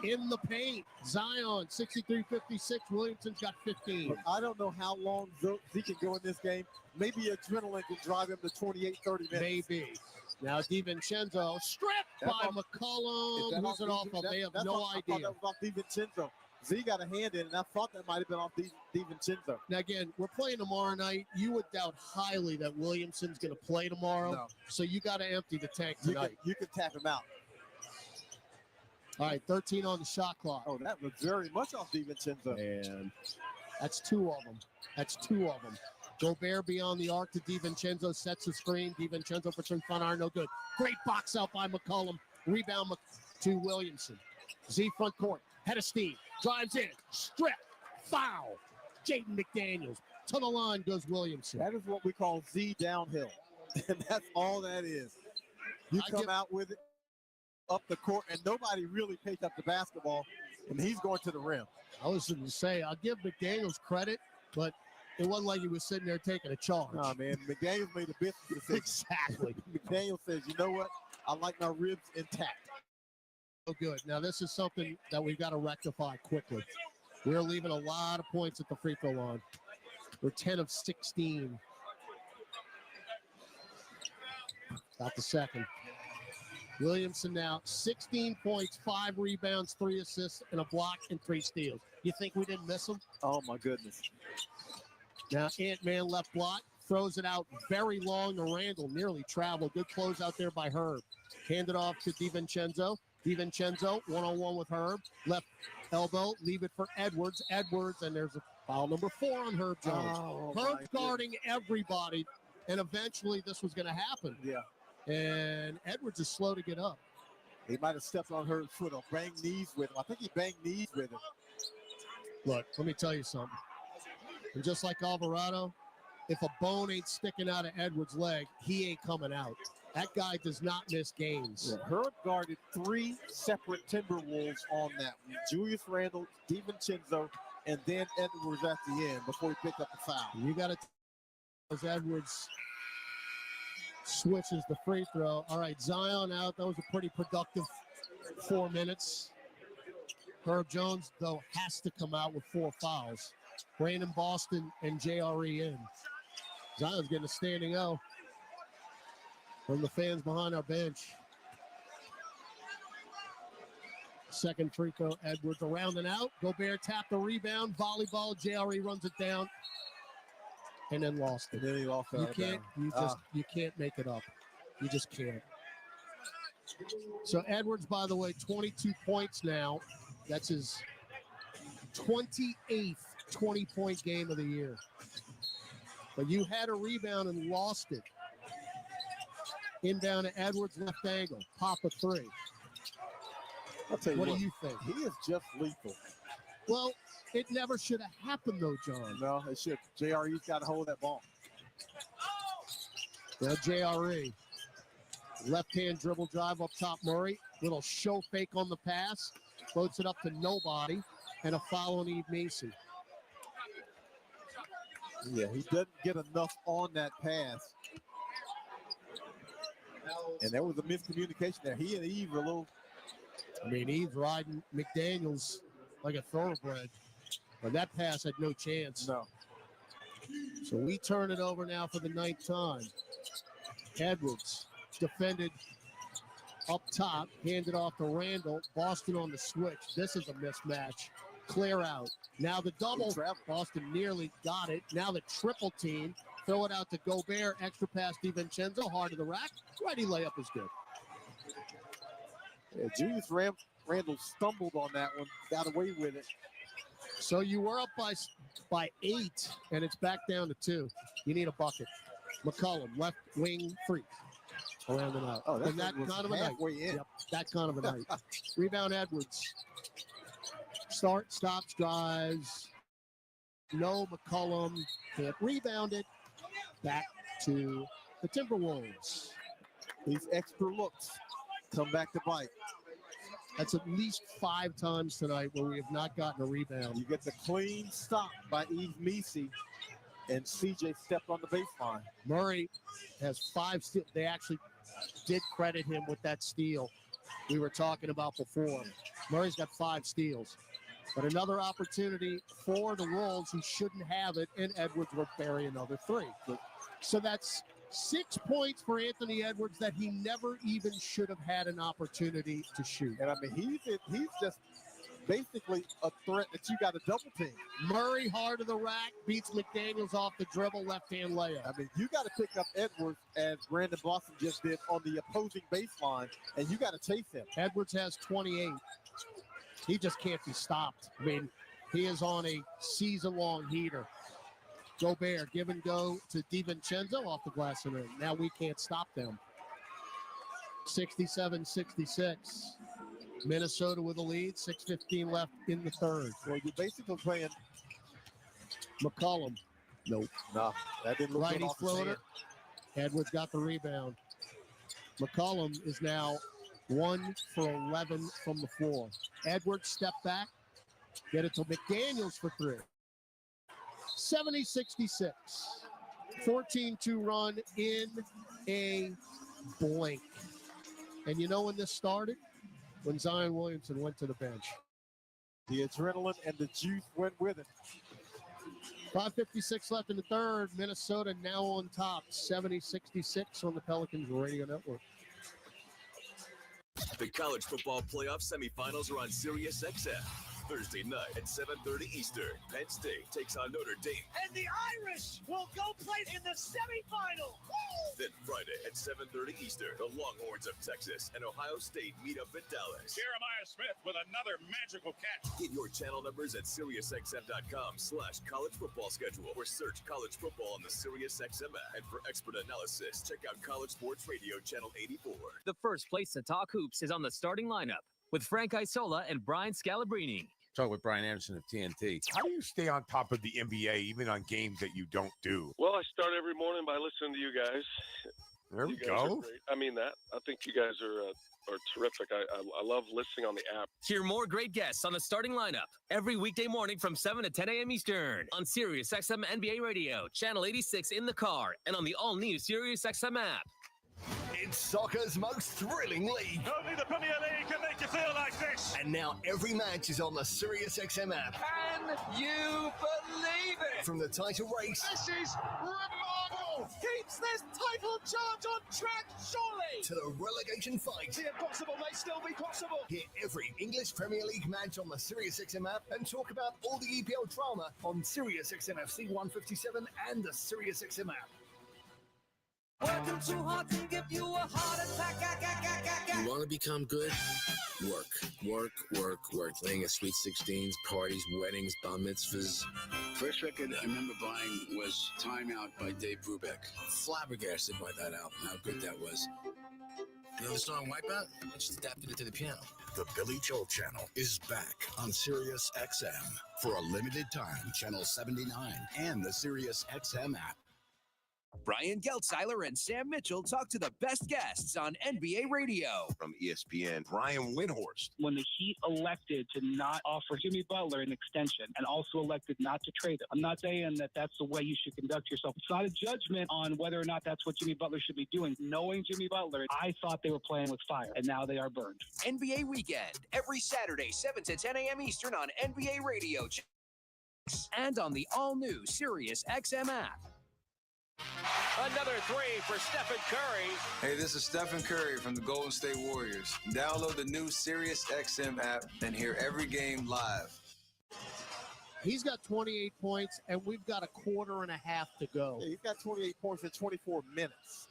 in the paint. Zion, 63-56. Williamson's got 15. I don't know how long he can go in this game. Maybe adrenaline can drive him to 28, 30 minutes. Maybe. Now DiVincenzo stripped by McCollum. Who's it off of? They have no idea. I thought that was off DiVincenzo. Z got a hand in it, and I thought that might have been off DiVincenzo. Now, again, we're playing tomorrow night. You would doubt highly that Williamson's going to play tomorrow. No. So you got to empty the tank tonight. You can tap him out. All right, 13 on the shot clock. Oh, that was very much off DiVincenzo. And that's two of them. Gobert beyond the arc to DiVincenzo, sets the screen. DiVincenzo puts in front iron, no good. Great box out by McCollum. Rebound to Williamson. Z front court, head of steam, drives in, strip, foul. Jaden McDaniels. To the line goes Williamson. That is what we call Z downhill. And that's all that is. You come out with it up the court, and nobody really picked up the basketball, and he's going to the rim. I was going to say, I'll give McDaniels credit, but it wasn't like he was sitting there taking a charge. No, man. McDaniels made a business decision. Exactly. McDaniels says, you know what? I like my ribs intact. Oh, good. Now, this is something that we've got to rectify quickly. We're leaving a lot of points at the free throw line. We're 10 of 16. Got the second. Williamson now 16 points, 5 rebounds, 3 assists, and a block and 3 steals. You think we didn't miss him? Oh, my goodness. Now Ant-Man left block, throws it out very long to Randall, nearly traveled. Good close out there by Herb. Hand it off to DiVincenzo. DiVincenzo, one-on-one with Herb. Left elbow, leave it for Edwards. And there's a foul number 4 on Herb Jones. Oh, Herb guarding everybody, and eventually this was going to happen. Yeah. And Edwards is slow to get up. He might have stepped on Herb's foot or banged knees with him. I think he banged knees with him. Look, let me tell you something. And just like Alvarado, if a bone ain't sticking out of Edwards' leg, he ain't coming out. That guy does not miss games. Yeah, Herb guarded 3 separate Timberwolves on that one. Julius Randle, DiVincenzo, and then Edwards at the end before he picked up the foul. You got to as Edwards switches the free throw. All right, Zion out. That was a pretty productive 4 minutes. Herb Jones, though, has to come out with 4 fouls. Brandon Boston and JRE in. Zion's getting a standing O from the fans behind our bench. Second free throw, Edwards around and out. Gobert tapped the rebound. Volleyball, JRE runs it down. And then lost it. And then he lost it. You can't make it up. You just can't. So Edwards, by the way, 22 points now. That's his 28th 20-point game of the year. But you had a rebound and lost it. Inbound to Edwards, left angle. Pop a 3. I'll tell you what do you think? He is just lethal. Well, it never should have happened, though, John. No, it should. JRE's got to hold that ball. Now JRE. Left-hand dribble drive up top, Murray. Little show fake on the pass. Floats it up to nobody. And a foul on Eve Missi. Yeah, he doesn't get enough on that pass. And there was a miscommunication there. He and Eve were a little... I mean, Eve's riding McDaniels like a thoroughbred. But that pass had no chance. No. So we turn it over now for the 9th time. Edwards defended up top, handed off to Randall. Boston on the switch. This is a mismatch. Clear out. Now the double. Boston nearly got it. Now the triple team. Throw it out to Gobert. Extra pass DiVincenzo. Hard to the rack. Righty layup is good. Yeah, Julius Randle stumbled on that one. Got away with it. So you were up by 8, and it's back down to 2. You need a bucket. McCollum, left wing free. Around and out. Oh, and that kind of a night. Yep, that kind of a night. Rebound Edwards. Start, stops, drives. No, McCollum can't rebound it. Back to the Timberwolves. These extra looks come back to bite. That's at least 5 times tonight where we have not gotten a rebound. You get the clean stop by Eve Missi, and CJ stepped on the baseline. Murray has 5 steals. They actually did credit him with that steal. we were talking about before. Murray's got 5 steals. But another opportunity for the Wolves who shouldn't have it, and Edwards will bury another 3. So that's 6 points for Anthony Edwards that he never even should have had an opportunity to shoot. And I mean, he's just basically a threat that you got to double team. Murray hard to the rack, beats McDaniels off the dribble, left-hand layup. I mean, you got to pick up Edwards as Brandon Blossom just did on the opposing baseline, and you got to chase him. Edwards has 28. He just can't be stopped. I mean, he is on a season-long heater. Gobert, give and go to DiVincenzo off the glass and in. Now we can't stop them. 67-66. Minnesota with a lead, 6:15 left in the third. Well, you're basically playing McCollum. Nope. No, that didn't look good Righty off his floater. hand. Edwards got the rebound. McCollum is now 1 for 11 from the floor. Edwards step back, get it to McDaniels for 3. 70-66. 14-2 run in a blink. And you know when this started? When Zion Williamson went to the bench. The adrenaline and the juice went with it. 5:56 left in the third. Minnesota now on top, 70-66 on the Pelicans Radio Network. The college football playoff semifinals are on Sirius XM. Thursday night at 7:30 Eastern, Penn State takes on Notre Dame. And the Irish will go play in the semifinal. Woo! Then Friday at 7:30 Eastern, the Longhorns of Texas and Ohio State meet up in Dallas. Jeremiah Smith with another magical catch. Get your channel numbers at SiriusXM.com/college football schedule or search college football on the SiriusXM app. And for expert analysis, check out College Sports Radio Channel 84. The first place to talk hoops is on the starting lineup with Frank Isola and Brian Scalabrine. Talk with Brian Anderson of TNT. How do you stay on top of the NBA even on games that you don't do? Well, I start every morning by listening to you guys. There we You guys go. are great. I mean that. I think you guys are terrific. I love listening on the app. Hear more great guests on the starting lineup every weekday morning from 7 to 10 a.m. Eastern on Sirius XM NBA Radio, Channel 86 in the car, and on the all-new Sirius XM app. It's soccer's most thrilling league. Only the Premier League can make you feel like this. And now every match is on the SiriusXM app. Can you believe it? From the title race. This is remarkable. Keeps this title charge on track, surely. To the relegation fight. The impossible may still be possible. Hear every English Premier League match on the SiriusXM app and talk about all the EPL drama on SiriusXM FC 157 and the SiriusXM app. Working too hard to give you a heart attack. You want to become good? Work. Laying at sweet 16s, parties, weddings, bar mitzvahs. First record I remember buying was Time Out by Dave Brubeck. Flabbergasted by that album, how good that was. You know the song Wipeout? I just adapted it to the piano. The Billy Joel Channel is back on Sirius XM for a limited time. Channel 79 and the Sirius XM app. Brian Geltzeiler and Sam Mitchell talk to the best guests on NBA radio. From ESPN, Brian Windhorst. When the Heat elected to not offer Jimmy Butler an extension and also elected not to trade him, I'm not saying that that's the way you should conduct yourself. It's not a judgment on whether or not that's what Jimmy Butler should be doing. Knowing Jimmy Butler, I thought they were playing with fire, and now they are burned. NBA Weekend, every Saturday, 7 to 10 a.m. Eastern on NBA Radio and on the all-new Sirius XM app. Another three for Stephen Curry. Hey, this is Stephen Curry from the Golden State Warriors. Download the new Sirius XM app and hear every game live. He's got 28 points, and we've got a quarter and a half to go. Yeah, he's got 28 points in 24 minutes.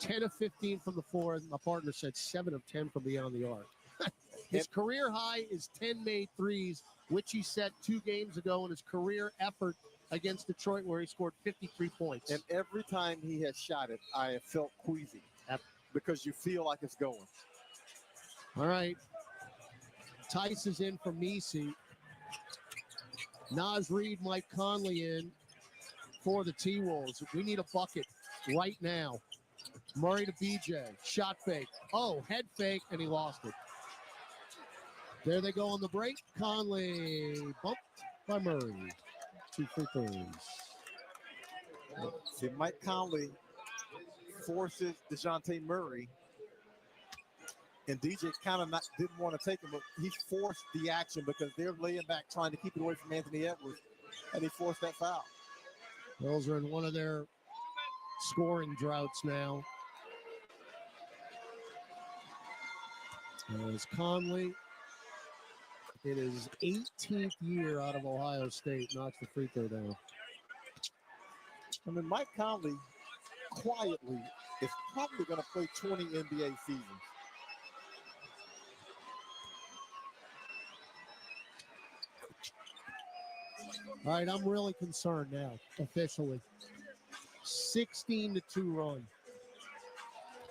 10 of 15 from the floor. My partner said 7 of 10 from beyond the arc. His career high is 10 made threes, which he set 2 games ago in his career effort against Detroit, where he scored 53 points. And every time he has shot it, I have felt queasy because you feel like it's going. All right. Tice is in for Missi. Naz Reid, Mike Conley in for the T-Wolves. We need a bucket right now. Murray to BJ. Shot fake. Oh, head fake, and he lost it. There they go on the break. Conley bumped by Murray. 2 free throws. See, Mike Conley forces DeJounte Murray And DJ kind of didn't want to take him, but he forced the action because they're laying back trying to keep it away from Anthony Edwards, and he forced that foul. Bills are in one of their scoring droughts now. As Conley, in his 18th year out of Ohio State, knocks the free throw down. I mean, Mike Conley quietly is probably going to play 20 NBA seasons. All right, I'm really concerned now, officially. 16-2 run.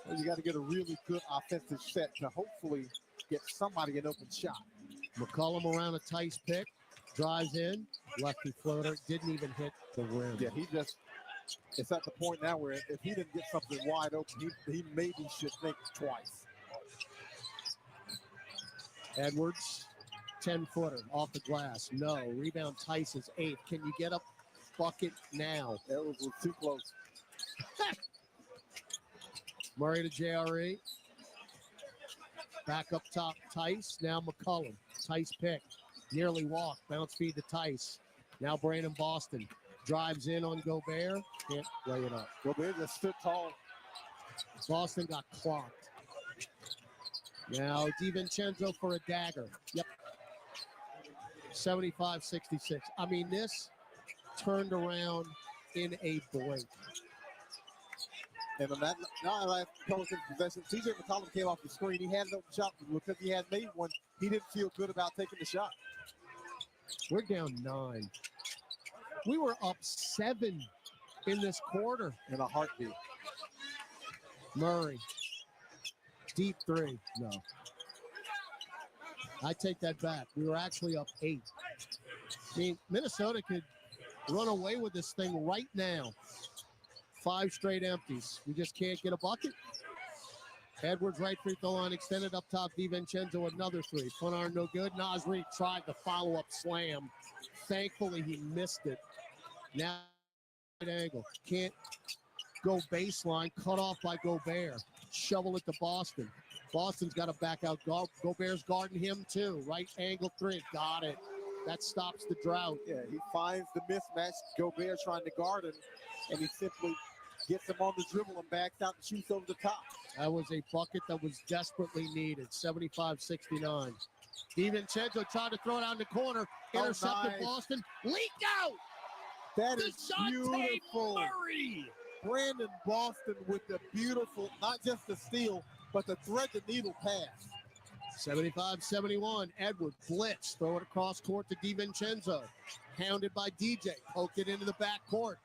Well, you got to get a really good offensive set to hopefully get somebody an open shot. McCollum around a Tice pick, drives in, lefty floater, didn't even hit the rim. Yeah, it's at the point now where if he didn't get something wide open, he maybe should think twice. Edwards, 10-footer off the glass. No. Rebound Tice is 8. Can you get a bucket now? Edwards was too close. Murray to JRE. Back up top, Tice. Now McCollum. Tice pick. Nearly walk. Bounce feed to Tice. Now Brandon Boston. Drives in on Gobert. Can't lay it up. Gobert just stood tall. Boston got clocked. Now DiVincenzo for a dagger. Yep. 75-66. I mean, this turned around in a blink. And on that last Pelicans possession, TJ McCollum came off the screen. He had an open shot because he had made one. He didn't feel good about taking the shot. We're down 9. We were up 7 in this quarter. In a heartbeat. Murray. Deep 3. No. I take that back. We were actually up 8. I mean, Minnesota could run away with this thing right now. 5 straight empties. We just can't get a bucket. Edwards right free throw line extended up top. DiVincenzo another 3. Front arm no good. Nasri tried the follow-up slam. Thankfully, he missed it. Now, right angle. Can't go baseline. Cut off by Gobert. Shovel it to Boston. Boston's got to back out. Gobert's guarding him too. Right angle 3. Got it. That stops the drought. Yeah, he finds the mismatch. Gobert trying to guard him, and he simply gets him on the dribble and backs out and shoots over the top. That was a bucket that was desperately needed. 75-69. DiVincenzo tried to throw it out in the corner. Intercepted nice. Boston. Leaked out. That is beautiful. Murray. Brandon Boston with the beautiful, not just the steal, but the thread the needle pass. 75-71. Edwards blitz. Throw it across court to DiVincenzo. Hounded by DJ. Poked it into the back court.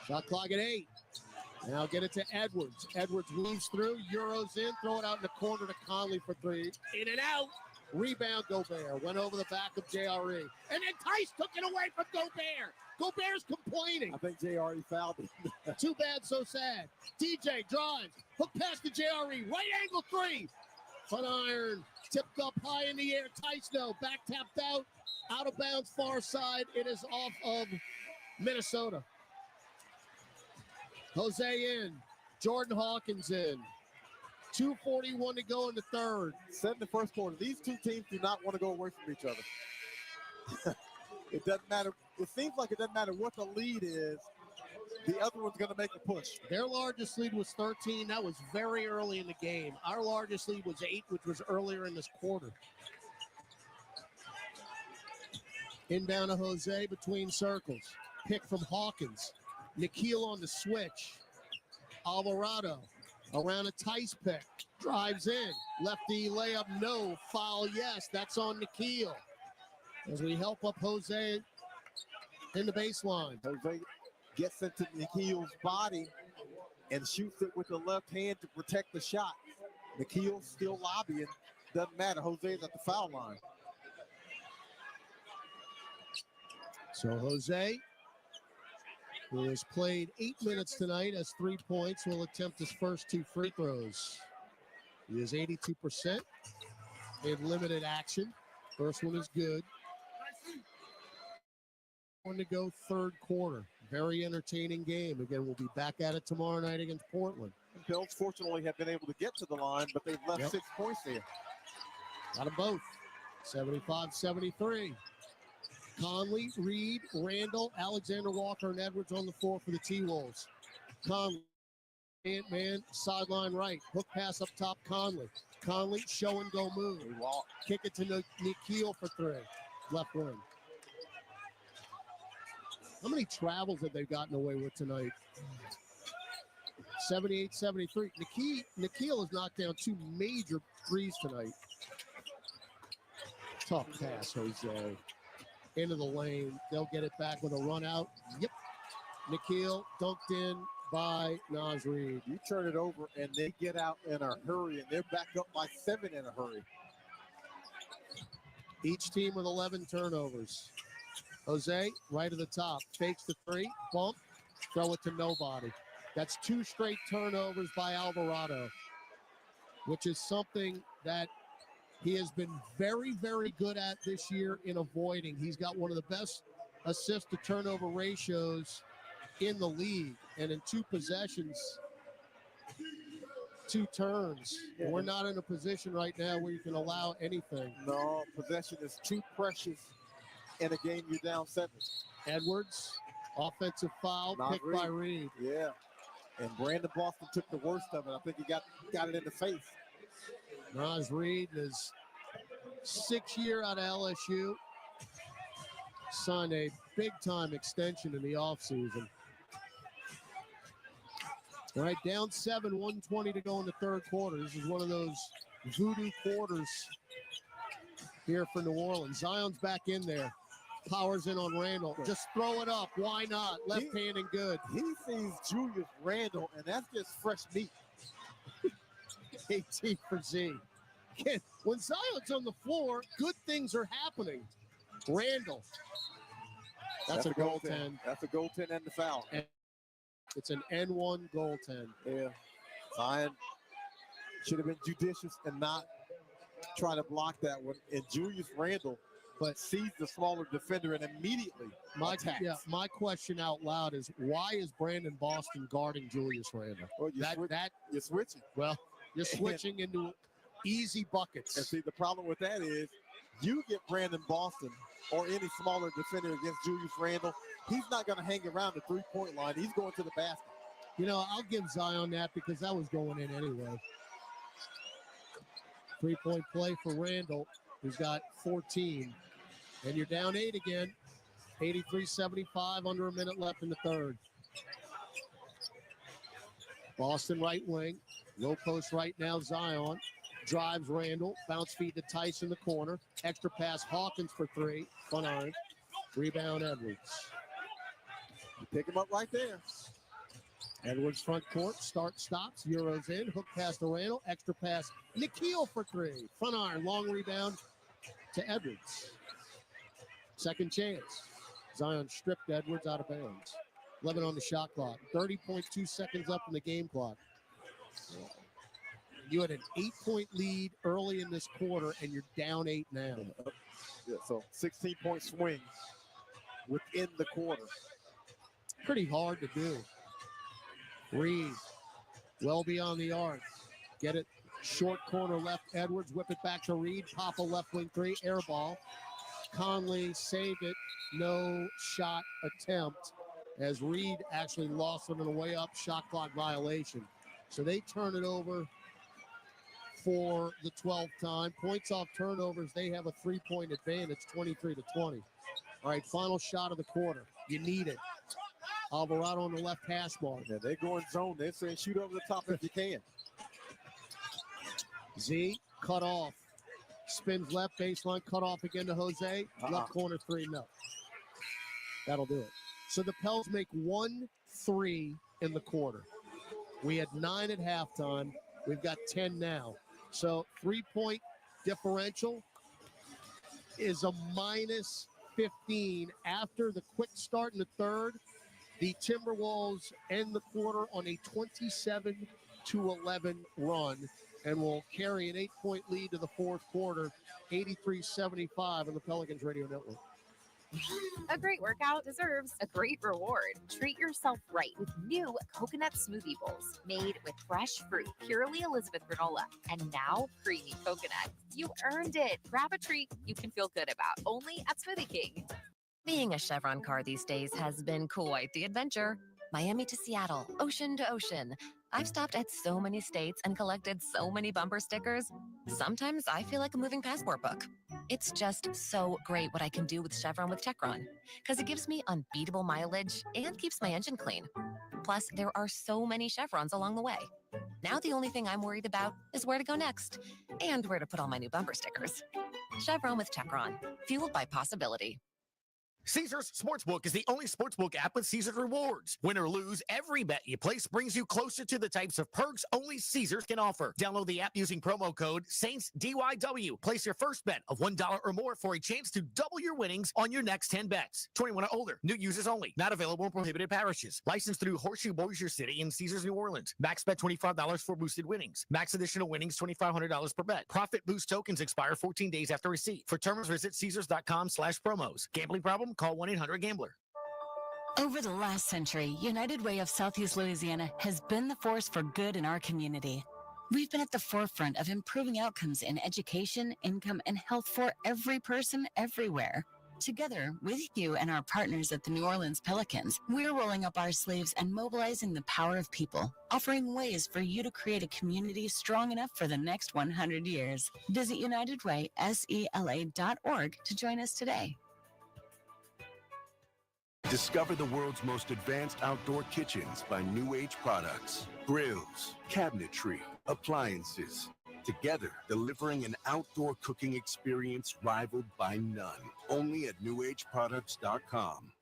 Shot clock at 8. Now get it to Edwards. Edwards moves through. Euros in. Throw it out in the corner to Conley for 3. In and out. Rebound Gobert. Went over the back of JRE. And then Tice took it away from Gobert. Gobert's complaining. I think JRE fouled him. Too bad, so sad. DJ drives. Hook pass to JRE. Right angle 3. Front iron. Tipped up high in the air. Tice no. Back tapped out. Out of bounds far side. It is off of Minnesota. Jose in. Jordan Hawkins in. 2:41 to go in the third. 7 in the first quarter. These two teams do not want to go away from each other. It doesn't matter. It seems like it doesn't matter what the lead is. The other one's going to make a push. Their largest lead was 13. That was very early in the game. Our largest lead was 8, which was earlier in this quarter. Inbound to Jose between circles. Pick from Hawkins. Nikhil on the switch. Alvarado around a Tice pick. Drives in. Lefty layup, no. Foul, yes. That's on Nikhil. As we help up Jose in the baseline. Jose gets into Nikhil's body and shoots it with the left hand to protect the shot. Nikhil still lobbying. Doesn't matter. Jose's at the foul line. So Jose, who has played 8 minutes tonight, has 3 points, will attempt his first 2 free throws. He is 82% in limited action. First one is good. One to go, third quarter. Very entertaining game. Again, we'll be back at it tomorrow night against Portland. Pels fortunately have been able to get to the line, but they've left 6 points there. Got them both. 75-73. Conley, Reed, Randall, Alexander Walker, and Edwards on the floor for the T-Wolves. Conley, man, sideline right. Hook pass up top, Conley. Conley, show and go move. Kick it to Nikhil for three. Left wing. How many travels have they gotten away with tonight? 78-73. Nikhil has knocked down 2 major threes tonight. Tough pass, Jose. Into the lane. They'll get it back with a run out. Yep. Nikhil dunked in by Naz Reid. You turn it over and they get out in a hurry, and they're back up by 7 in a hurry. Each team with 11 turnovers. Jose, right at the top, fakes the three, bump, throw it to nobody. That's 2 straight turnovers by Alvarado, which is something that he has been very, very good at this year in avoiding. He's got one of the best assist to turnover ratios in the league, and in 2 possessions, 2 turns. Yeah. We're not in a position right now where you can allow anything. No, possession is too precious in a game you're down 7. Edwards, offensive foul, picked by Reed. Yeah, and Brandon Boston took the worst of it. I think he got it in the face. Naz Reid is 6th year out of LSU. Signed a big-time extension in the offseason. All right, down 7, 1:20 to go in the third quarter. This is one of those voodoo quarters here for New Orleans. Zion's back in there. Powers in on Randall. Just throw it up. Why not? Left hand and good. He sees Julius Randall, and that's just fresh meat. 18 for Z. Again, when Zion's on the floor, good things are happening. Randall. That's a goaltend. That's a goaltend and the foul. And it's an N1 goaltend. Yeah. Zion should have been judicious and not try to block that one. And Julius Randall sees the smaller defender and immediately attacks. Yeah, my question out loud is, why is Brandon Boston guarding Julius Randall? Well, you're switching. Well, you're switching into easy buckets. And see, the problem with that is you get Brandon Boston or any smaller defender against Julius Randall, he's not going to hang around the three-point line. He's going to the basket. You know, I'll give Zion that because that was going in anyway. 3-point play for Randall, who's got 14. And you're down 8 again. 83-75, under a minute left in the third. Boston right wing. Low post right now, Zion. Drives Randall. Bounce feed to Tice in the corner. Extra pass, Hawkins for 3. Fun iron. Rebound, Edwards. You pick him up right there. Edwards front court. Stops. Euros in. Hook pass to Randall. Extra pass. Nikhil for 3. Front iron. Long rebound to Edwards. Second chance. Zion stripped Edwards out of bounds. 11 on the shot clock. 30.2 seconds left in the game clock. You had an 8-point lead early in this quarter, and you're down 8 now. Yeah, so 16-point swing within the quarter. Pretty hard to do. Reed, well beyond the arc. Get it. Short corner left, Edwards. Whip it back to Reed. Papa left wing 3. Air ball. Conley saved it. No shot attempt as Reed actually lost it on the way up. Shot clock violation. So they turn it over for the 12th time. Points off turnovers. They have a 3-point advantage, 23-20. All right, final shot of the quarter. You need it. Alvarado on the left hash mark. Yeah, they go in zone. They're saying shoot over the top if you can. Z cut off. Spins left baseline, cut off again to Jose. Left corner 3, no. That'll do it. So the Pels make 1 3 in the quarter. We had 9 at halftime. We've got 10 now. So 3-point differential is a minus 15 after the quick start in the third. The Timberwolves end the quarter on a 27-11 run and will carry an 8-point lead to the fourth quarter, 83-75 on the Pelicans Radio Network. A great workout deserves a great reward. Treat yourself right with new coconut smoothie bowls made with fresh fruit, purely Elizabeth granola, and now creamy coconut. You earned it. Grab a treat you can feel good about, only at Smoothie King. Being a Chevron car these days has been quite the adventure. Miami to Seattle, ocean to ocean. I've stopped at so many states and collected so many bumper stickers. Sometimes I feel like a moving passport book. It's just so great what I can do with Chevron with Techron, because it gives me unbeatable mileage and keeps my engine clean. Plus, there are so many Chevrons along the way. Now the only thing I'm worried about is where to go next and where to put all my new bumper stickers. Chevron with Techron, fueled by possibility. Caesars Sportsbook is the only sportsbook app with Caesars rewards. Win or lose, every bet you place brings you closer to the types of perks only Caesars can offer. Download the app using promo code SAINTSDYW. Place your first bet of $1 or more for a chance to double your winnings on your next 10 bets. 21 or older. New users only. Not available in prohibited parishes. Licensed through Horseshoe Bossier City and Caesars New Orleans. Max bet $25 for boosted winnings. Max additional winnings $2,500 per bet. Profit boost tokens expire 14 days after receipt. For terms, visit Caesars.com/promos. Gambling problem? Call 1-800-GAMBLER. Over the last century, United Way of Southeast Louisiana has been the force for good in our community. We've been at the forefront of improving outcomes in education, income, and health for every person everywhere. Together with you and our partners at the New Orleans Pelicans, we're rolling up our sleeves and mobilizing the power of people, offering ways for you to create a community strong enough for the next 100 years. Visit UnitedWaySELA.org to join us today. Discover the world's most advanced outdoor kitchens by New Age Products. Grills, cabinetry, appliances. Together, delivering an outdoor cooking experience rivaled by none. Only at NewAgeProducts.com.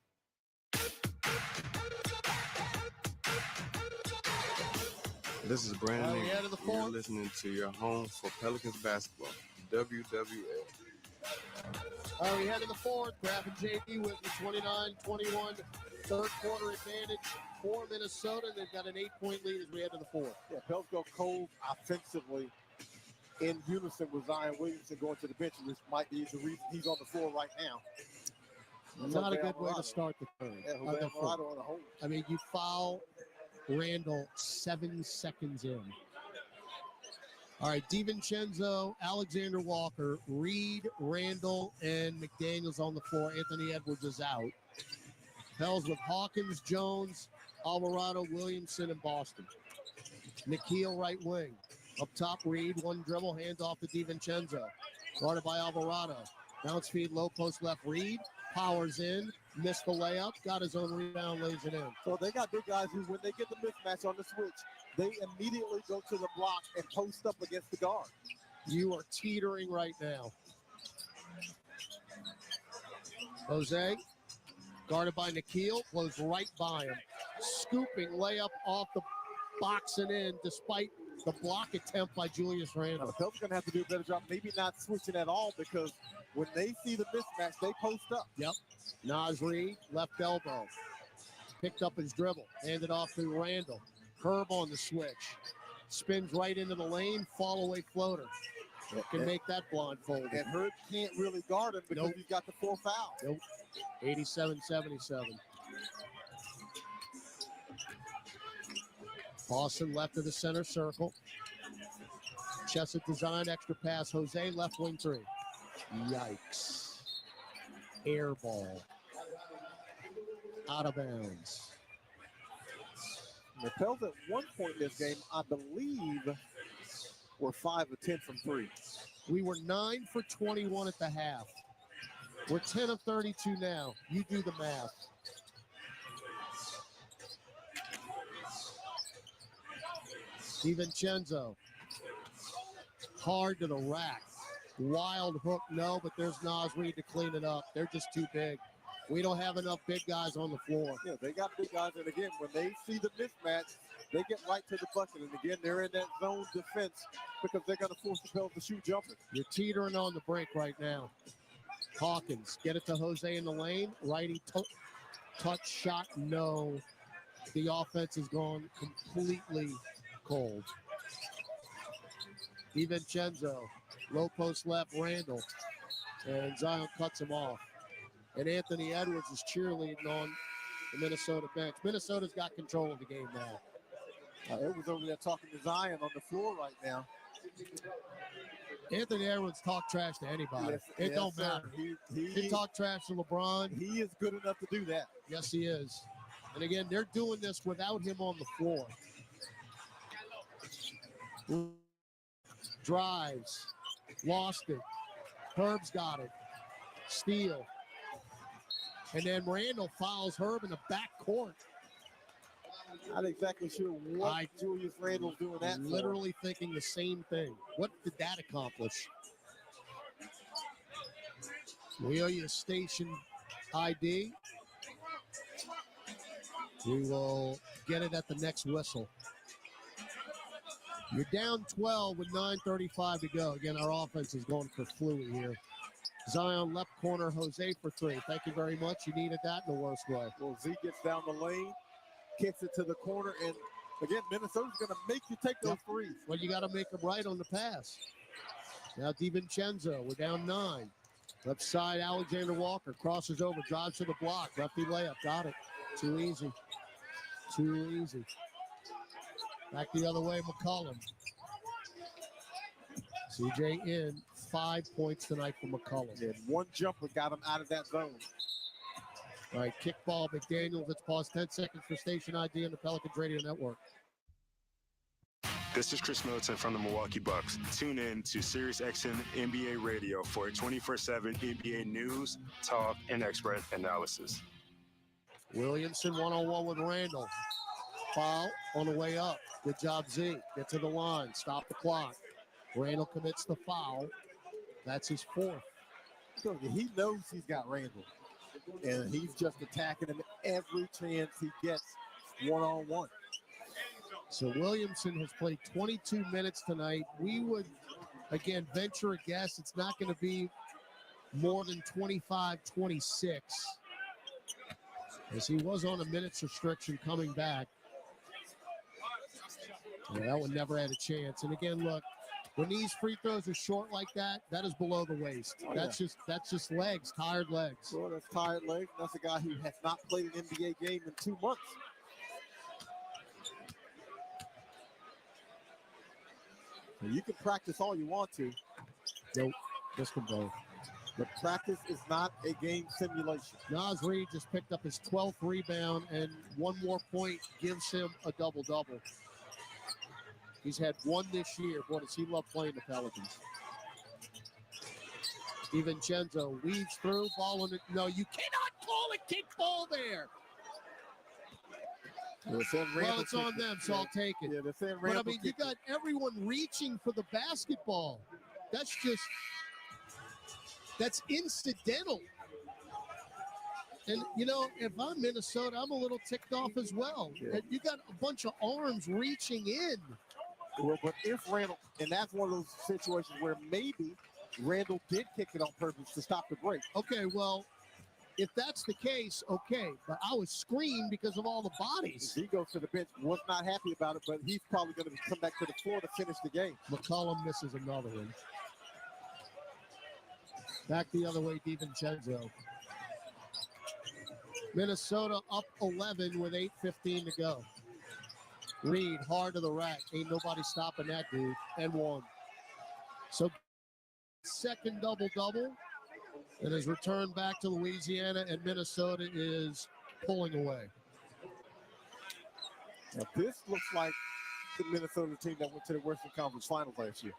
This is Brandon. You're listening to your home for Pelicans basketball, WWL. All right, we head to the fourth. Grabbing JD with the 29-21 third quarter advantage for Minnesota. They've got an 8-point lead as we head to the fourth. Yeah, Pels go cold offensively in unison with Zion Williamson going to the bench, which might be the reason he's on the floor right now. Not a good way to start the third. I mean, you foul Randall 7 seconds in. All right, DiVincenzo, Alexander Walker, Reed, Randall, and McDaniels on the floor. Anthony Edwards is out. Pels with Hawkins, Jones, Alvarado, Williamson, and Boston. Nikhil right wing. Up top, Reed, one dribble, hands off to DiVincenzo. Guarded by Alvarado. Bounce feed, low post left, Reed. Powers in, missed the layup, got his own rebound, lays it in. So they got big guys who, when they get the mismatch on the switch, they immediately go to the block and post up against the guard. You are teetering right now. Jose, guarded by Nikhil, goes right by him. Scooping layup off the box and in, despite the block attempt by Julius Randle. Now, the Pels are going to have to do a better job, maybe not switching at all, because when they see the mismatch, they post up. Yep. Naz Reid, left elbow. Picked up his dribble. Handed off to Randall. Herb on the switch. Spins right into the lane. Fall away floater. Can make that blindfolded. And Herb can't really guard him because he's got the 4 foul. Nope. 87-77. Boston left of the center circle. Chesed design, extra pass. Jose, left wing 3. Yikes. Air ball. Out of bounds. The Pels at one point in this game, I believe, were 5 of 10 from 3. We were 9 for 21 at the half. We're 10 of 32 now. You do the math. DiVincenzo. Hard to the rack. Wild hook, no, but there's Naz Reid to clean it up. They're just too big. We don't have enough big guys on the floor. Yeah, they got big guys, and again, when they see the mismatch, they get right to the bucket. And again, they're in that zone defense because they're going to force the Pels to shoot jumpers. You're teetering on the break right now. Hawkins, get it to Jose in the lane. Righty touch shot, no. The offense has gone completely cold. DiVincenzo, low post left, Randall. And Zion cuts him off. And Anthony Edwards is cheerleading on the Minnesota bench. Minnesota's got control of the game now. Edwards over there talking to Zion on the floor right now. Anthony Edwards talk trash to anybody. It don't matter. He talk trash to LeBron. He is good enough to do that. Yes, he is. And again, they're doing this without him on the floor. Drives. Lost it. Herb's got it. Steal. And then Randall fouls Herb in the back court. Not exactly sure what Julius Randle's doing that for. Literally thinking the same thing. What did that accomplish? We owe you a station ID. We will get it at the next whistle. You're down 12 with 9:35 to go. Again, our offense is going for fluid here. Zion left corner, Jose for three. Thank you very much. You needed that in the worst way. Well, Z gets down the lane, kicks it to the corner, and again, Minnesota's going to make you take those threes. Well, you got to make them right on the pass. Now DiVincenzo, we're down 9. Left side, Alexander Walker crosses over, drives to the block. Lefty layup, got it. Too easy. Too easy. Back the other way, McCollum. CJ in, 5 points tonight for McCollum. And one jumper got him out of that zone. All right, kick ball, McDaniels. Let's pause 10 seconds for station ID on the Pelicans Radio Network. This is Chris Middleton from the Milwaukee Bucks. Tune in to SiriusXM NBA Radio for a 24/7 NBA news, talk, and expert analysis. Williamson one-on-one with Randall. Foul on the way up. Good job, Z. Get to the line. Stop the clock. Randall commits the foul. That's his 4th. He knows he's got Randall. And he's just attacking him every chance he gets one-on-one. So Williamson has played 22 minutes tonight. We would, again, venture a guess it's not going to be more than 25-26. As he was on a minutes restriction coming back. Yeah, that one never had a chance. And again, look, when these free throws are short like that, that is below the waist. That's just legs, tired legs. Well, that's tired legs. That's a guy who has not played an NBA game in 2 months. You can practice all you want to. Nope, this can go. But practice is not a game simulation. Naz Reid just picked up his 12th rebound, and one more point gives him a double-double. He's had one this year. Boy, does he love playing the Pelicans. DiVincenzo weaves through, ball in it. No, you cannot call a kick ball there. Well, it's on them, so I'll take it. Yeah, but I mean, you got everyone reaching for the basketball. That's incidental. And, you know, if I'm Minnesota, I'm a little ticked off as well. Yeah. You got a bunch of arms reaching in. Well, but if Randall, and that's one of those situations where maybe Randall did kick it on purpose to stop the break. Okay, well, if that's the case, okay. But I was screamed because of all the bodies. He goes to the bench, was not happy about it, but he's probably going to come back to the floor to finish the game. McCollum misses another one. Back the other way, DiVincenzo. Minnesota up 11 with 8:15 to go. Reed hard to the rack. Ain't nobody stopping that dude. And one. So second double-double. And his return back to Louisiana, and Minnesota is pulling away. Now this looks like the Minnesota team that went to the Western Conference Finals last year.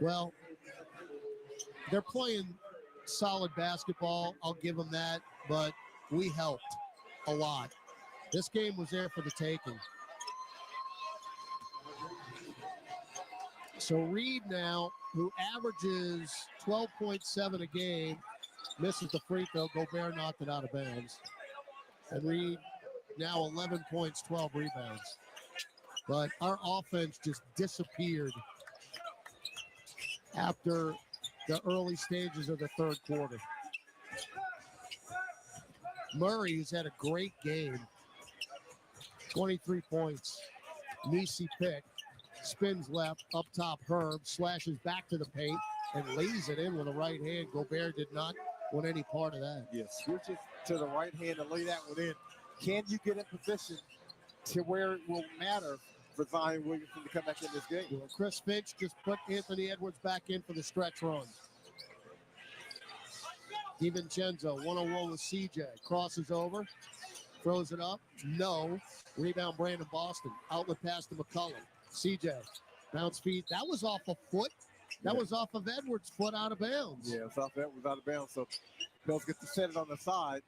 Well, they're playing solid basketball. I'll give them that, but we helped a lot. This game was there for the taking. So Reed now, who averages 12.7 a game, misses the free throw. Gobert knocked it out of bounds. And Reed now 11 points, 12 rebounds. But our offense just disappeared after the early stages of the third quarter. Murray, who's had a great game, 23 points. Missi pick. spins left, up top Herb, slashes back to the paint, and lays it in with a right hand. Gobert did not want any part of that. Yes, switches to the right hand and lay that one in. Can you get in position to where it will matter for Zion Williamson to come back in this game? Well, Chris Finch just put Anthony Edwards back in for the stretch run. DiVincenzo, one-on-one with CJ. Crosses over, throws it up. No. Rebound, Brandon Boston. Outlet pass to McCollum. CJ, bounce feed. That was off a foot. That was off of Edwards' foot out of bounds. Yeah, it's off Edwards out of bounds. So Pels get to set it on the side.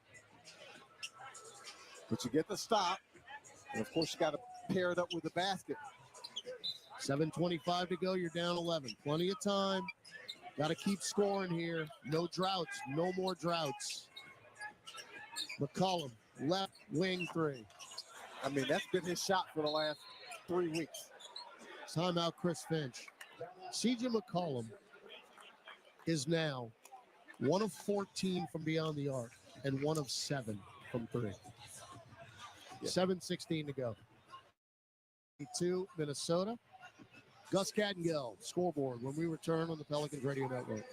But you get the stop. And, of course, you got to pair it up with the basket. 7:25 to go. You're down 11. Plenty of time. Got to keep scoring here. No droughts. No more droughts. McCollum, left wing three. I mean, that's been his shot for the last 3 weeks. Timeout, Chris Finch. CJ McCollum is now 1 of 14 from beyond the arc and 1 of 7 from three. 7:16 to go. 2 Minnesota. Gus Cattengell, Scoreboard, when we return on the Pelicans Radio Network.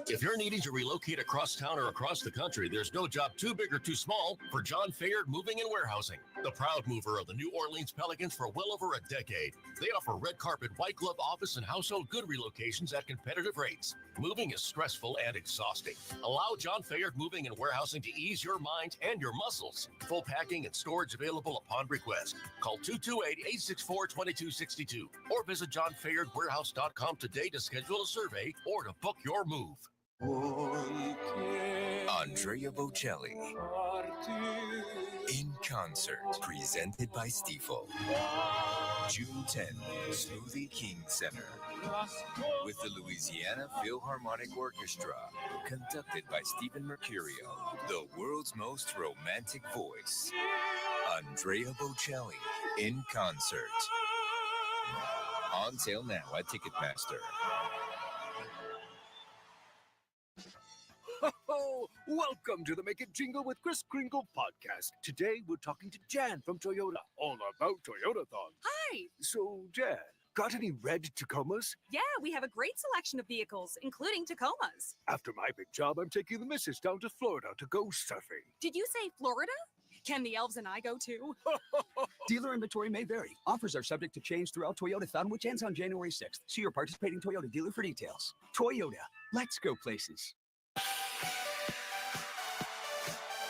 If you're needing to relocate across town or across the country, there's no job too big or too small for John Fayard Moving and Warehousing, the proud mover of the New Orleans Pelicans for well over a decade. They offer red carpet, white glove office and household good relocations at competitive rates. Moving is stressful and exhausting. Allow John Fayard Moving and Warehousing to ease your mind and your muscles. Full packing and storage available upon request. Call 228-864-2262 or visit johnfayardwarehouse.com today to schedule a survey or to book your move. Andrea Bocelli in concert, presented by Stifel. June 10th, Smoothie King Center, with the Louisiana Philharmonic Orchestra, conducted by Stephen Mercurio, the world's most romantic voice. Andrea Bocelli in concert. On sale now at Ticketmaster. Ho! Welcome to the Make It Jingle with Kris Kringle podcast. Today we're talking to Jan from Toyota, all about Toyotathon. Hi! So, Jan, got any red Tacomas? Yeah, we have a great selection of vehicles, including Tacomas. After my big job, I'm taking the missus down to Florida to go surfing. Did you say Florida? Can the elves and I go too? Dealer inventory may vary. Offers are subject to change throughout Toyotathon, which ends on January 6th. See your participating Toyota dealer for details. Toyota, let's go places.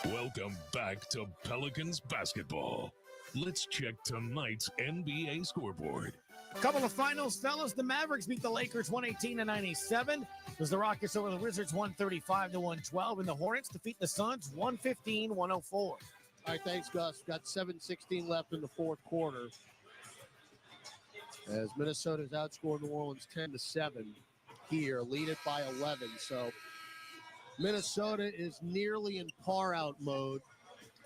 Welcome back to Pelicans basketball. Let's check tonight's NBA scoreboard. Couple of finals, fellas. The Mavericks beat the Lakers 118-97. As the Rockets over the Wizards 135-112. And the Hornets defeat the Suns 115-104. All right, thanks, Gus. Got 7:16 left in the fourth quarter. As Minnesota's outscored New Orleans 10-7 here, lead it by 11. So Minnesota is nearly in par-out mode.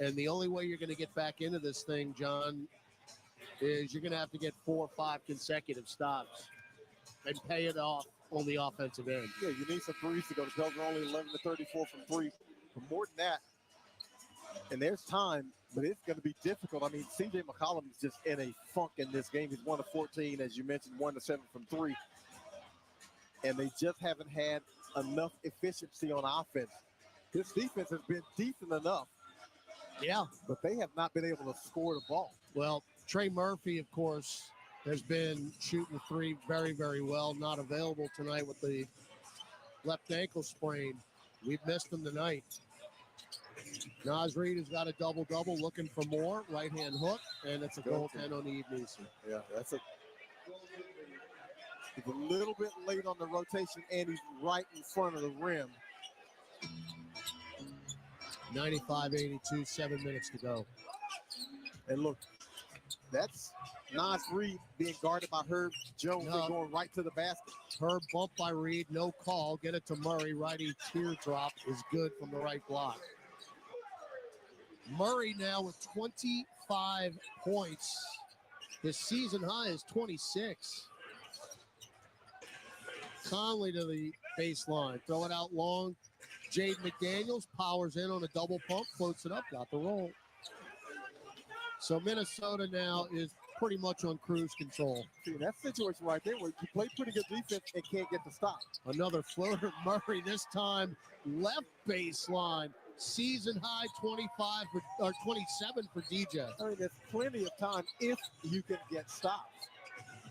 And the only way you're going to get back into this thing, John, is you're going to have to get 4 or 5 consecutive stops and pay it off on the offensive end. Yeah, you need some threes to go. The Pels are only 11-34 from three. But more than that, and there's time, but it's going to be difficult. I mean, CJ McCollum is just in a funk in this game. He's 1 of 14, as you mentioned, 1 of 7 from three. And they just haven't had enough efficiency on offense. His defense has been decent enough. Yeah. But they have not been able to score the ball. Well, Trey Murphy, of course, has been shooting three very, very well. Not available tonight with the left ankle sprain. We've missed him tonight. Naz Reid has got a double-double, looking for more. Right-hand hook, and it's a goaltend on Eve Missi. Yeah, he's a little bit late on the rotation, and he's right in front of the rim. 95-82, 7 minutes to go. And look, that's Naz Reid being guarded by Herb Jones and going right to the basket. Herb bumped by Reid, no call. Get it to Murray. Righty teardrop is good from the right block. Murray now with 25 points. His season high is 26. Conley to the baseline. Throw it out long. Jade McDaniels powers in on a double pump, floats it up, got the roll. So Minnesota now is pretty much on cruise control. See, that situation right there where you play pretty good defense and can't get the stop. Another floater, Murray, this time left baseline. Season high 25 or 27 for DJ. I mean, there's plenty of time if you can get stops.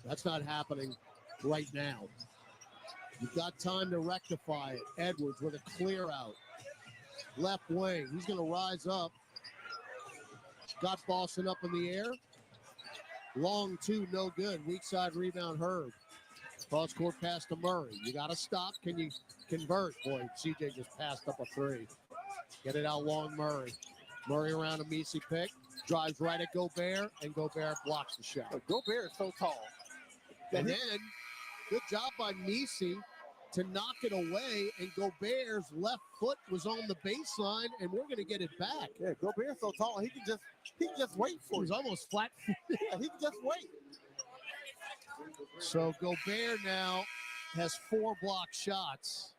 That's not happening right now. You've got time to rectify it. Edwards with a clear out. Left wing. He's going to rise up. Got Boston up in the air. Long two, no good. Weak side rebound, Herb. Cross court pass to Murray. You got to stop. Can you convert? Boy, CJ just passed up a three. Get it out long, Murray. Murray around a Missi pick. Drives right at Gobert, and Gobert blocks the shot. But Gobert is so tall. And then, good job by Missi to knock it away, and Gobert's left foot was on the baseline, and we're going to get it back. Yeah, Gobert's so tall, he can just wait for it. He's almost flat. Yeah, he can just wait. So Gobert now has 4 block shots,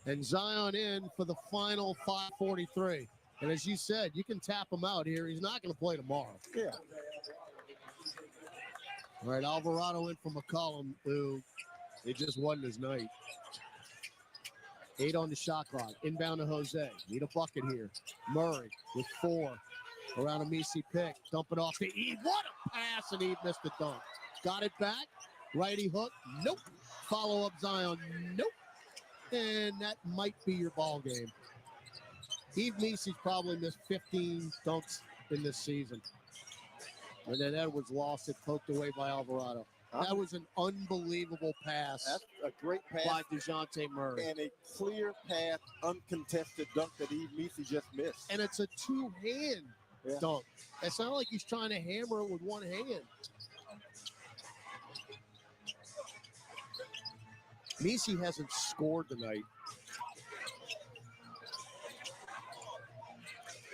and Zion in for the final 5:43. And as you said, you can tap him out here. He's not going to play tomorrow. Yeah. All right, Alvarado in for McCollum, who it just wasn't his night. 8 on the shot clock. Inbound to Jose. Need a bucket here. Murray with 4. Around a Missi pick. Dump it off to Eve. What a pass, and Eve missed the dunk. Got it back. Righty hook. Nope. Follow up Zion. Nope. And that might be your ball game. Eve Missi's probably missed 15 dunks in this season. And then Edwards lost it, poked away by Alvarado. That was an unbelievable pass. That's a great pass by DeJounte Murray. And a clear path, uncontested dunk that Eve Missi just missed. And it's a two-hand dunk. It's not like he's trying to hammer it with one hand. Missi hasn't scored tonight.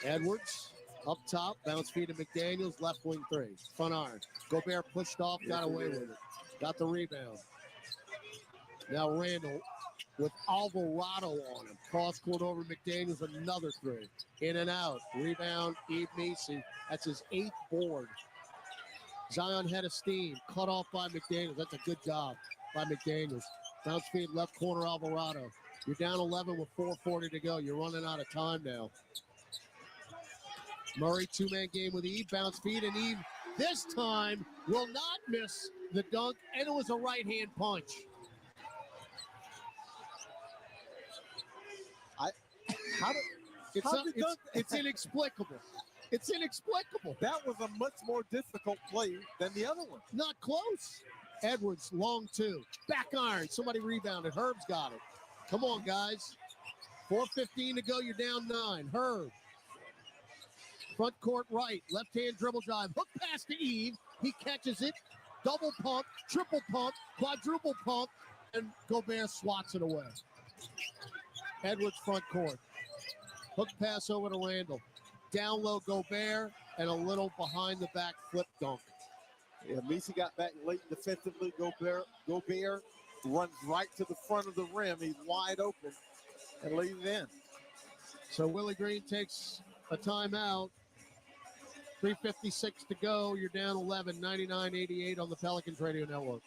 Edwards up top, bounce feed to McDaniels, left wing 3. Front iron. Gobert pushed off, got away with it. Got the rebound. Now Randall with Alvarado on him. Cross court over McDaniels, another 3. In and out. Rebound, Eve Missi. That's his 8th board. Zion head of steam. Cut off by McDaniels. That's a good job by McDaniels. Bounce feed left corner Alvarado. You're down 11 with 4:40 to go. You're running out of time now. Murray, 2-man game with Eve. Bounce feed, and Eve this time will not miss the dunk, and it was a right-hand punch. It's inexplicable. It's inexplicable. That was a much more difficult play than the other one. Not close. Edwards, long 2. Back iron. Somebody rebounded. Herb's got it. Come on, guys. 4:15 to go. You're down 9. Herb. Front court right. Left-hand dribble drive. Hook pass to Eve. He catches it. Double pump. Triple pump. Quadruple pump. And Gobert swats it away. Edwards front court. Hook pass over to Randall. Down low Gobert. And a little behind the back flip dunk. Yeah, Missi got back late defensively. Gobert runs right to the front of the rim. He's wide open and leaves it in. So Willie Green takes a timeout. 3:56 to go. You're down 11, 99-88 on the Pelicans Radio Network.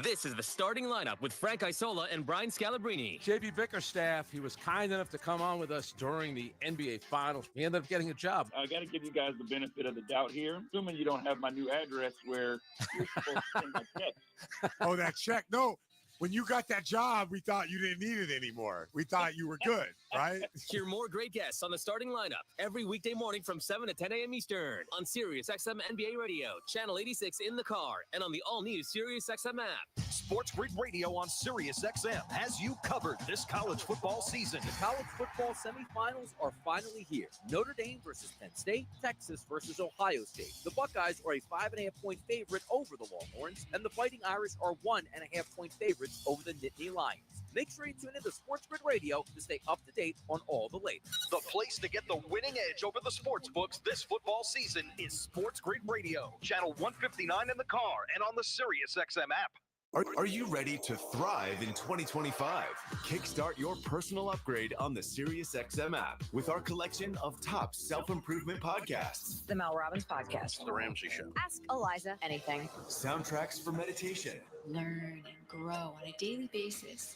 This is the starting lineup with Frank Isola and Brian Scalabrine. JB Bickerstaff, he was kind enough to come on with us during the NBA Finals. He ended up getting a job. I got to give you guys the benefit of the doubt here. Assuming you don't have my new address where you're supposed to send my check. Oh, that check? No. When you got that job, we thought you didn't need it anymore. We thought you were good, right? Hear more great guests on the starting lineup every weekday morning from 7 to 10 a.m. Eastern on Sirius XM NBA Radio, Channel 86 in the car, and on the all-new Sirius XM app. Sports Grid Radio on Sirius XM has you covered this college football season. The college football semifinals are finally here. Notre Dame versus Penn State, Texas versus Ohio State. The Buckeyes are a 5.5-point favorite over the Longhorns, and the Fighting Irish are 1.5-point favorites over the Nittany Lions. Make sure you tune in to Sports Grid Radio to stay up to date on all the latest. The place to get the winning edge over the sports books this football season is Sports Grid Radio, Channel 159 in the car and on the Sirius XM app. Are you ready to thrive in 2025? Kickstart your personal upgrade on the SiriusXM app with our collection of top self-improvement podcasts, The Mel Robbins Podcast. The Ramsey Show, Ask Eliza anything. soundtracks for meditation, Learn and grow on a daily basis.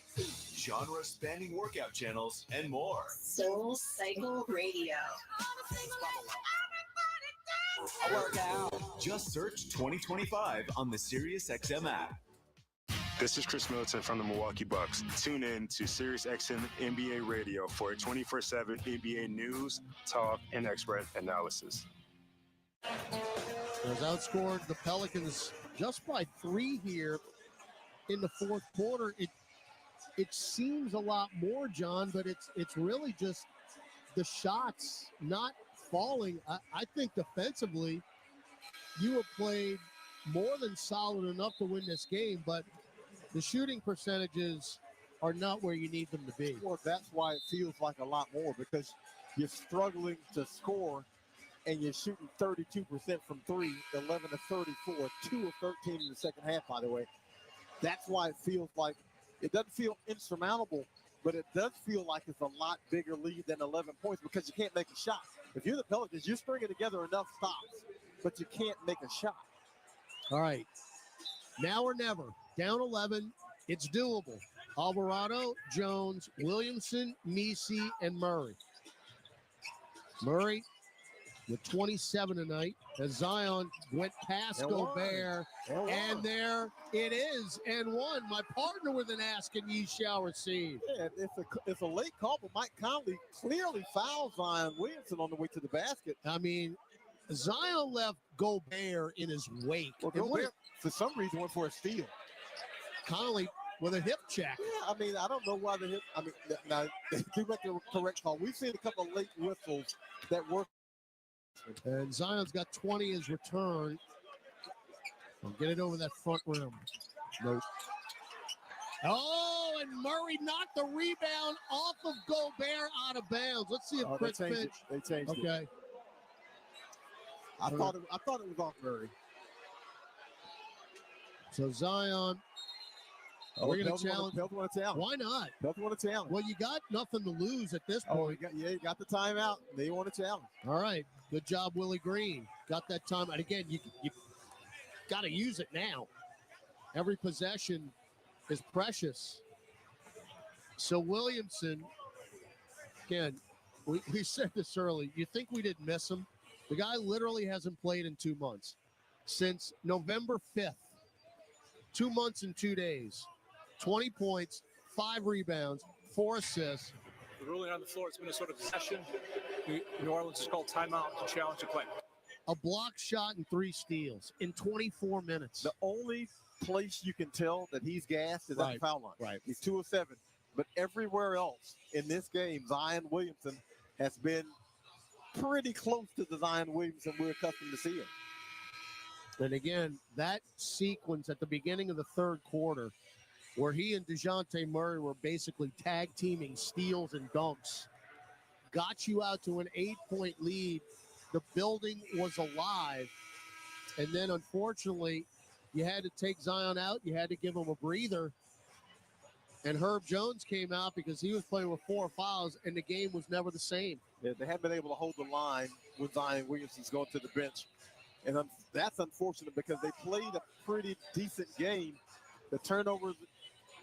genre-spanning workout channels, and more. Soul Cycle Radio. Just search 2025 on the SiriusXM app. This is Chris Middleton from the Milwaukee Bucks. Tune in to SiriusXM NBA Radio for 24/7 NBA news, talk, and expert analysis. Has outscored the Pelicans just by 3 here in the fourth quarter. It seems a lot more, John, but it's really just the shots not falling. I think defensively, you have played more than solid enough to win this game, but the shooting percentages are not where you need them to be. Well, that's why it feels like a lot more, because you're struggling to score and you're shooting 32% from 3, 11 to 34, 2 of 13 in the second half, by the way. That's why it feels like it doesn't feel insurmountable, but it does feel like it's a lot bigger lead than 11 points because you can't make a shot. If you're the Pelicans, you're stringing together enough stops, but you can't make a shot. All right. Now or never. Down 11. It's doable. Alvarado, Jones, Williamson, Missi, and Murray. Murray with 27 tonight as Zion went past Gobert. And there it is. And one. My partner with an ask and ye shall receive. Yeah, it's a late call, but Mike Conley clearly fouled Zion Williamson on the way to the basket. I mean, Zion left Gobert in his wake. Well, Gobert, for some reason, went for a steal. Conley with a hip check. Yeah, I mean, I don't know why the hip. I mean, now, to make the correct call, we've seen a couple of late whistles that work. And Zion's got 20 as return. And get it over that front rim. Nope. Oh, and Murray knocked the rebound off of Gobert out of bounds. Let's see if Chris Finch. They changed it. Okay. I thought it was off Murray. So Zion. We're going to challenge. Pels want to challenge. Why not? Pels want to challenge. Well, you got nothing to lose at this point. You got the timeout. They want to challenge. All right. Good job, Willie Green. Got that time. And again, you got to use it now. Every possession is precious. So Williamson, again, we said this early. You think we didn't miss him? The guy literally hasn't played in 2 months. Since November 5th. 2 months and 2 days. 20 points, 5 rebounds, 4 assists. The ruling on the floor, it's Minnesota possession. New Orleans is called timeout to challenge the play. A block shot and 3 steals in 24 minutes. The only place you can tell that he's gassed is at the foul line. Right. He's 2 of 7. But everywhere else in this game, Zion Williamson has been pretty close to the Zion Williamson we're accustomed to seeing. And again, that sequence at the beginning of the third quarter where he and DeJounte Murray were basically tag teaming steals and dunks got you out to an 8-point lead. The building was alive. And then, unfortunately, you had to take Zion out. You had to give him a breather. And Herb Jones came out because he was playing with 4 fouls, and the game was never the same. Yeah, they haven't been able to hold the line with Zion Williamson's going to the bench. And that's unfortunate because they played a pretty decent game. The turnovers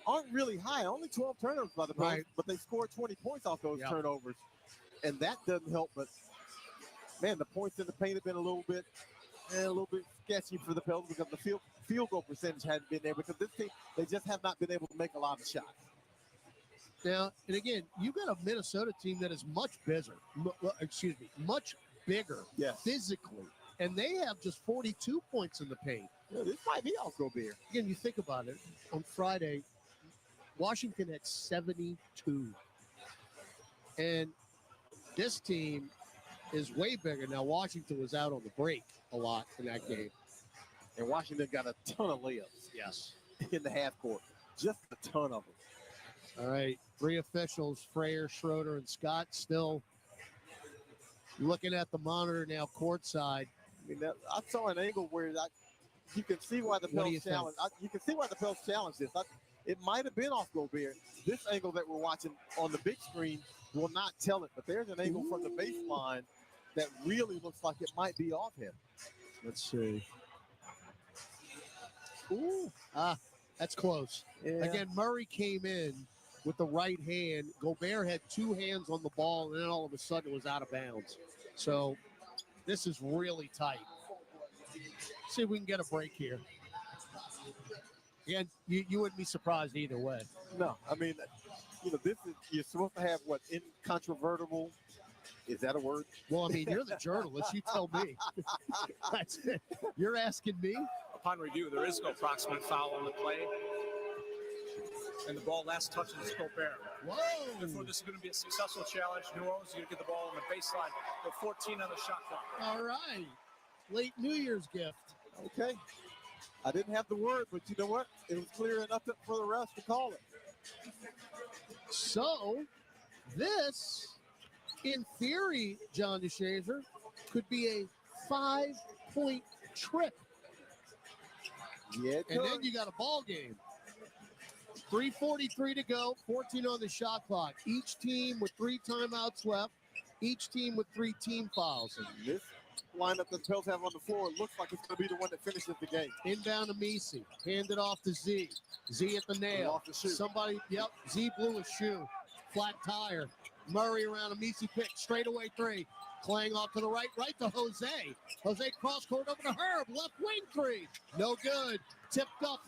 aren't really high. Only 12 turnovers by the Pelicans, but they scored 20 points off those turnovers. And that doesn't help. But, man, the points in the paint have been a little bit sketchy for the Pelicans because the field goal percentage hadn't been there because this team, they just have not been able to make a lot of shots. Now, and again, you got a Minnesota team that is much bigger physically. And they have just 42 points in the paint. Yeah, this might be off Gobert. Again, you think about it. On Friday, Washington had 72. And this team is way bigger. Now, Washington was out on the break a lot in that game. And Washington got a ton of layups. Yes. In the half court. Just a ton of them. All right. 3 officials, Frayer, Schroeder, and Scott, still looking at the monitor now courtside. I mean, I saw an angle where you can see why the What do you Pels challenge. You can see why the Pels challenge this. It might have been off Gobert. This angle that we're watching on the big screen will not tell it, but there's an angle from the baseline that really looks like it might be off him. Let's see. Ooh. That's close. Yeah. Again, Murray came in with the right hand. Gobert had two hands on the ball, and then all of a sudden it was out of bounds. So this is really tight. See if we can get a break here. Again, you wouldn't be surprised either way. No, I mean, this is, you're supposed to have what, incontrovertible? Is that a word? Well, I mean, you're the journalist. You tell me. That's it. You're asking me? Upon review, there is no proximate foul on the play. And the ball last touches is Gobert. Whoa! Therefore, this is going to be a successful challenge. New Orleans is going to get the ball on the baseline with 14 on the shot clock. All right. Late New Year's gift. Okay. I didn't have the word, but you know what? It was clear enough for the rest to call it. So, this, in theory, John DeShazer, could be a 5-point trip. Yeah, and then you got a ball game. 3:43 to go, 14 on the shot clock. Each team with 3 timeouts left. Each team with 3 team fouls. And this lineup that the Pels have on the floor looks like it's going to be the one that finishes the game. Inbound to Missi. Handed off to Z. Z at the nail. Off the shoe. Somebody, yep, Z blew his shoe. Flat tire. Murray around a Missi pick. Straightaway 3. Clang off to the right to Jose. Jose cross court over to Herb. Left wing 3. No good. Tipped up.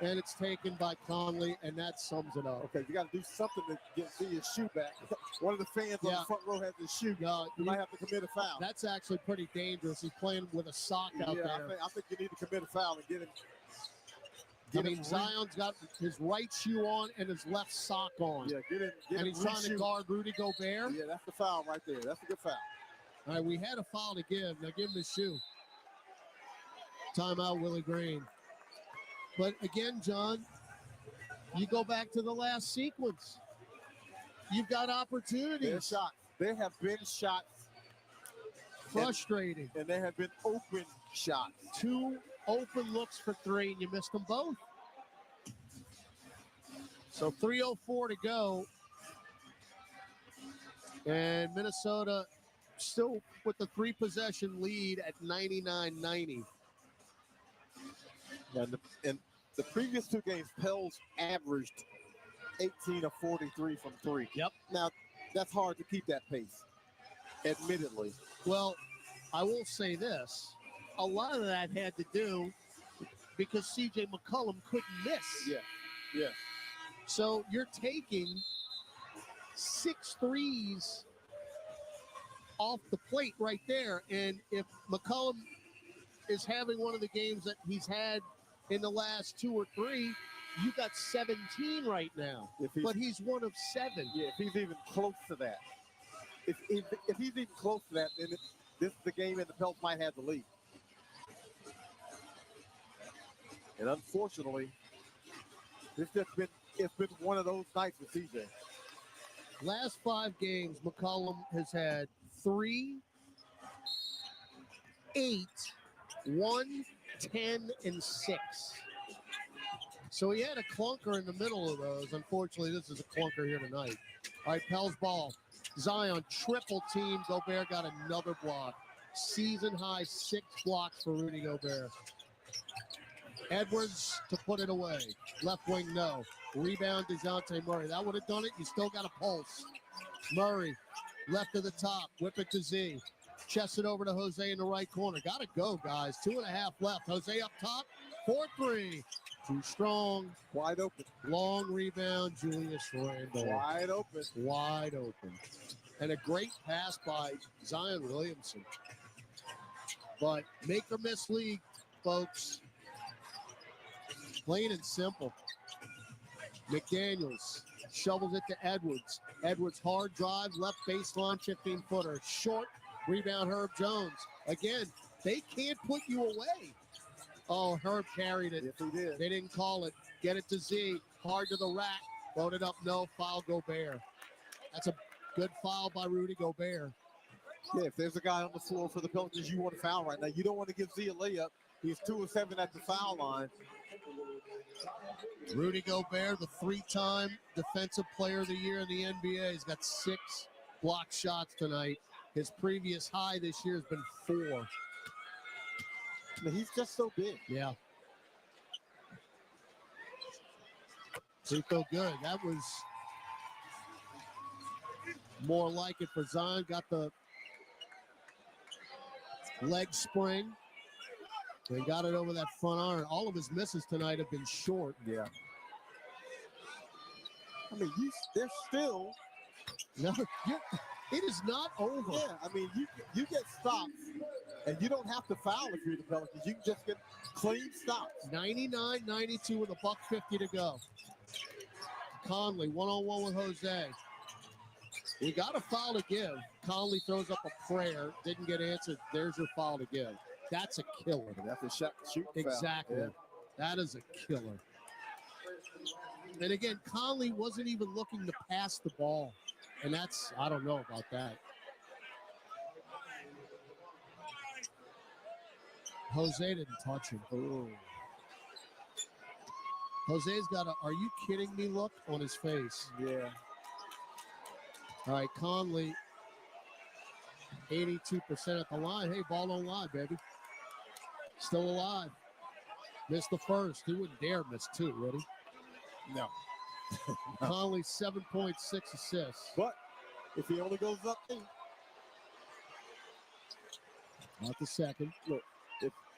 And it's taken by Conley, and that sums it up. Okay, you got to do something to get his shoe back. One of the fans on the front row has his shoe. You might have to commit a foul. That's actually pretty dangerous. He's playing with a sock out there. I think you need to commit a foul and get him. Zion's got his right shoe on and his left sock on. Yeah, get him. And he's trying to guard Rudy Gobert. Yeah, that's the foul right there. That's a good foul. All right, we had a foul to give. Now give him his shoe. Timeout, Willie Green. But again, John, you go back to the last sequence. You've got opportunities. There have been shots. Frustrating. And there have been open shots. 2 open looks for 3, and you missed them both. So 3:04 to go. And Minnesota still with the 3-possession lead at 99-90. In the previous 2 games, Pels averaged 18 of 43 from 3. Yep. Now, that's hard to keep that pace, admittedly. Well, I will say this. A lot of that had to do because C.J. McCollum couldn't miss. Yeah. So you're taking 6 threes off the plate right there. And if McCollum is having one of the games that he's had in the last 2 or 3, you got 17 right now. But he's 1 of 7. Yeah, if he's even close to that. If he's even close to that, then this is the game and the Pels might have the lead. And unfortunately, it's been one of those nights with CJ. Last 5 games, McCollum has had 3, 8, 1, 10, and 6. So he had a clunker in the middle of those. Unfortunately, this is a clunker here tonight. All right, Pels ball. Zion triple team. Gobert got another block. Season high 6 blocks for Rudy Gobert. Edwards to put it away. Left wing, no. Rebound, DeJounte Murray. That would have done it. You still got a pulse. Murray, left to the top. Whip it to Z. Chest it over to Jose in the right corner. Got to go, guys. 2.5 left. Jose up top. 4-3. Too strong. Wide open. Long rebound. Julius Randle. Wide open. Wide open. And a great pass by Zion Williamson. But make or miss league, folks. Plain and simple. McDaniels shovels it to Edwards. Edwards hard drive, left baseline, 15-footer. Short rebound, Herb Jones. Again, they can't put you away. Oh, Herb carried it. Yes, he did. They didn't call it. Get it to Z. Hard to the rack. Loaded up, no. Foul Gobert. That's a good foul by Rudy Gobert. Yeah, if there's a guy on the floor for the Pelicans you want to foul right now, you don't want to give Z a layup. He's 2 of 7 at the foul line. Rudy Gobert, the 3-time Defensive Player of the Year in the NBA, has got 6 block shots tonight. His previous high this year has been 4. He's just so big. Yeah. He felt good. That was more like it for Zion. Got the leg spring. They got it over that front iron. All of his misses tonight have been short. Yeah. I mean, they're still. No, it is not over. Yeah, I mean, you get stops, and you don't have to foul if you're the Pelicans. You can just get clean stops. 99-92 with $1:50 to go. Conley, one-on-one with Jose. We got a foul to give. Conley throws up a prayer, didn't get answered. There's your foul to give. That's a killer. That's a shoot foul. Exactly. Yeah. That is a killer. And again, Conley wasn't even looking to pass the ball. And that's, I don't know about that. Jose didn't touch him. Ooh. Jose's got a, are you kidding me look on his face. Yeah. All right, Conley, 82% at the line. Hey, ball don't lie, baby. Still alive. Missed the first. He wouldn't dare miss 2, would he? No. Conley, 7.6 assists. But if he only goes up 8. Not the second. Look,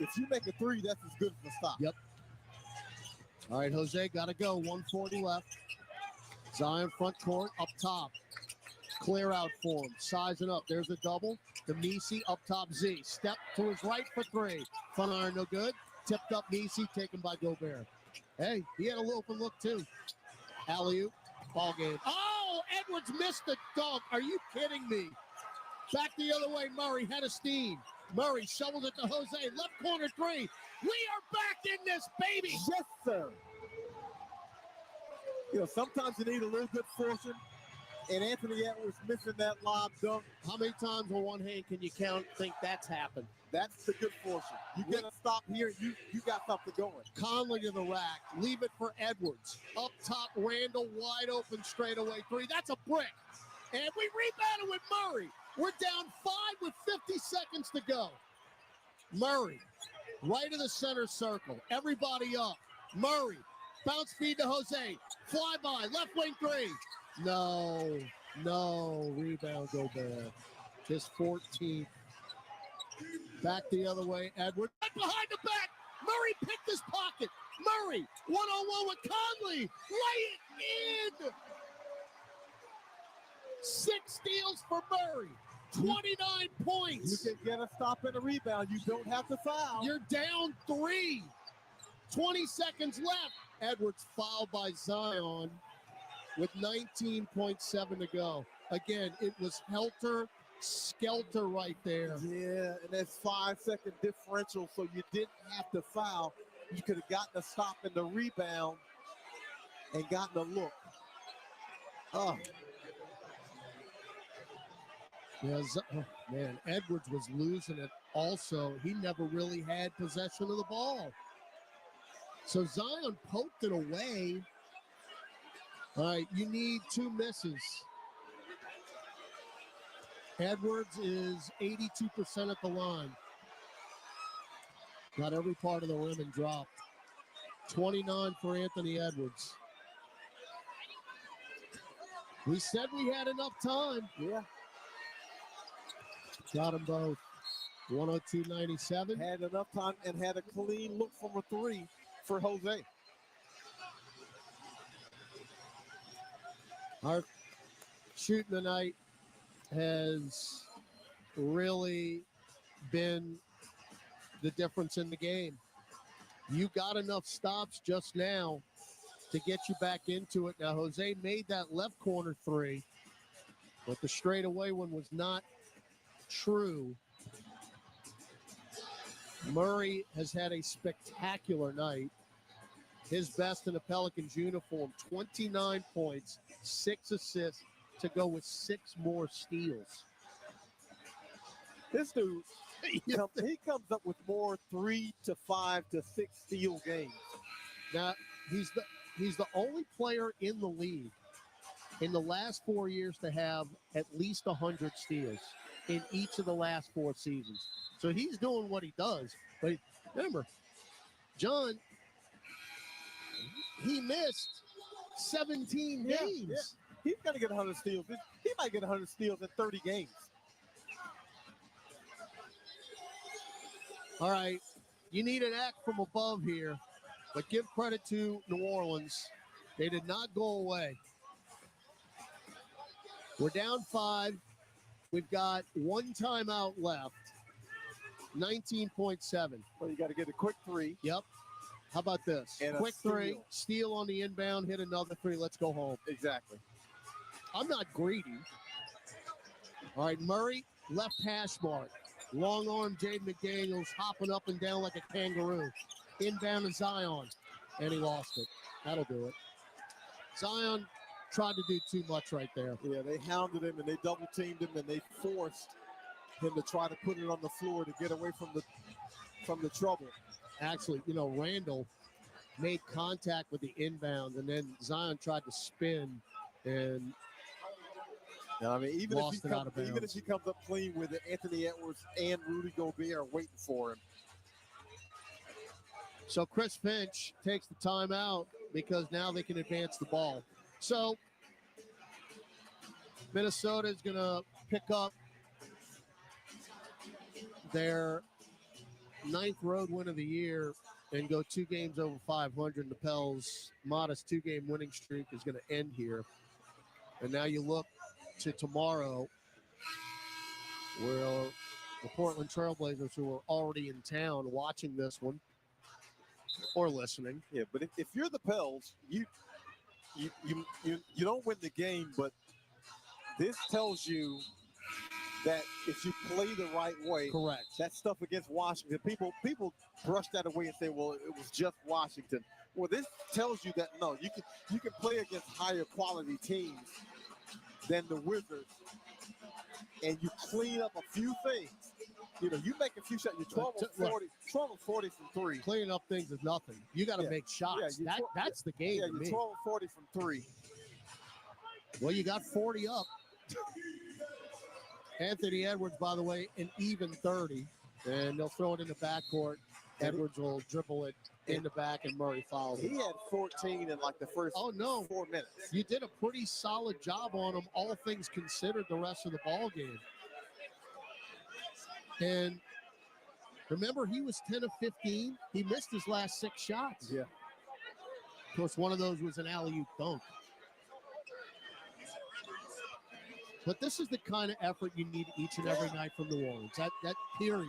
if you make a 3, that's as good as a stop. Yep. All right, Jose, got to go. 1:40 left. Zion front court, up top. Clear out for him. Sizing up. There's a double. The Missi up top Z. Step to his right for 3. Front iron, no good. Tipped up Missi, taken by Gobert. Hey, he had a little open look too. Alley-oop, ball game. Oh, Edwards missed the dunk. Are you kidding me? Back the other way, Murray, head of steam. Murray shovels it to Jose. Left corner 3. We are back in this, baby. Yes, sir. You know, sometimes you need a little good fortune. And Anthony Edwards missing that lob dunk. How many times on one hand can you think that's happened? That's the good fortune. You get a stop here, you got something going. Conley to the rack. Leave it for Edwards. Up top, Randall wide open straightaway 3. That's a brick. And we rebounded with Murray. We're down 5 with 50 seconds to go. Murray, right of the center circle. Everybody up. Murray, bounce feed to Jose. Fly by, left wing 3. No. Rebound Gobert. His 14th. Back the other way, Edwards. Right behind the back. Murray picked his pocket. Murray, one-on-one with Conley. Lay it in. 6 steals for Murray. 29 points. You can get a stop and a rebound. You don't have to foul. You're down 3. 20 seconds left. Edwards fouled by Zion with 19.7 to go. Again, it was helter-skelter right there. Yeah, and that's 5-second differential, so you didn't have to foul. You could have gotten a stop and the rebound and gotten a look. Oh. Yeah, man, Edwards was losing it also. He never really had possession of the ball. So Zion poked it away. All right, you need 2 misses. Edwards is 82% at the line. Got every part of the rim and dropped. 29 for Anthony Edwards. We said we had enough time. Yeah. Got them both. 102.97. Had enough time and had a clean look from a 3 for Jose. Our shooting tonight has really been the difference in the game. You got enough stops just now to get you back into it. Now, Jose made that left corner 3, but the straightaway one was not true. Murray has had a spectacular night. His best in a Pelicans uniform, 29 points, 6 assists to go with 6 more steals. This dude, he comes up with more 3 to 5 to 6 steal games. Now, he's the only player in the league in the last 4 years to have at least 100 steals in each of the last 4 seasons. So he's doing what he does. But remember, John, he missed 17 games. Yeah. He's going to get 100 steals. He might get 100 steals in 30 games. All right, you need an act from above here, but give credit to New Orleans. They did not go away. We're down 5. We've got 1 timeout left. 19.7. Well, you got to get a quick 3. Yep. How about this? And Quick 3, steal on the inbound, hit another 3. Let's go home. Exactly. I'm not greedy. All right, Murray, left hash mark. Long arm, Jaden McDaniels hopping up and down like a kangaroo. Inbound to Zion, and he lost it. That'll do it. Zion tried to do too much right there. Yeah, they hounded him and they double teamed him and they forced him to try to put it on the floor to get away from the trouble. Actually, Randall made contact with the inbound, and then Zion tried to spin and I mean, even lost if he comes up clean with it, Anthony Edwards and Rudy Gobert are waiting for him. So Chris Finch takes the timeout because now they can advance the ball. So Minnesota is going to pick up their 9th road win of the year and go 2 games over 500. The Pels' modest 2-game winning streak is going to end here. And now you look to tomorrow, where the Portland Trailblazers, who are already in town watching this one or listening. Yeah, but if you're the Pels, you don't win the game, but this tells you that if you play the right way, correct, that stuff against Washington, people brush that away and say, well, it was just Washington. Well, this tells you that no, you can play against higher quality teams than the Wizards, and you clean up a few things. You make a few shots. You're 12 of 40 from 3. Cleaning up things is nothing. You got to make shots. That's the game. Yeah, to you're me. 12 of 40 from 3. Well, you got 40 up. Anthony Edwards, by the way, an even 30, and they'll throw it in the backcourt. Edwards will dribble it in the back, and Murray follows. He had 14 in like the first 4 minutes. You did a pretty solid job on him, all things considered, the rest of the ball game. And remember, he was 10 of 15. He missed his last 6 shots. Yeah. Of course, one of those was an alley-oop dunk. But this is the kind of effort you need each and every night from New Orleans. That period.